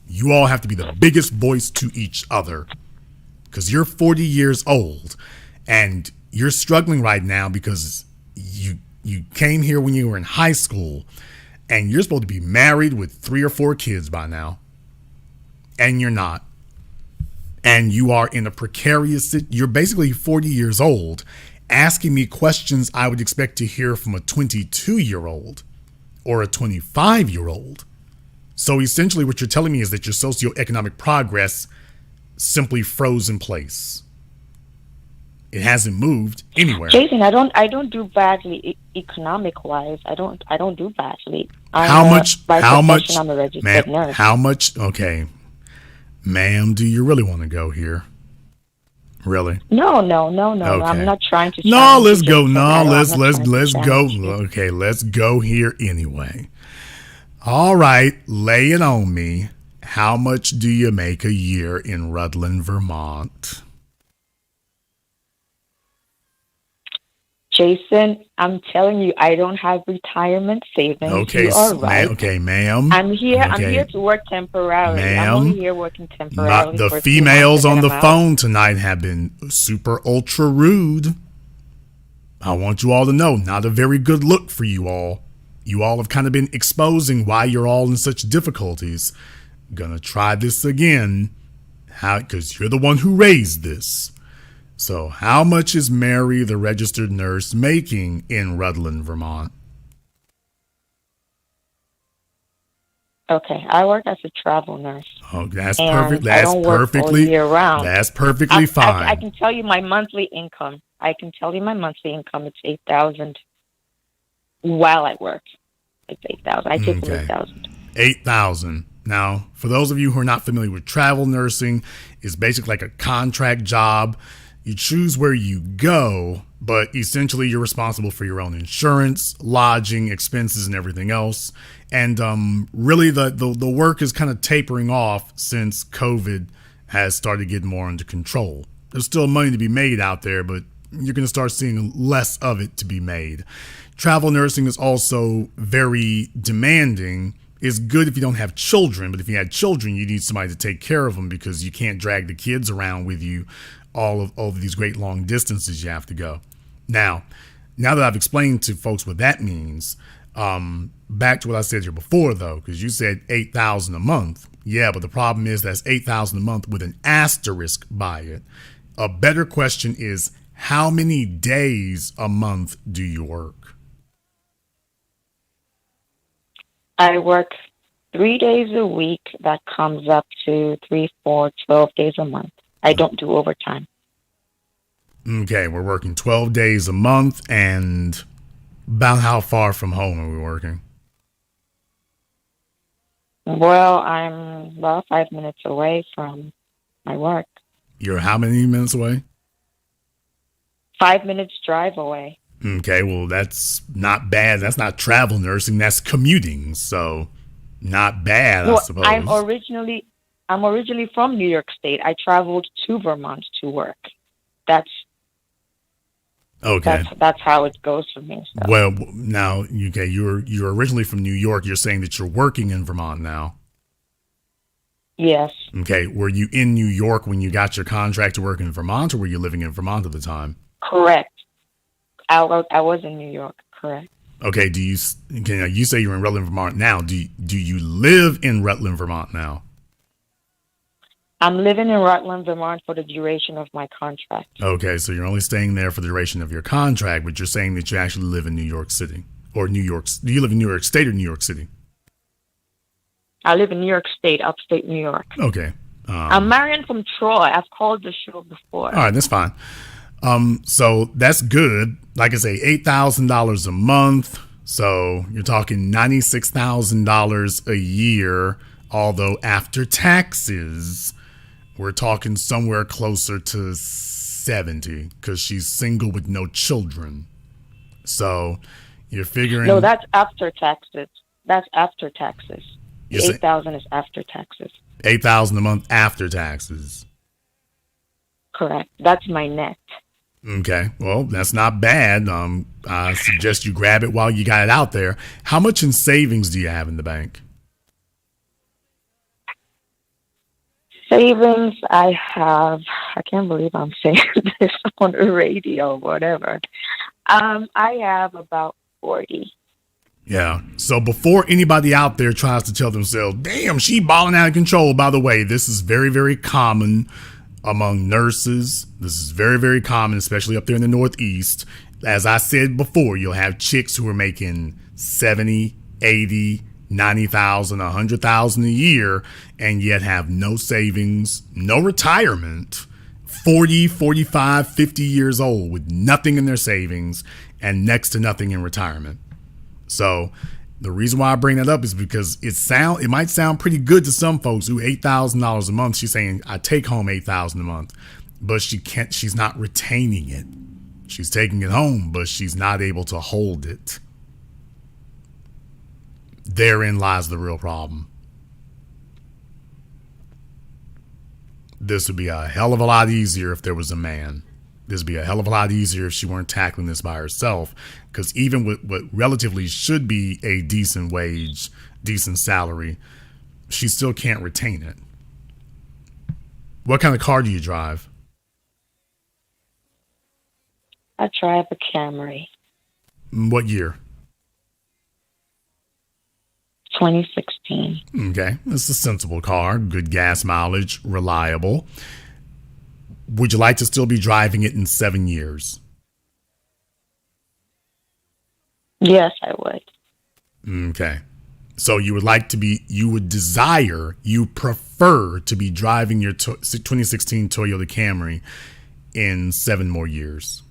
You all have to be the biggest voice to each other. Because you're 40 years old and you're struggling right now because you came here when you were in high school and you're supposed to be married with 3 or 4 kids by now. And you're not. And you are in a precarious, you're basically 40 years old asking me questions I would expect to hear from a 22-year-old or a 25-year-old. So essentially what you're telling me is that your socioeconomic progress simply froze in place. It hasn't moved anywhere. Jason, I don't do badly economic wise. I don't do badly. How much? I'm a registered nurse. How much? Okay, ma'am, do you really want to go here? Really? No. Okay. I'm not trying to. No, let's go. No, let's go. Okay, let's go here anyway. All right, lay it on me. How much do you make a year in Rutland, Vermont? Jason, I'm telling you, I don't have retirement savings. Okay, you are right. Okay, ma'am. I'm here to work temporarily. Ma'am, I'm only here working temporarily. The females on the phone tonight have been super ultra rude. I want you all to know, not a very good look for you all. You all have kind of been exposing why you're all in such difficulties. Gonna try this again, because you're the one who raised this. So how much is Mary, the registered nurse, making in Rutland, Vermont? Okay, I work as a travel nurse. Oh, that's And perfect. I That's don't work all perfectly. year round. That's perfectly I fine. can tell you my monthly income. I can tell you my monthly income. It's 8,000 while I work. It's 8,000. I take home Okay. 8,000. 8,000. Now, for those of you who are not familiar with travel nursing, it's basically like a contract job. You choose where you go, but essentially you're responsible for your own insurance, lodging, expenses, and everything else. And really, the work is kind of tapering off since COVID has started getting more under control. There's still money to be made out there, but you're going to start seeing less of it to be made. Travel nursing is also very demanding. It's good if you don't have children, but if you had children, you need somebody to take care of them because you can't drag the kids around with you all of these great long distances you have to go. Now that I've explained to folks what that means, back to what I said here before, though, because you said 8,000 a month. Yeah, but the problem is that's 8,000 a month with an asterisk by it. A better question is, how many days a month do you work? I work 3 days a week. That comes up to 3, 4, 12 days a month. I don't do overtime. Okay, we're working 12 days a month, and about how far from home are we working? Well, I'm about 5 minutes away from my work. You're how many minutes away? 5 minutes drive away. Okay, well, that's not bad. That's not travel nursing. That's commuting. So not bad, I suppose. I'm originally from New York State. I traveled to Vermont to work. That's okay. That's how it goes for me. So. Well, now, okay, you're originally from New York. You're saying that you're working in Vermont now. Yes. Okay, were you in New York when you got your contract to work in Vermont, or were you living in Vermont at the time? Correct. I was in New York. Correct. Okay. You say you're in Rutland, Vermont now? Do you live in Rutland, Vermont now? I'm living in Rutland, Vermont for the duration of my contract. Okay, so you're only staying there for the duration of your contract, but you're saying that you actually live in New York City or New York. Do you live in New York State or New York City? I live in New York State, upstate New York. Okay. I'm Marion from Troy. I've called the show before. All right, that's fine. So that's good. Like I say, $8,000 a month. So you're talking $96,000 a year. Although after taxes, we're talking somewhere closer to 70 because she's single with no children. So you're figuring. No, that's after taxes. That's after taxes. 8,000 is after taxes. 8,000 a month after taxes. Correct. That's my net. Okay, well, that's not bad. I suggest you grab it while you got it out there. How much in savings do you have in the bank? Savings, I can't believe I'm saying this on the radio, whatever. I have about 40. Yeah. So before anybody out there tries to tell themselves, damn, she balling out of control. By the way, this is very, very common among nurses. This is very, very common, especially up there in the Northeast. As I said before, you'll have chicks who are making 70, 80, 90,000, 100,000 a year, and yet have no savings, no retirement, 40, 45, 50 years old with nothing in their savings and next to nothing in retirement. So the reason why I bring that up is because it might sound pretty good to some folks who $8,000 a month. She's saying I take home $8,000 a month, but she's not retaining it. She's taking it home, but she's not able to hold it. Therein lies the real problem. This would be a hell of a lot easier if there was a man. This would be a hell of a lot easier if she weren't tackling this by herself. Because even with what relatively should be a decent wage, decent salary, she still can't retain it. What kind of car do you drive? I drive a Camry. What year? 2016. Okay, it's a sensible car, good gas mileage, reliable. Would you like to still be driving it in 7 years? Yes, I would. Okay. So you prefer to be driving your 2016 Toyota Camry in 7 more years.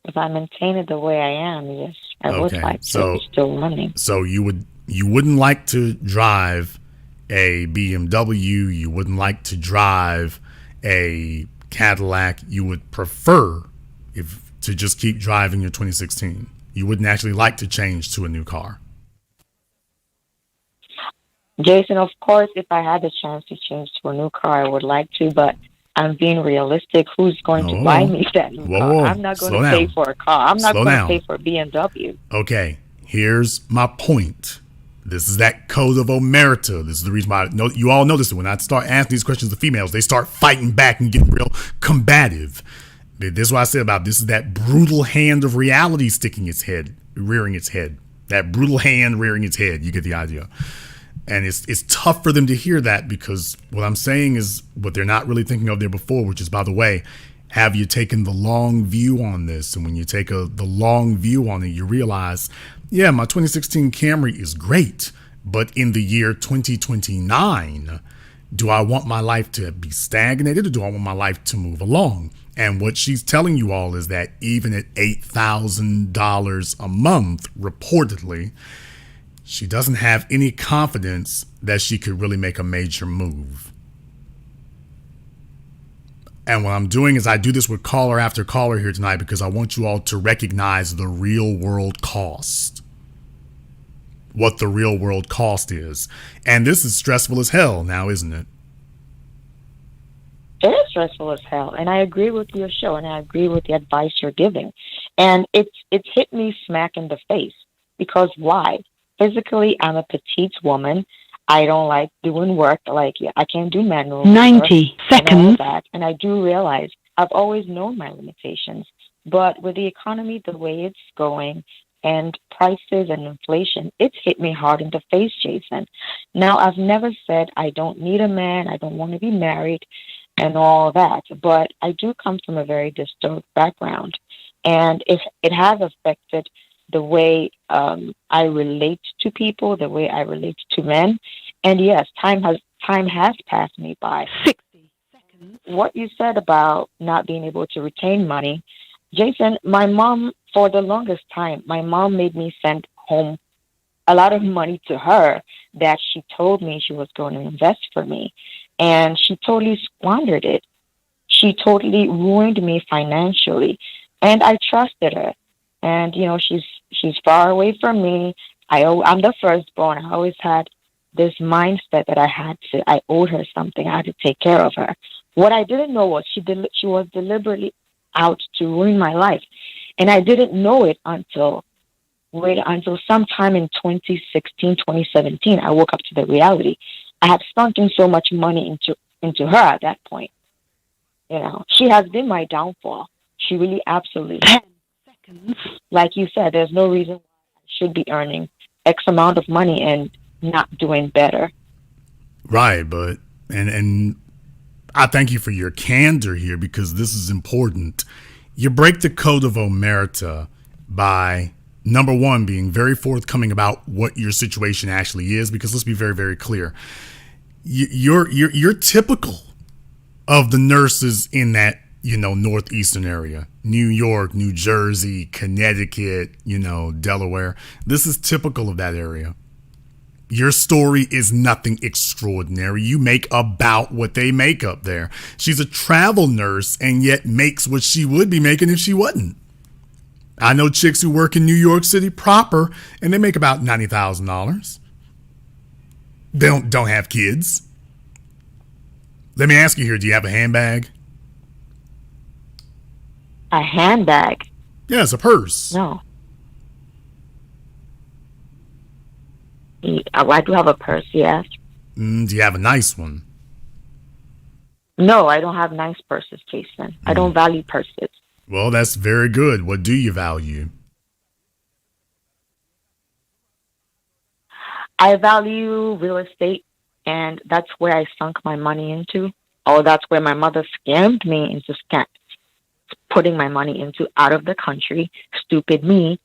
If I maintain it the way I am, yes, I would like to be still running. So you wouldn't like to drive a BMW. You wouldn't like to drive a Cadillac. You would prefer to just keep driving your 2016. You wouldn't actually like to change to a new car. Jason, of course, if I had the chance to change to a new car, I would like to, but I'm being realistic. Who's going to buy me that new car? I'm not going to pay for a car. I'm not going to pay for a BMW. Okay, here's my point. This is that code of omerta. This is the reason why you all know this. When I start asking these questions to females, they start fighting back and getting real combative. This is what I said about this is that brutal hand of reality rearing its head. That brutal hand rearing its head. You get the idea. And it's tough for them to hear that, because what I'm saying is what they're not really thinking of there before, which is, by the way, have you taken the long view on this? And when you take the long view on it, you realize, yeah, my 2016 Camry is great, but in the year 2029, do I want my life to be stagnated, or do I want my life to move along? And what she's telling you all is that even at $8,000 a month, reportedly, she doesn't have any confidence that she could really make a major move. And what I'm doing is I do this with caller after caller here tonight because I want you all to recognize the real world cost. What the real world cost is. And this is stressful as hell now, isn't it? It is stressful as hell, and I agree with your show, and I agree with the advice you're giving. And it's hit me smack in the face, because why? Physically, I'm a petite woman. I don't like doing work. I can't do manual 90 seconds. And all that. And I do realize I've always known my limitations. But with the economy the way it's going and prices and inflation, it's hit me hard in the face, Jason. Now, I've never said I don't need a man, I don't want to be married, and all that. But I do come from a very disturbed background. And it has affected the way I relate to people, the way I relate to men. And yes, time has passed me by. 60 seconds. What you said about not being able to retain money, Jason, my mom, for the longest time, my mom made me send home a lot of money to her that she told me she was going to invest for me. And she totally squandered it. She totally ruined me financially. And I trusted her. And, she's far away from me. I'm the firstborn. I always had this mindset that I owed her something. I had to take care of her. What I didn't know was she was deliberately out to ruin my life. And I didn't know it until sometime in 2016, 2017. I woke up to the reality. I had sunk in so much money into her at that point. She has been my downfall. She really absolutely. 10 seconds. Like you said, there's no reason why I should be earning X amount of money and not doing better. Right, but and I thank you for your candor here, because this is important. You break the code of omerta by, number one, being very forthcoming about what your situation actually is, because let's be very, very clear. You're typical of the nurses in that, northeastern area, New York, New Jersey, Connecticut, Delaware. This is typical of that area. Your story is nothing extraordinary. You make about what they make up there. She's a travel nurse and yet makes what she would be making if she wasn't. I know chicks who work in New York City proper, and they make about $90,000. They don't have kids. Let me ask you here, do you have a handbag? A handbag? Yeah, it's a purse. No. I do have a purse, yes. Do you have a nice one? No, I don't have nice purses, Jason. I don't value purses. Well, that's very good. What do you value? I value real estate, and that's where I sunk my money into. Or that's where my mother scammed me into putting my money into out of the country. Stupid me.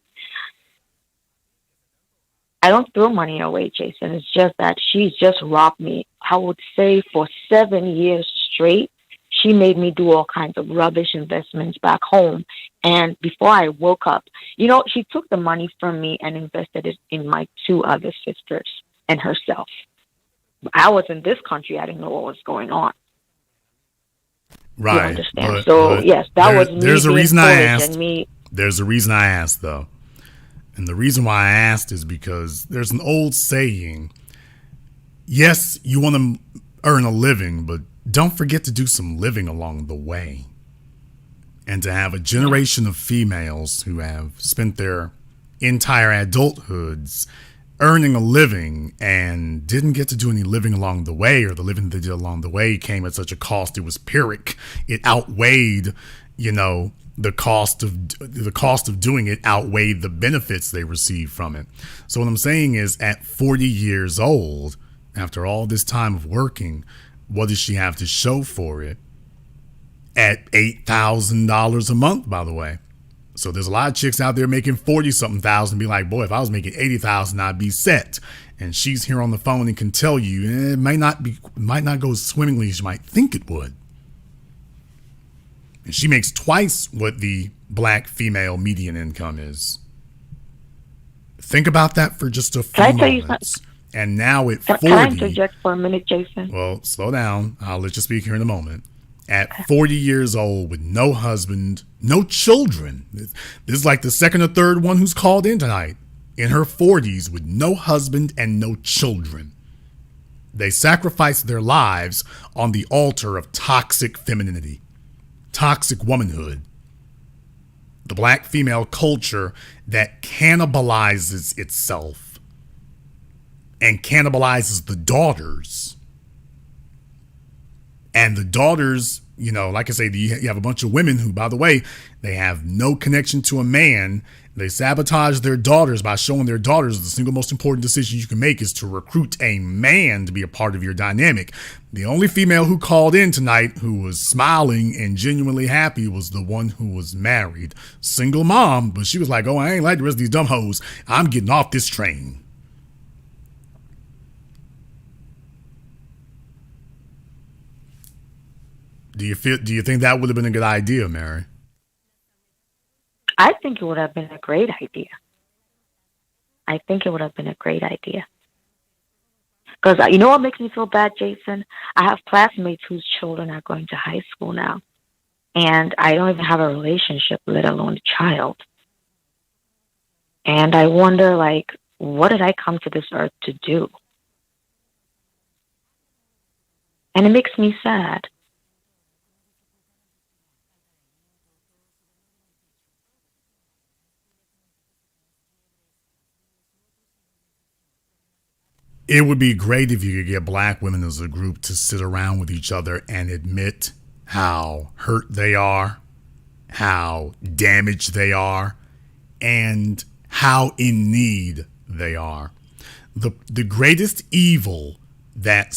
I don't throw money away, Jason. It's just that she's just robbed me. I would say for 7 years straight, she made me do all kinds of rubbish investments back home. And before I woke up, she took the money from me and invested it in my 2 other sisters and herself. I was in this country. I didn't know what was going on. Right. You understand? But yes, that was me. There's a reason I asked. Me. There's a reason I asked, though. And the reason why I asked is because there's an old saying, yes, you want to earn a living, but don't forget to do some living along the way. And to have a generation of females who have spent their entire adulthoods earning a living and didn't get to do any living along the way, or the living they did along the way came at such a cost, it was Pyrrhic. It outweighed, the cost of doing it outweighed the benefits they received from it. So what I'm saying is, at 40 years old, after all this time of working, what does she have to show for it? At $8,000 a month, by the way. So there's a lot of chicks out there making 40-something thousand, be like, boy, if I was making 80,000, I'd be set. And she's here on the phone and can tell you it might not go as swimmingly as you might think it would. And she makes twice what the black female median income is. Think about that for just a few moments. And now at 40... Can I interject for a minute, Jason? Well, slow down. I'll let you speak here in a moment. At 40 years old with no husband, no children. This is like the second or third one who's called in tonight. In her 40s with no husband and no children. They sacrificed their lives on the altar of toxic femininity. Toxic womanhood. The black female culture that cannibalizes itself and cannibalizes the daughters. And the daughters, like I say, you have a bunch of women who, by the way, they have no connection to a man. They sabotage their daughters by showing their daughters the single most important decision you can make is to recruit a man to be a part of your dynamic. The only female who called in tonight who was smiling and genuinely happy was the one who was married. Single mom, but she was like, oh, I ain't like the rest of these dumb hoes. I'm getting off this train. Do you think that would have been a good idea, Mary? I think it would have been a great idea. I think it would have been a great idea. Because you know what makes me feel bad, Jason? I have classmates whose children are going to high school now. And I don't even have a relationship, let alone a child. And I wonder, what did I come to this earth to do? And it makes me sad. It would be great if you could get black women as a group to sit around with each other and admit how hurt they are, how damaged they are, and how in need they are. The greatest evil that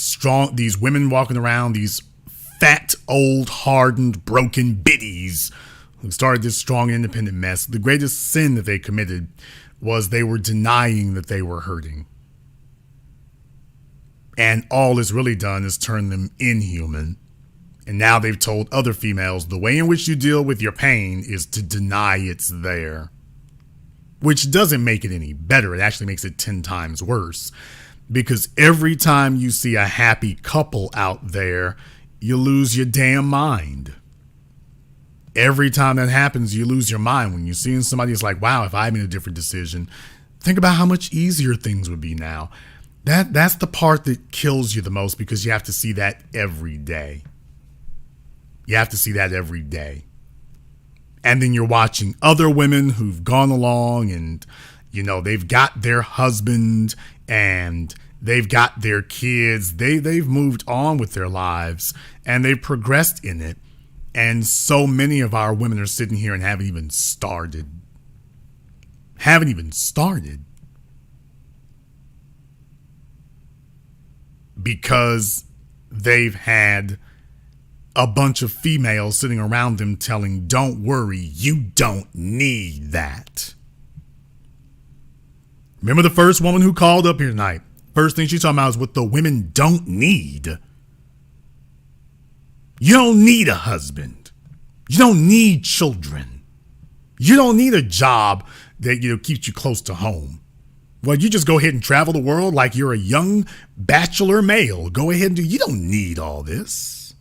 these women walking around, these fat, old, hardened, broken biddies who started this strong, independent mess, the greatest sin that they committed was they were denying that they were hurting. And all it's really done is turn them inhuman. And now they've told other females the way in which you deal with your pain is to deny it's there. Which doesn't make it any better. It actually makes it 10 times worse. Because every time you see a happy couple out there, you lose your damn mind. Every time that happens, you lose your mind. When you're seeing somebody, it's like, wow, if I made a different decision, think about how much easier things would be now. That's the part that kills you the most, because you have to see that every day. You have to see that every day. And then you're watching other women who've gone along and, they've got their husband and they've got their kids. They've moved on with their lives and they've progressed in it. And so many of our women are sitting here and haven't even started. Because they've had a bunch of females sitting around them telling, don't worry, you don't need that. Remember the first woman who called up here tonight? First thing she's talking about is what the women don't need. You don't need a husband. You don't need children. You don't need a job that keeps you close to home. Well, you just go ahead and travel the world like you're a young bachelor male. Go ahead and you don't need all this.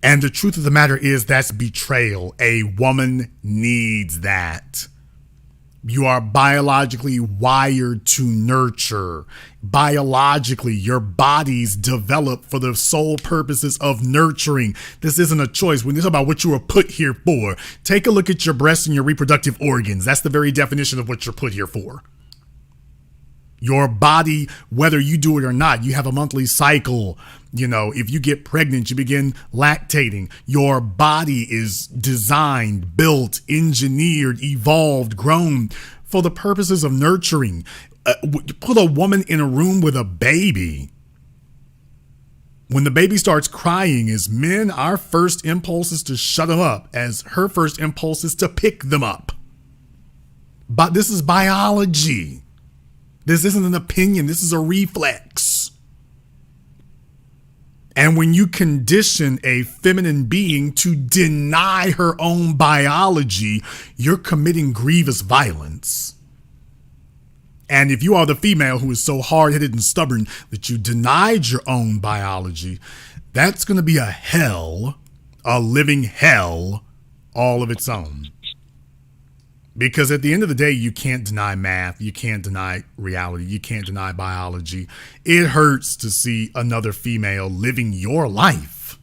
And the truth of the matter is that's betrayal. A woman needs that. You are biologically wired to nurture. Biologically, your body's developed for the sole purposes of nurturing. This isn't a choice. When you talk about what you were put here for, take a look at your breasts and your reproductive organs. That's the very definition of what you're put here for. Your body, whether you do it or not, you have a monthly cycle. If you get pregnant, you begin lactating. Your body is designed, built, engineered, evolved, grown for the purposes of nurturing. Put a woman in a room with a baby. When the baby starts crying, as men, our first impulse is to shut them up, as her first impulse is to pick them up. But this is biology. This isn't an opinion. This is a reflex. And when you condition a feminine being to deny her own biology, you're committing grievous violence. And if you are the female who is so hard-headed and stubborn that you denied your own biology, that's going to be a hell, a living hell, all of its own. Because at the end of the day, you can't deny math. You can't deny reality. You can't deny biology. It hurts to see another female living your life.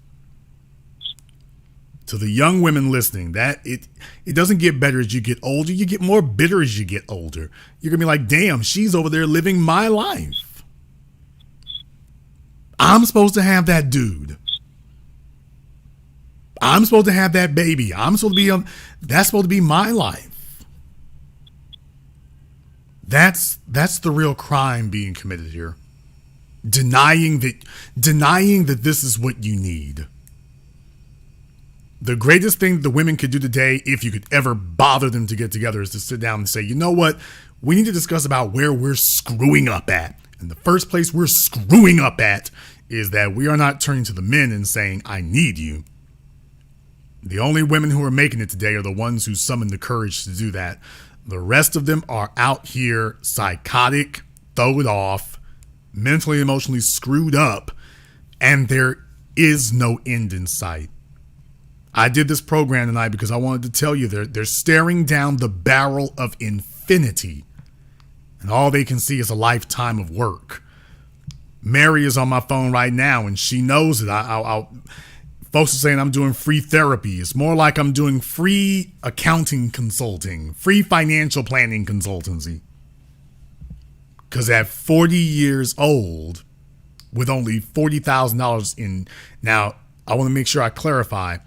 To the young women listening, that it doesn't get better as you get older. You get more bitter as you get older. You're going to be like, damn, she's over there living my life. I'm supposed to have that dude. I'm supposed to have that baby. That's supposed to be my life. That's the real crime being committed here. Denying that this is what you need. The greatest thing the women could do today, if you could ever bother them to get together, is to sit down and say, you know what? We need to discuss about where we're screwing up at. And the first place we're screwing up at is that we are not turning to the men and saying, I need you. The only women who are making it today are the ones who summoned the courage to do that. The rest of them are out here psychotic, throw it off, mentally, emotionally screwed up, and there is no end in sight. I did this program tonight because I wanted to tell you they're staring down the barrel of infinity, and all they can see is a lifetime of work. Mary is on my phone right now, and she knows it. Folks are saying I'm doing free therapy. It's more like I'm doing free accounting consulting, free financial planning consultancy. Because at 40 years old, with only $40,000 in, now I want to make sure I clarify,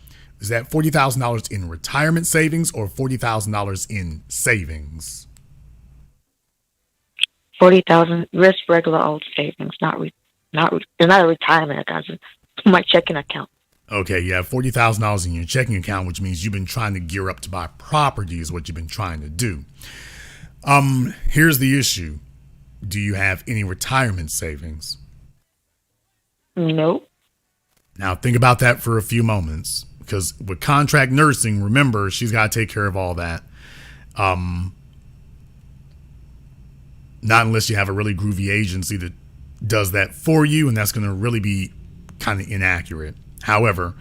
is that $40,000 in retirement savings or $40,000 in savings? 40,000, just regular old savings, it's not a retirement account, it's my checking account. Okay, you have $40,000 in your checking account, which means you've been trying to gear up to buy property is what you've been trying to do. Here's the issue. Do you have any retirement savings? Nope. Now think about that for a few moments, because with contract nursing, remember, she's got to take care of all that. Not unless you have a really groovy agency that does that for you, and that's going to really be kind of inaccurate. However,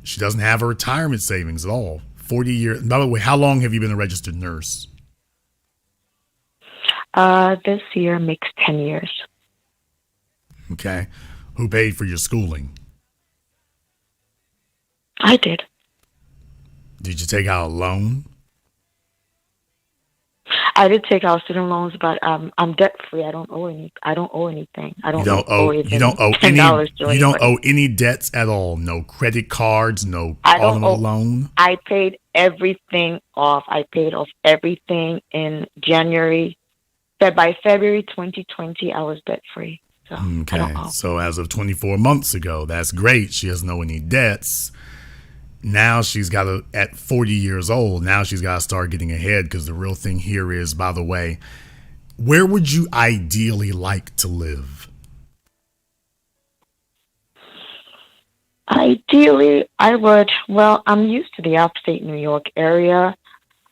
she doesn't have a retirement savings at all. 40 years. By the way, how long have you been a registered nurse? This year makes 10 years. Okay. Who paid for your schooling? I did. Did you take out a loan? I did take out student loans, but I'm debt free. I don't owe anything. You don't owe any debts at all. No credit cards, no auto loan. I paid everything off. I paid off everything in January. By February 2020, I was debt free. So okay. So as of 24 months ago, that's great. She doesn't owe any debts. Now she's got to, at 40 years old, now she's got to start getting ahead, because the real thing here is, by the way, where would you ideally like to live? Ideally, I would. Well, I'm used to the upstate New York area.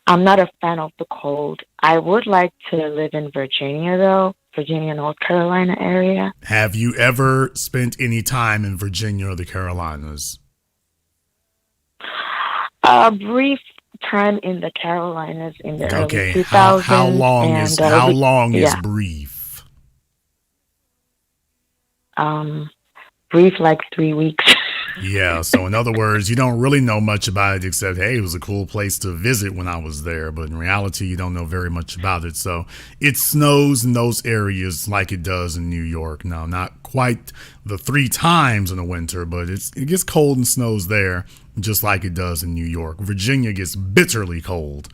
I'm not a fan of the cold. I would like to live in Virginia, though. Virginia, North Carolina area. Have you ever spent any time in Virginia or the Carolinas? A brief time in the Carolinas in the early 2000s. How long is brief? Brief, like 3 weeks. Yeah, so in other words, you don't really know much about it except, hey, it was a cool place to visit when I was there. But in reality, you don't know very much about it. So it snows in those areas like it does in New York. Now, not quite the 3 times in the winter, but it gets cold and snows there just like it does in New York. Virginia gets bitterly cold.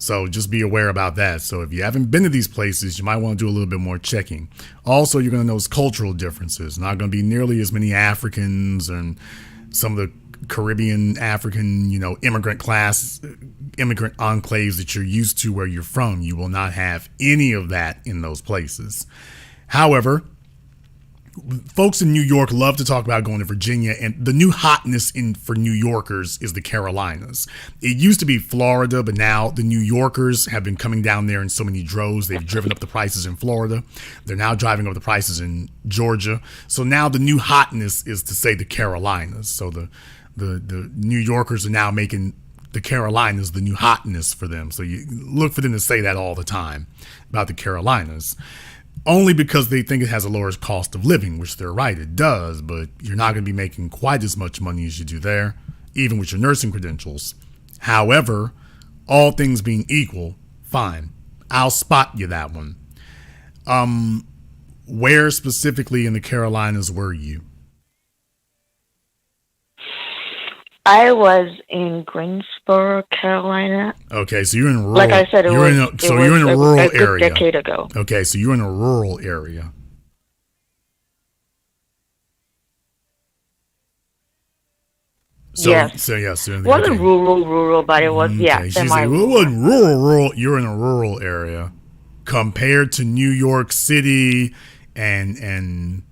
So just be aware about that. So if you haven't been to these places, you might want to do a little bit more checking. Also, you're going to notice cultural differences. Not going to be nearly as many Africans and some of the Caribbean, African, immigrant enclaves that you're used to where you're from. You will not have any of that in those places. However, folks in New York love to talk about going to Virginia, and the new hotness for New Yorkers is the Carolinas. It used to be Florida, but now the New Yorkers have been coming down there in so many droves. They've driven up the prices in Florida. They're now driving up the prices in Georgia. So now the new hotness is to say the Carolinas. So the New Yorkers are now making the Carolinas the new hotness for them. So you look for them to say that all the time about the Carolinas. Only because they think it has a lower cost of living, which they're right, it does, but you're not going to be making quite as much money as you do there, even with your nursing credentials. However, all things being equal, fine. I'll spot you that one. Where specifically in the Carolinas were you? I was in Greensboro, Carolina. Okay, so you're in rural. Like I said, you're in a rural area. A decade ago. Okay, so you're in a rural area. So, yes. So yes, it wasn't rural, but it was semi-rural. It wasn't rural. You're in a rural area compared to New York City and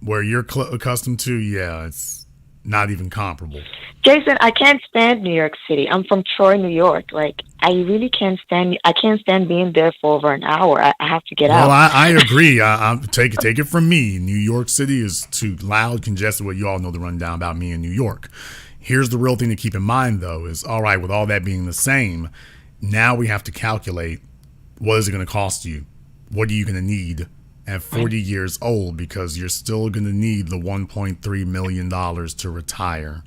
where you're accustomed to. Yeah, it's not even comparable. Jason, I can't stand New York City. I'm from Troy, New York. Like, I really can't stand. I can't stand being there for over an hour. I have to get out. Well, I agree. I take it from me. New York City is too loud, congested. Well, you all know the rundown about me in New York. Here's the real thing to keep in mind, though, is all right. With all that being the same, now we have to calculate what is it going to cost you. What are you going to need at 40 years old? Because you're still going to need the $1.3 million to retire.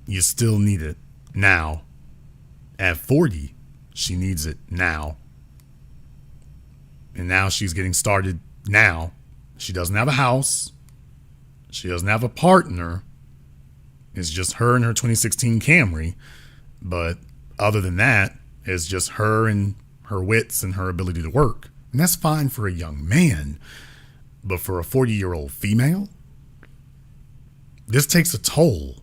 You still need it now. At 40, she needs it now. And now she's getting started now. She doesn't have a house. She doesn't have a partner. It's just her and her 2016 Camry. But other than that, it's just her and her wits and her ability to work. And that's fine for a young man. But for a 40-year-old female, this takes a toll.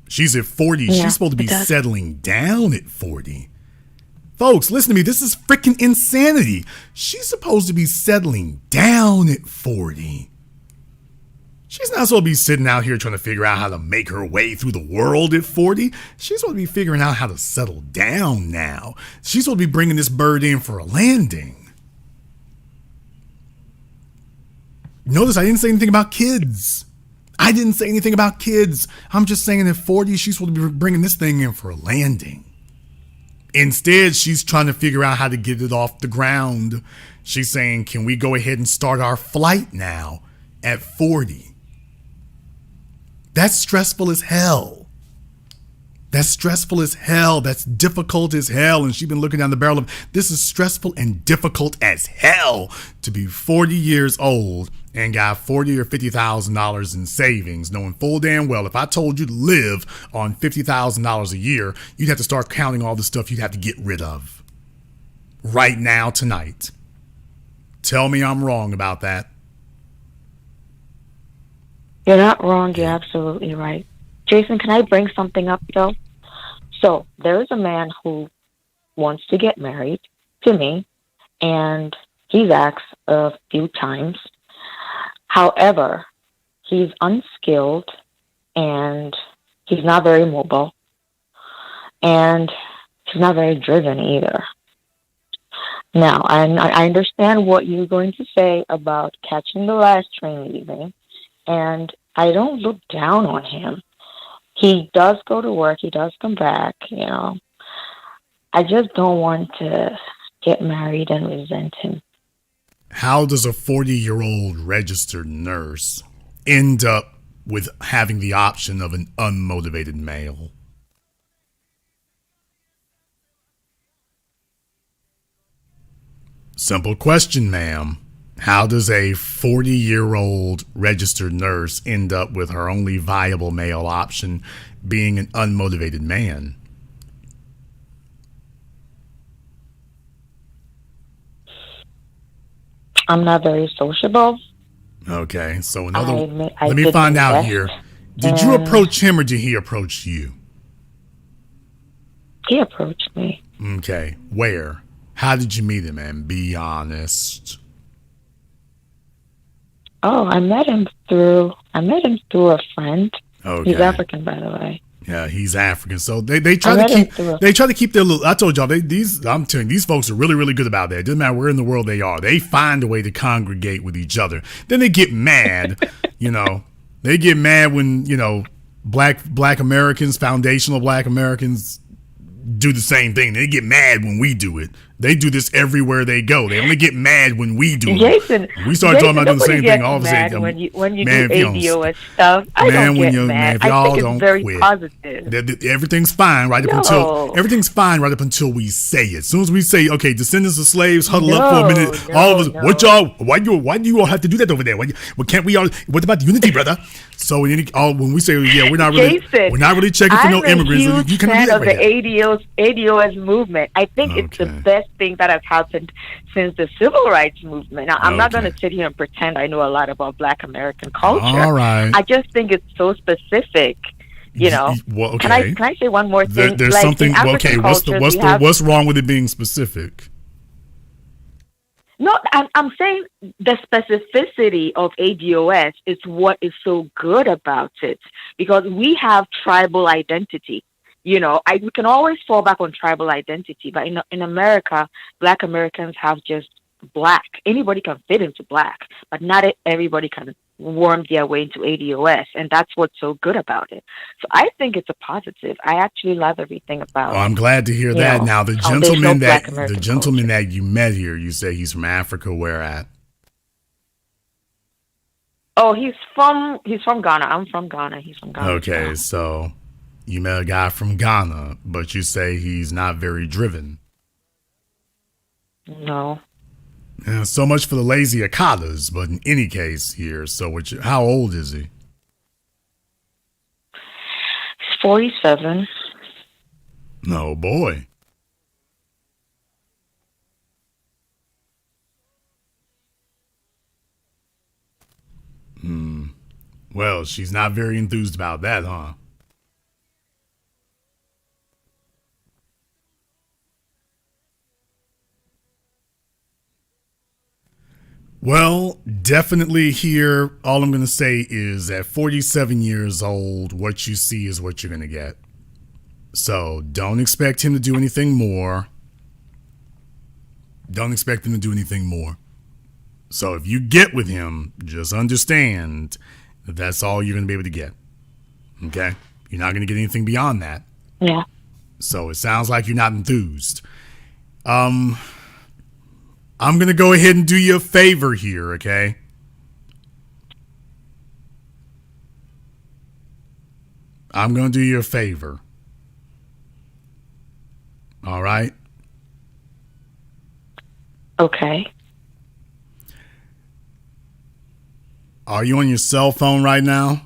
She's at 40. Yeah, she's supposed to be settling down at 40. Folks, listen to me. This is freaking insanity. She's supposed to be settling down at 40. She's not supposed to be sitting out here trying to figure out how to make her way through the world at 40. She's supposed to be figuring out how to settle down now. She's supposed to be bringing this bird in for a landing. Notice I didn't say anything about kids. I'm just saying at 40, she's supposed to be bringing this thing in for a landing. Instead, she's trying to figure out how to get it off the ground. She's saying, can we go ahead and start our flight now at 40? That's stressful as hell. That's difficult as hell. And she's been looking down the barrel of, this is stressful and difficult as hell to be 40 years old and got $40,000 or $50,000 in savings, knowing full damn well if I told you to live on $50,000 a year, you'd have to start counting all the stuff you'd have to get rid of right now, tonight. Tell me I'm wrong about that. You're not wrong. You're absolutely right. Jason, can I bring something up though? So there is a man who wants to get married to me, and he's asked a few times. However, he's unskilled and he's not very mobile and he's not very driven either. Now, I understand what you're going to say about catching the last train leaving, and I don't look down on him. He does go to work. He does come back, you know. I just don't want to get married and resent him. How does a 40-year-old registered nurse end up with having the option of an unmotivated male? Simple question, ma'am. How does a 40-year-old registered nurse end up with her only viable male option being an unmotivated man? I'm not very sociable. Okay, so let me find out here. Did you approach him or did he approach you? He approached me. Okay, where? How did you meet him, man? Be honest. Oh, I met him through a friend. Okay. He's African, by the way. Yeah, he's African. So they try to keep their little. I told y'all I'm telling you, these folks are really, really good about that. It doesn't matter where in the world they are. They find a way to congregate with each other. Then they get mad, you know. They get mad when, you know, black Americans, foundational black Americans do the same thing. They get mad when we do it. They do this everywhere they go. They only get mad when we do Jason, it. We start talking about doing the same thing. All of a sudden, when you do ADOS stuff, I don't get mad. I think it's very positive. Everything's fine right up until we say it. As soon as we say, okay, descendants of slaves, huddle up for a minute. All of us, what y'all? Why do you all have to do that over there? Can't we all? What about unity, brother? So when we say, yeah, we're not really checking for no immigrants. You can fan of the ADOS movement. I think it's the best thing that has happened since the civil rights movement. Now, I'm not going to sit here and pretend I know a lot about Black American culture. All right. I just think it's so specific. You know. Well, okay. Can I say one more thing? There's like, something. Okay. What's wrong with it being specific? No, I'm saying the specificity of ADOS is what is so good about it, because we have tribal identity. You know, we can always fall back on tribal identity, but in America, Black Americans have just black. Anybody can fit into black, but not everybody can worm their way into ADOS, and that's what's so good about it. So I think it's a positive. I actually love everything about it. I'm glad to hear that. Now, the gentleman that you met here, you say he's from Africa. Where at? Oh, he's from Ghana. I'm from Ghana. He's from Ghana. Okay, so you met a guy from Ghana, but you say he's not very driven. No. Yeah, so much for the lazy Akadas, but in any case here, how old is he? He's 47. No, boy. Well, she's not very enthused about that, huh? Well, definitely here, all I'm going to say is at 47 years old, what you see is what you're going to get. So don't expect him to do anything more. Don't expect him to do anything more. So if you get with him, just understand that that's all you're going to be able to get. Okay? You're not going to get anything beyond that. Yeah. So it sounds like you're not enthused. I'm going to go ahead and do you a favor here, okay? I'm going to do you a favor. All right? Okay. Are you on your cell phone right now?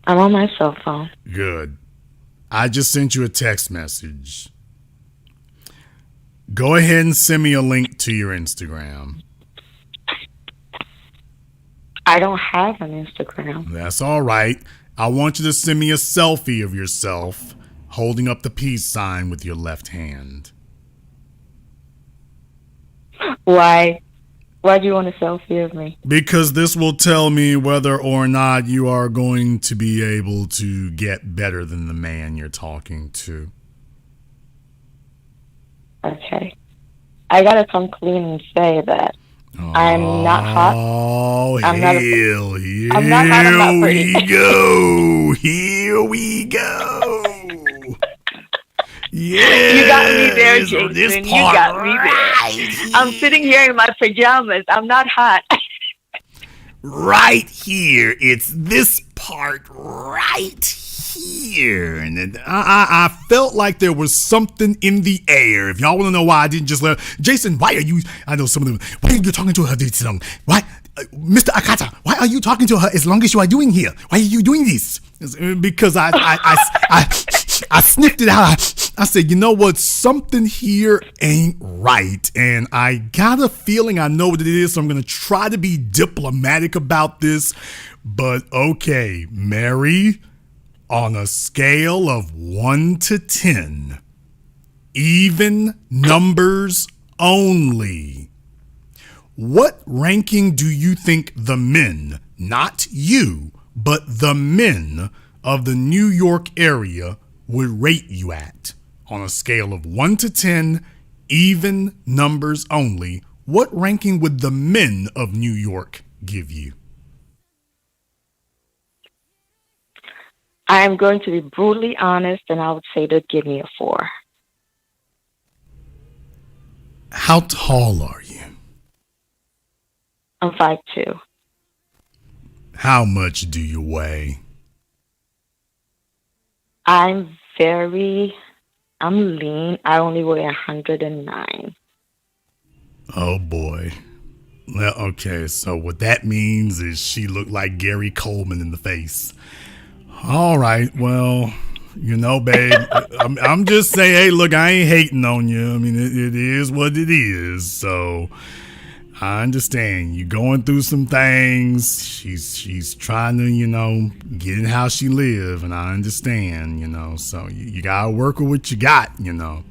I'm on my cell phone. Good. I just sent you a text message. Go ahead and send me a link to your Instagram. I don't have an Instagram. That's all right. I want you to send me a selfie of yourself holding up the peace sign with your left hand. Why? Why do you want a selfie of me? Because this will tell me whether or not you are going to be able to get better than the man you're talking to. Okay. I gotta come clean and say that I'm not hot. Oh, I'm not hell, I'm not hot, I'm not here pretty. we go. Here we go. Yeah, You got me there, Jason. You got me there. I'm sitting here in my pajamas. I'm not hot. Right here. It's this part right here. And I felt like there was something in the air. If y'all want to know why I didn't just let Jason, why are you, I know some of them, why are you talking to her this long? Why, Mr. Akata, why are you talking to her as long as you are doing here? Why are you doing this? Because I sniffed it out. I said, you know what? Something here ain't right. And I got a feeling I know what it is. So I'm going to try to be diplomatic about this. But okay, Mary, on a scale of 1 to 10, even numbers only, what ranking do you think the men, not you, but the men of the New York area would rate you at? On a scale of 1 to 10, even numbers only, what ranking would the men of New York give you? I'm going to be brutally honest, and I would say they'd give me a 4. How tall are you? I'm 5'2". How much do you weigh? I'm lean. I only weigh 109. Oh boy. Well, okay, so what that means is she looked like Gary Coleman in the face. All right, well, you know, babe, I'm just saying, hey, look, I ain't hating on you. I mean, it is what it is. So I understand you going through some things. She's trying to, you know, get in how she live, and I understand, you know. So you gotta work with what you got, you know.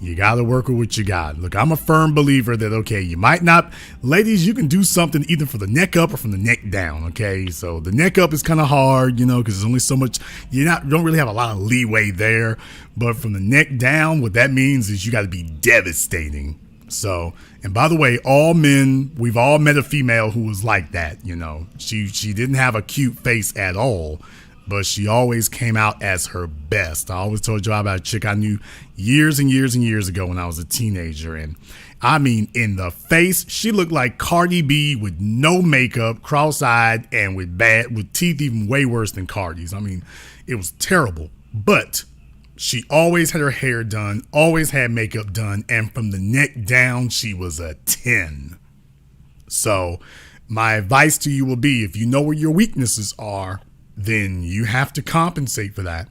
You gotta work with what you got. Look, I'm a firm believer that, okay, you might not, ladies, you can do something either for the neck up or from the neck down, okay? So the neck up is kind of hard, you know, because there's only so much, don't really have a lot of leeway there. But from the neck down, what that means is you got to be devastating. So, and by the way, all men, we've all met a female who was like that, you know. She didn't have a cute face at all, but she always came out as her best. I always told you about a chick I knew years and years and years ago when I was a teenager. And I mean, in the face, she looked like Cardi B with no makeup, cross-eyed, and with teeth even way worse than Cardi's. I mean, it was terrible. But she always had her hair done, always had makeup done, and from the neck down, she was a 10. So my advice to you will be, if you know where your weaknesses are, then you have to compensate for that.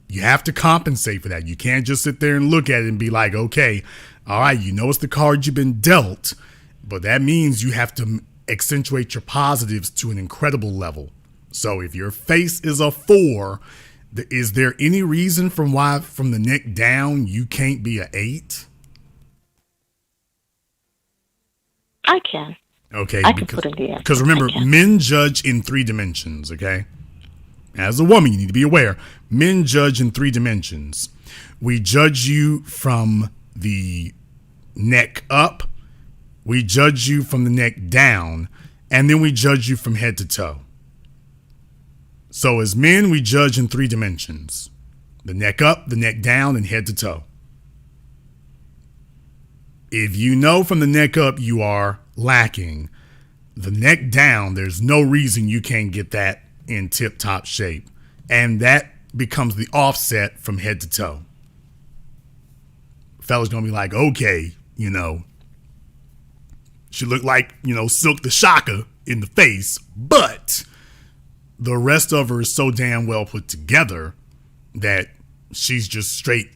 You have to compensate for that. You can't just sit there and look at it and be like, okay, all right, you know it's the card you've been dealt, but that means you have to accentuate your positives to an incredible level. So if your face is a 4, is there any reason from the neck down you can't be a 8? I can. Okay, I can put in the effort. because remember, men judge in 3 dimensions, okay? As a woman, you need to be aware. Men judge in 3 dimensions. We judge you from the neck up, we judge you from the neck down, and then we judge you from head to toe. So as men, we judge in 3 dimensions. The neck up, the neck down, and head to toe. If you know from the neck up you are lacking, the neck down, there's no reason you can't get that in tip-top shape. And that becomes the offset from head to toe. Fella's gonna be like, okay, you know, she looked like, you know, Silk the Shocker in the face, but the rest of her is so damn well put together that she's just straight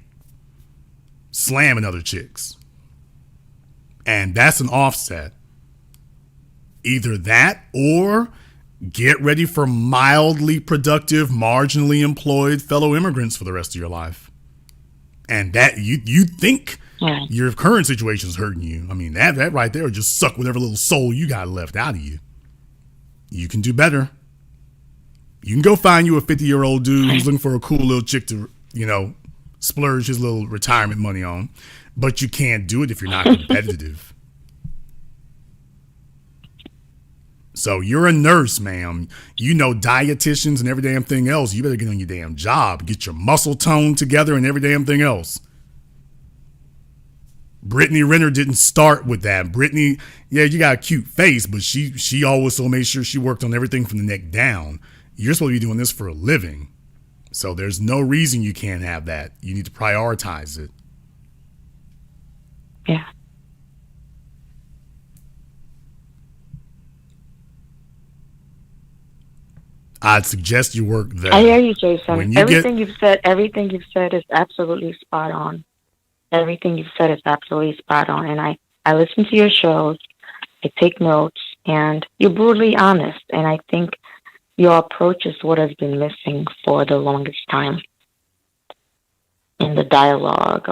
slamming other chicks. And that's an offset. Either that or get ready for mildly productive, marginally employed fellow immigrants for the rest of your life. And that you think your current situation is hurting you. I mean, that right there will just suck whatever little soul you got left out of you. You can do better. You can go find you a 50-year-old dude who's looking for a cool little chick to, splurge his little retirement money on. But you can't do it if you're not competitive. So you're a nurse, ma'am. You know dietitians and every damn thing else. You better get on your damn job. Get your muscle tone together and every damn thing else. Brittany Renner didn't start with that. Brittany, yeah, you got a cute face, but she also made sure she worked on everything from the neck down. You're supposed to be doing this for a living. So there's no reason you can't have that. You need to prioritize it. Yeah. I'd suggest you work there. I hear you, Jason. Everything you've said is absolutely spot on. Everything you've said is absolutely spot on. And I listen to your shows, I take notes, and you're brutally honest. And I think your approach is what has been missing for the longest time in the dialogue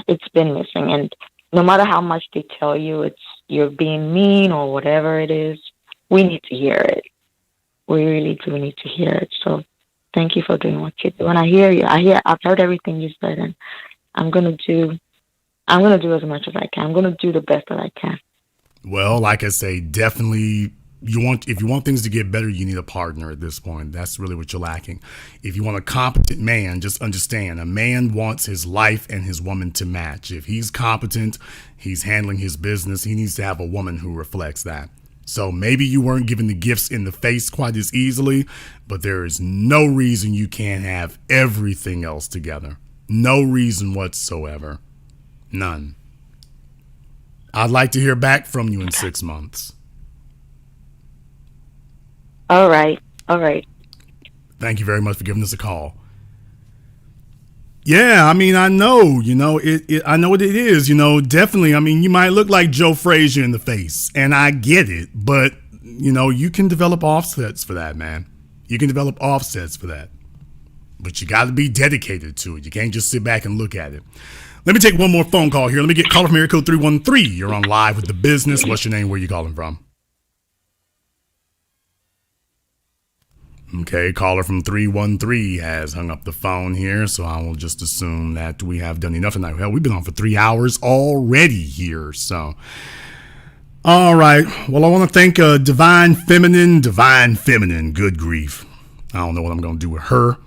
it's been missing. And no matter how much they tell you you're being mean or whatever it is, we need to hear it. We really do need to hear it. So thank you for doing what you do. And I hear you. I've heard everything you said, and I'm gonna do as much as I can. I'm gonna do the best that I can. Well, like I say, definitely if you want things to get better, you need a partner at this point. That's really what you're lacking. If you want a competent man, just understand a man wants his life and his woman to match. If he's competent, he's handling his business, he needs to have a woman who reflects that. So maybe you weren't given the gifts in the face quite as easily, but there is no reason you can't have everything else together. No reason whatsoever. None. I'd like to hear back from you in 6 months. All right. Thank you very much for giving us a call. Yeah, I mean, I know, I know what it is, definitely. I mean, you might look like Joe Frazier in the face, and I get it, but, you can develop offsets for that, man. You can develop offsets for that, but you got to be dedicated to it. You can't just sit back and look at it. Let me take one more phone call here. Let me get caller from area code 313. You're on Live with the Business. What's your name? Where you calling from? Okay, caller from 313 has hung up the phone here, so I will just assume that we have done enough tonight. Hell, we've been on for 3 hours already here, so. All right, well, I want to thank Divine Feminine, good grief. I don't know what I'm going to do with her.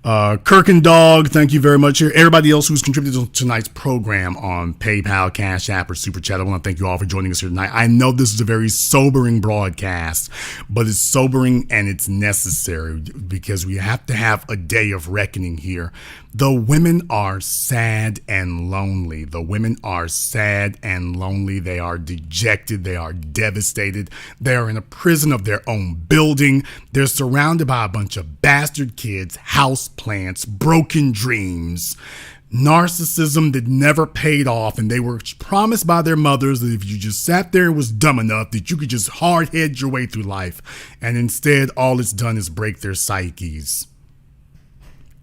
Kirkendog, thank you very much here. Everybody else who's contributed to tonight's program on PayPal, CashApp, or Super Chat, I want to thank you all for joining us here tonight. I know this is a very sobering broadcast, but it's sobering and it's necessary because we have to have a day of reckoning here. The women are sad and lonely. The women are sad and lonely. They are dejected. They are devastated. They are in a prison of their own building. They're surrounded by a bunch of bastard kids, house plants, broken dreams, narcissism that never paid off. And they were promised by their mothers that if you just sat there and was dumb enough that you could just hard-head your way through life. And instead, all it's done is break their psyches.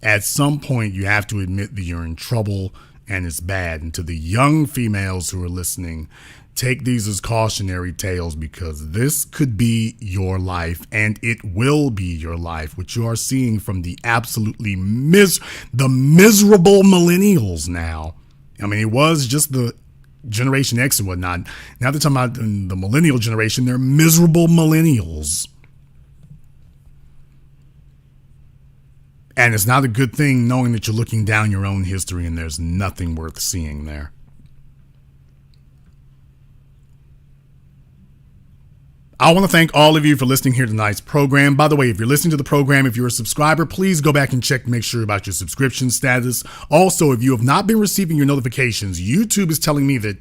At some point, you have to admit that you're in trouble and it's bad. And to the young females who are listening, take these as cautionary tales because this could be your life and it will be your life. What you are seeing from the absolutely the miserable millennials now. I mean, it was just the Generation X and whatnot. Now they're talking about the millennial generation. They're miserable millennials. And it's not a good thing knowing that you're looking down your own history and there's nothing worth seeing there. I want to thank all of you for listening here to tonight's program. By the way, if you're listening to the program, if you're a subscriber, please go back and check to make sure about your subscription status. Also, if you have not been receiving your notifications, YouTube is telling me that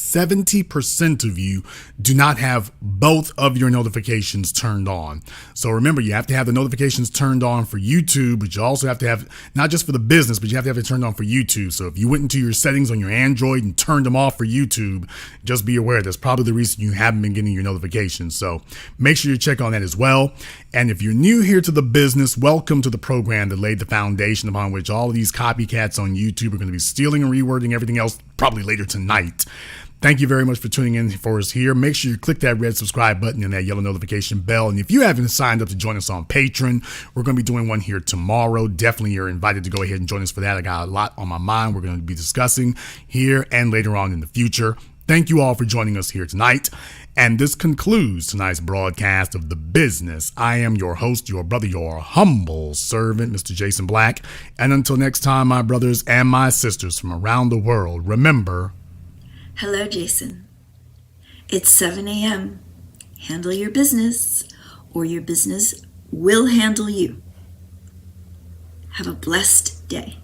70% of you do not have both of your notifications turned on. So remember, you have to have the notifications turned on for YouTube, but you also have to have, not just for the business, but you have to have it turned on for YouTube. So if you went into your settings on your Android and turned them off for YouTube, just be aware that's probably the reason you haven't been getting your notifications. So make sure you check on that as well. And if you're new here to the business, welcome to the program that laid the foundation upon which all of these copycats on YouTube are going to be stealing and rewording everything else probably later tonight. Thank you very much for tuning in for us here. Make sure you click that red subscribe button and that yellow notification bell. And if you haven't signed up to join us on Patreon, we're going to be doing one here tomorrow. Definitely you're invited to go ahead and join us for that. I got a lot on my mind we're going to be discussing here and later on in the future. Thank you all for joining us here tonight. And this concludes tonight's broadcast of The Business. I am your host, your brother, your humble servant, Mr. Jason Black. And until next time, my brothers and my sisters from around the world, remember... Hello, Jason. It's 7 a.m. Handle your business, or your business will handle you. Have a blessed day.